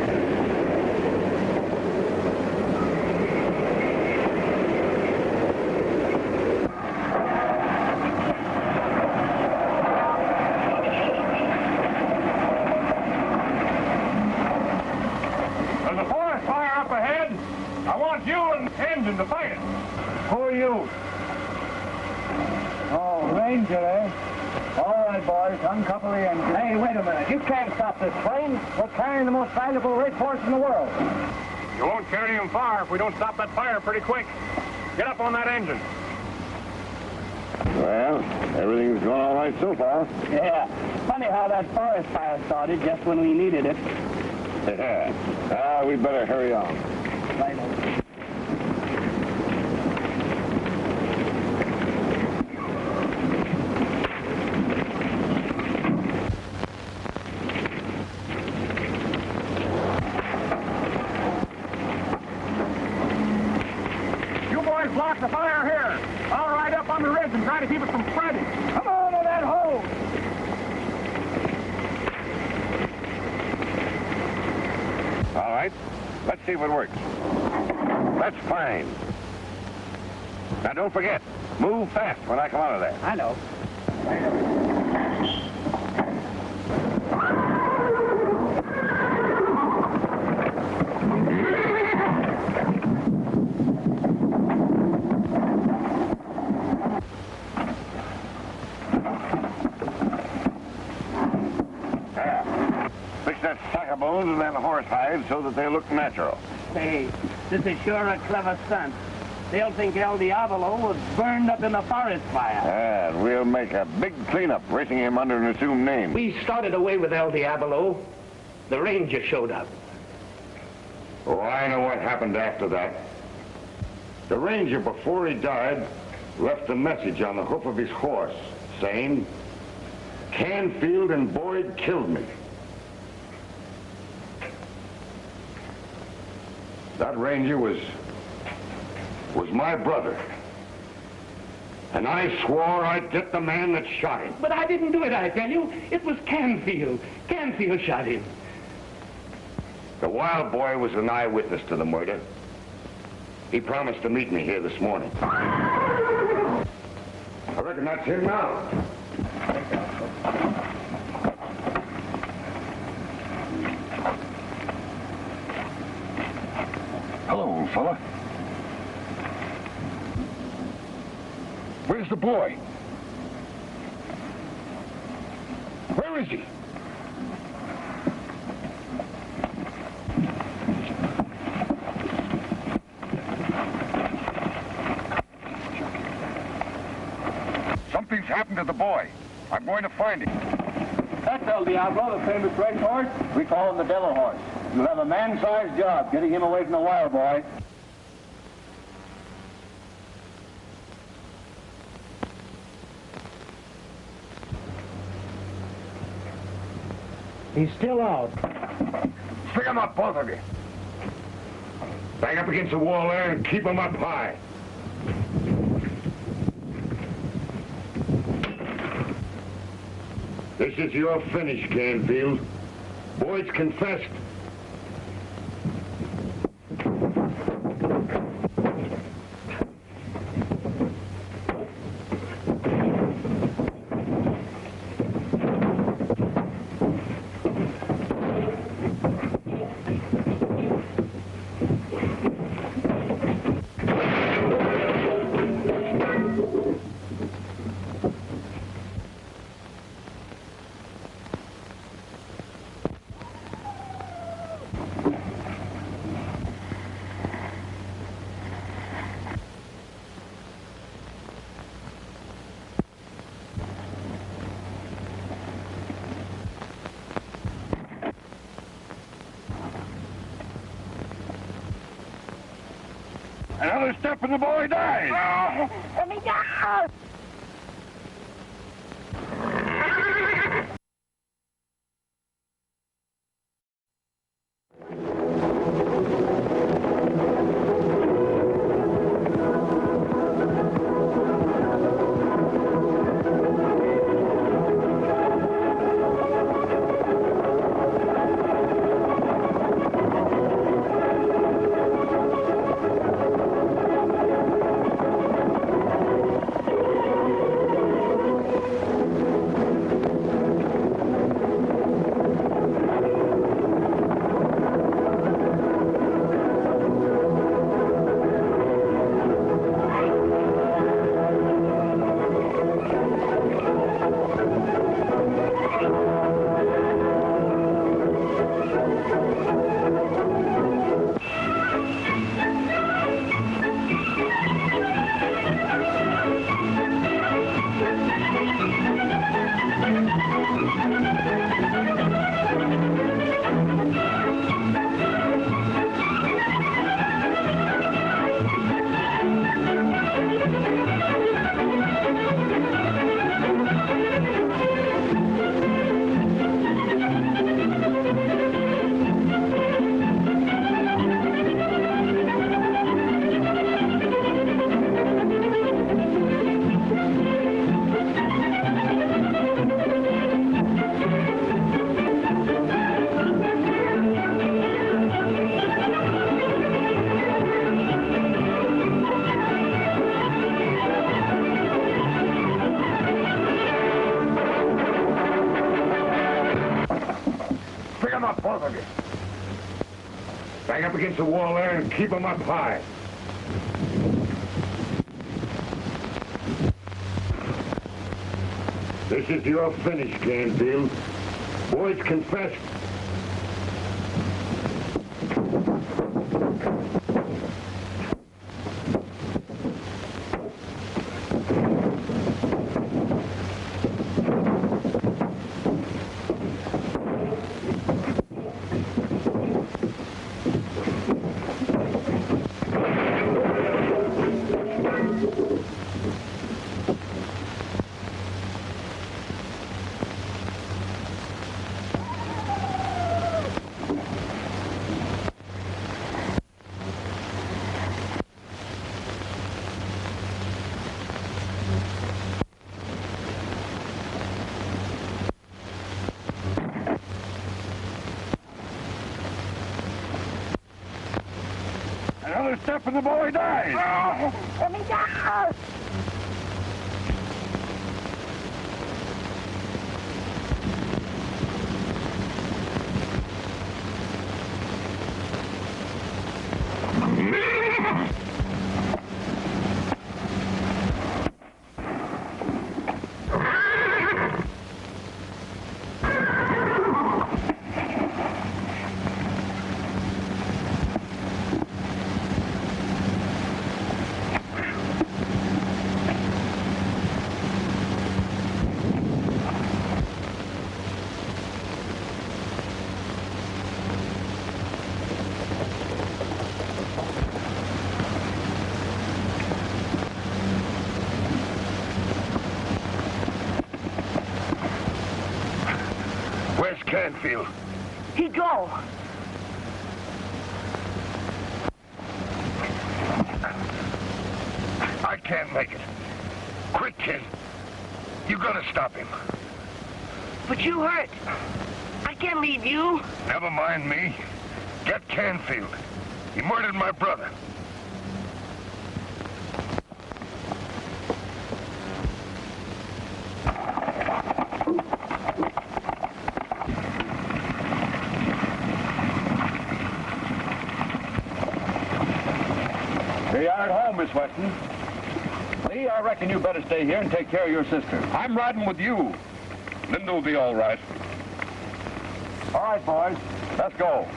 I want you and Engine to fight it. Who are you? Oh, Ranger, eh? All right, boys, uncouple the engine. Hey, wait a minute. You can't stop this train. We're carrying the most valuable racehorse in the world. You won't carry him far if we don't stop that fire pretty quick. Get up on that engine. Well, everything's going all right so far. Yeah. Funny how that forest fire started just when we needed it. Yeah. We better hurry on. Right on. You boys block the fire here. I'll ride up on the ridge and try to keep it from spreading. Come on to that hole. All right. Let's see if it works. That's fine. Now, don't forget, move fast when I come out of there. I know. Fix that sack of bones and then horse hides so that they look natural. Hey, this is sure a clever stunt. They'll think El Diablo was burned up in the forest fire. And we'll make a big cleanup, racing him under an assumed name. We started away with El Diablo. The ranger showed up. Oh, I know what happened after that. The ranger, before he died, left a message on the hoof of his horse saying, "Canfield and Boyd killed me." That ranger was my brother. And I swore I'd get the man that shot him. But I didn't do it, I tell you. It was Canfield. Canfield shot him. The wild boy was an eyewitness to the murder. He promised to meet me here this morning. I reckon that's him now. Hello, old fella. Where's the boy? Where is he? Something's happened to the boy. I'm going to find him. That's El Diablo, the famous racehorse. We call him the Devil Horse. You'll have a man-sized job getting him away from the wild boy. He's still out. Stick him up, both of you. Bang up against the wall there and keep him up high. This is your finish, Canfield. Boyd's confessed. Another step and the boy dies. Let me go! Bang up against the wall there and keep them up high. This is your finish, Canfield. Boys, confess. Another step and the boy dies. Oh, let me down. Canfield. He go. I can't make it. Quick, kid. You gotta stop him. But you hurt. I can't leave you. Never mind me. Get Canfield. He murdered my brother. Here you are at home, Miss Weston. Lee, I reckon you better stay here and take care of your sister. I'm riding with you. Linda will be all right. All right, boys. Let's go.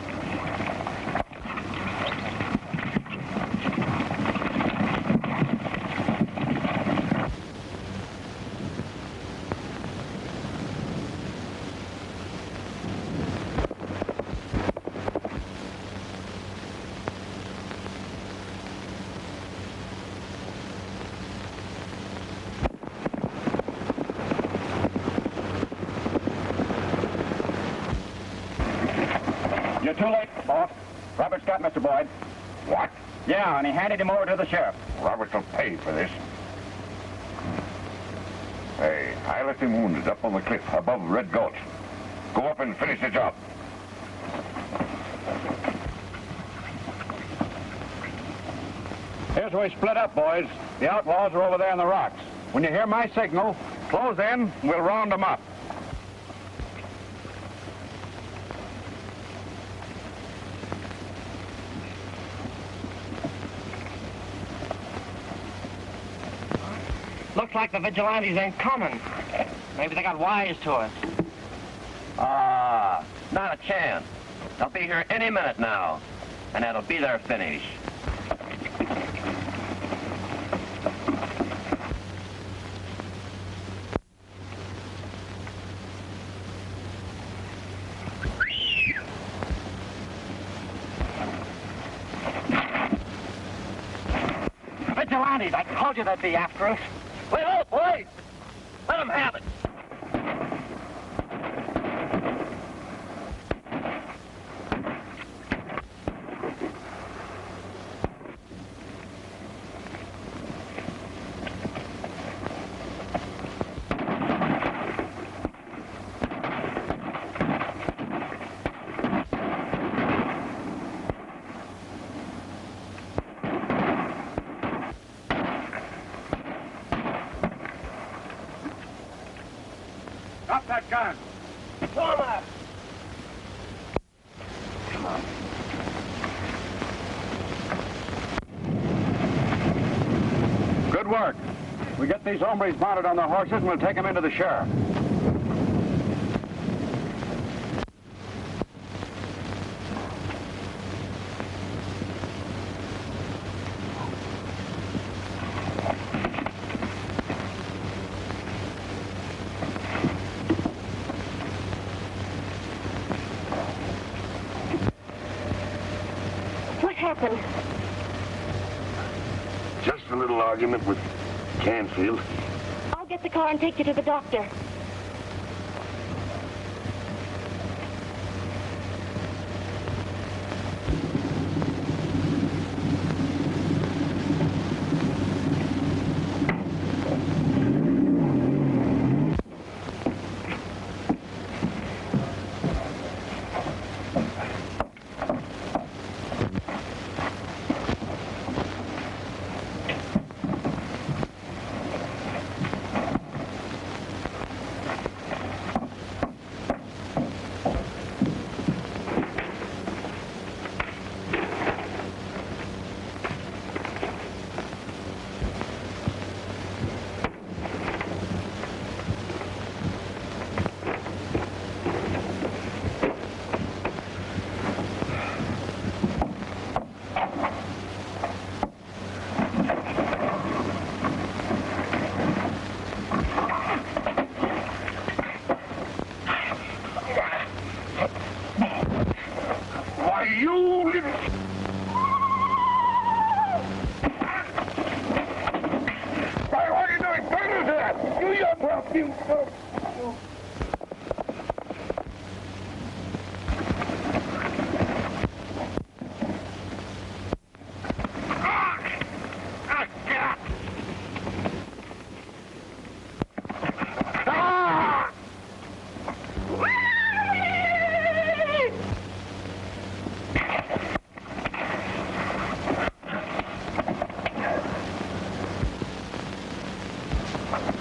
You're too late, boss. Robert's got Mr. Boyd. What? Yeah, and he handed him over to the sheriff. Roberts will pay for this. Hey, I left him wounded up on the cliff above Red Gulch. Go up and finish the job. Here's where we split up, boys. The outlaws are over there in the rocks. When you hear my signal, close in, we'll round them up. Looks like the vigilantes ain't coming. Maybe they got wise to us. Not a chance. They'll be here any minute now, and that'll be their finish. Vigilantes, I told you they'd be after us. Wait up, wait! Let them have it! work. We get these hombres mounted on the horses and we'll take them into the sheriff. What happened? Just a little argument with Canfield. I'll get the car and take you to the doctor.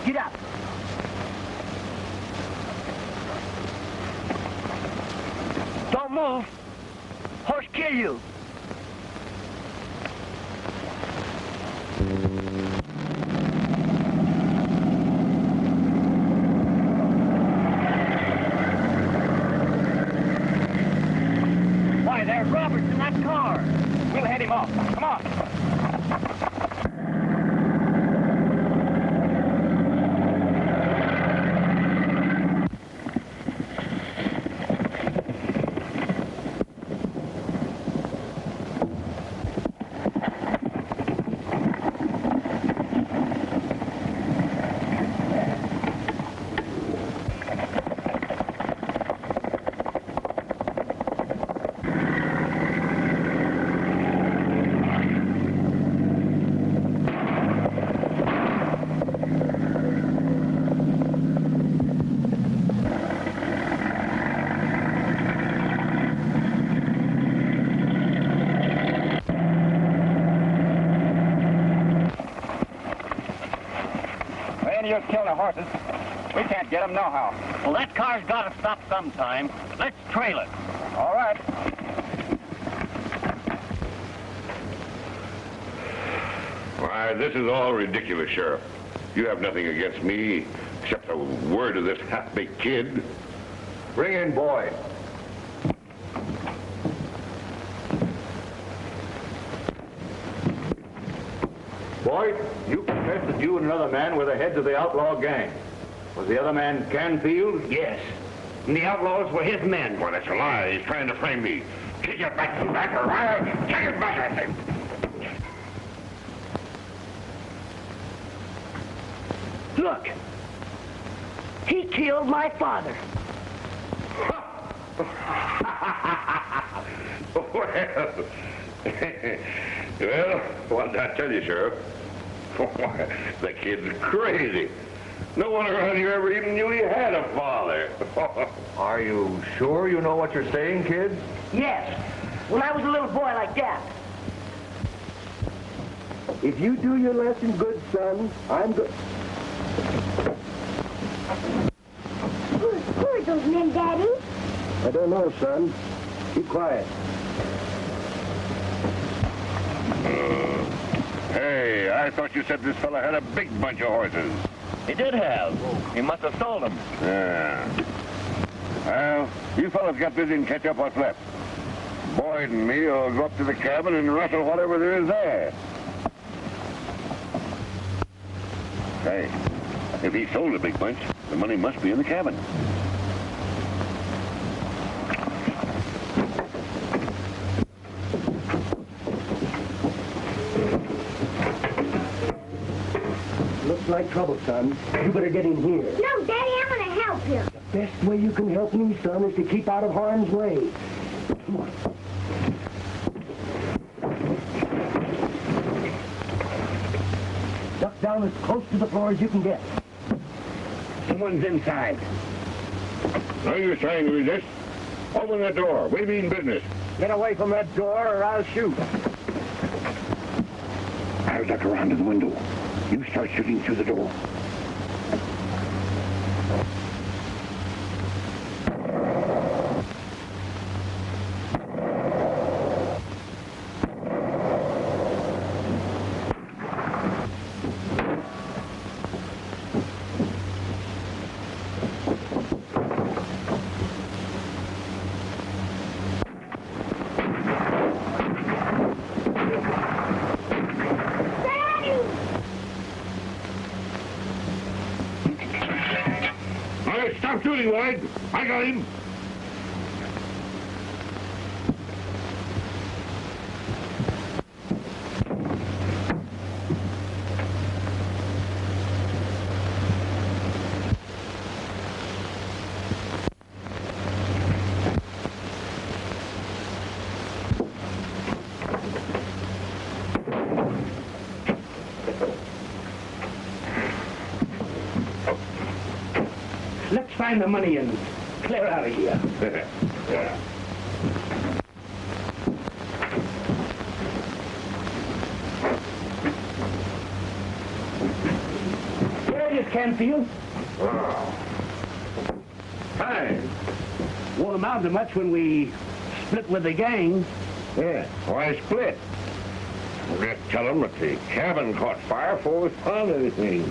Get up. Don't move. Horse kill you. Why, there's Roberts in that car. We'll head him off. Come on. You kill the horses. We can't get them nohow. Well, that car's got to stop sometime. Let's trail it. All right. Why, this is all ridiculous, Sheriff. You have nothing against me except a word of this half-baked kid. Bring in Boyd. Boyd, you confess that you and another man were the heads of the outlaw gang. Was the other man Canfield? Yes. And the outlaws were his men. Well, that's a lie. He's trying to frame me. Get your back or I'll take it back at him. Look. He killed my father. Well, what did I tell you, Sheriff? The kid's crazy. No one around here ever even knew he had a father. Are you sure you know what you're saying, kid? Yes. When I was a little boy like that. If you do your lesson good, son, I'm good. Who are those men, Daddy? I don't know, son. Keep quiet. Hey, I I thought you said this fella had a big bunch of horses. He did have. He must have sold them. Yeah. Well, you fellas get busy and catch up what's left. Boyd and me will go up to the cabin and rustle whatever there is there. Hey, if he sold a big bunch, the money must be in the cabin. Looks like trouble, son. You better get in here. No, Daddy, I'm going to help you. The best way you can help me, son, is to keep out of harm's way. Come on. Duck down as close to the floor as you can get. Someone's inside. Now you're trying to resist? Open the door. We mean business. Get away from that door or I'll shoot. I'll duck around to the window. You start shooting through the door. Stop shooting, Lloyd. I got him. Let's find the money and clear out of here. Yeah. There it is, Canfield. Wow. Hey. Won't amount to much when we split with the gang. Yeah. Why split? We'll just tell them that the cabin caught fire before we found anything.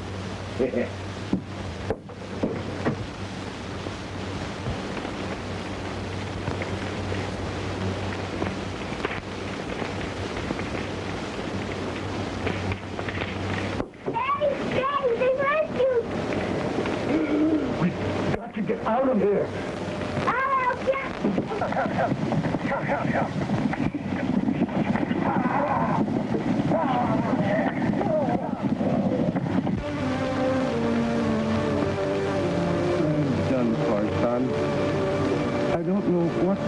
Out of here. I'll help you. Help. I'm done for, son. I don't know what's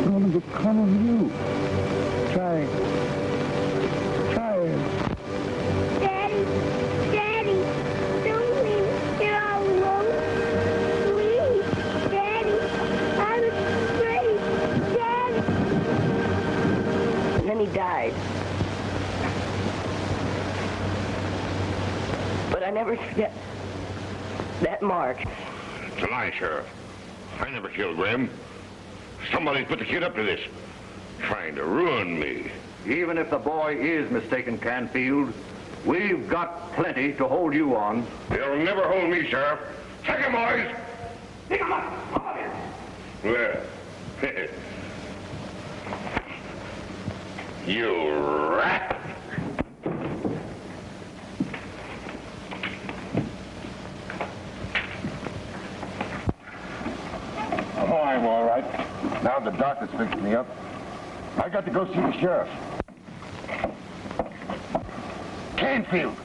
going to become of you. Try. Daddy, don't leave me here all alone. Please, Daddy, I'm afraid. Daddy. And then he died. But I never forget that mark. It's a lie, Sheriff. I never killed Graham. Somebody's put the kid up to this. Trying to ruin me. Even if the boy is mistaken, Canfield, we've got plenty to hold you on. They'll never hold me, Sheriff. Take him, boys! Pick him up! Come on here! Well, you rat! Oh, I'm all right. Now the doctor's fixed me up. I got to go see the sheriff. Canfield!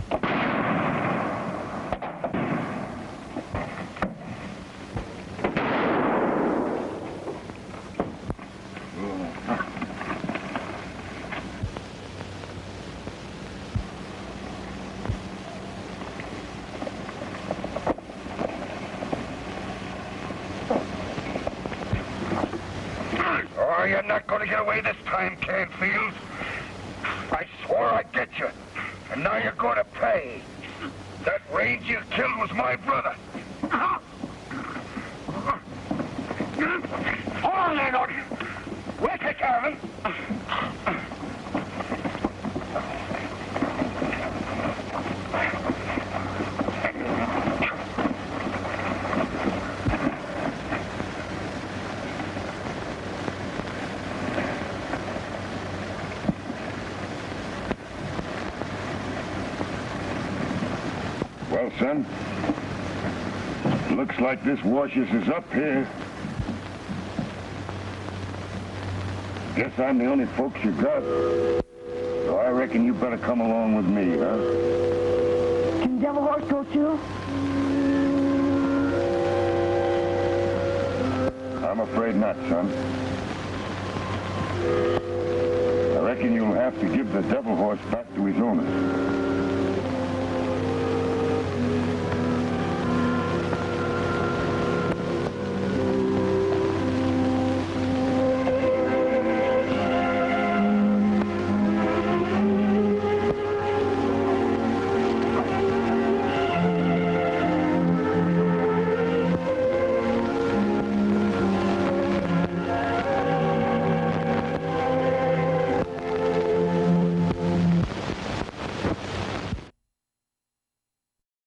Oh, you're not going to get away this time, Canfield. I swore I'd get you, and now you're going to pay. That range you killed was my brother. Hold on there, Norton. We'll take care of him. Well, son, looks like this washes us up here. Guess I'm the only folks you got. So I reckon you better come along with me, huh? Can Devil Horse go too? I'm afraid not, son. I reckon you'll have to give the Devil Horse back to his owner.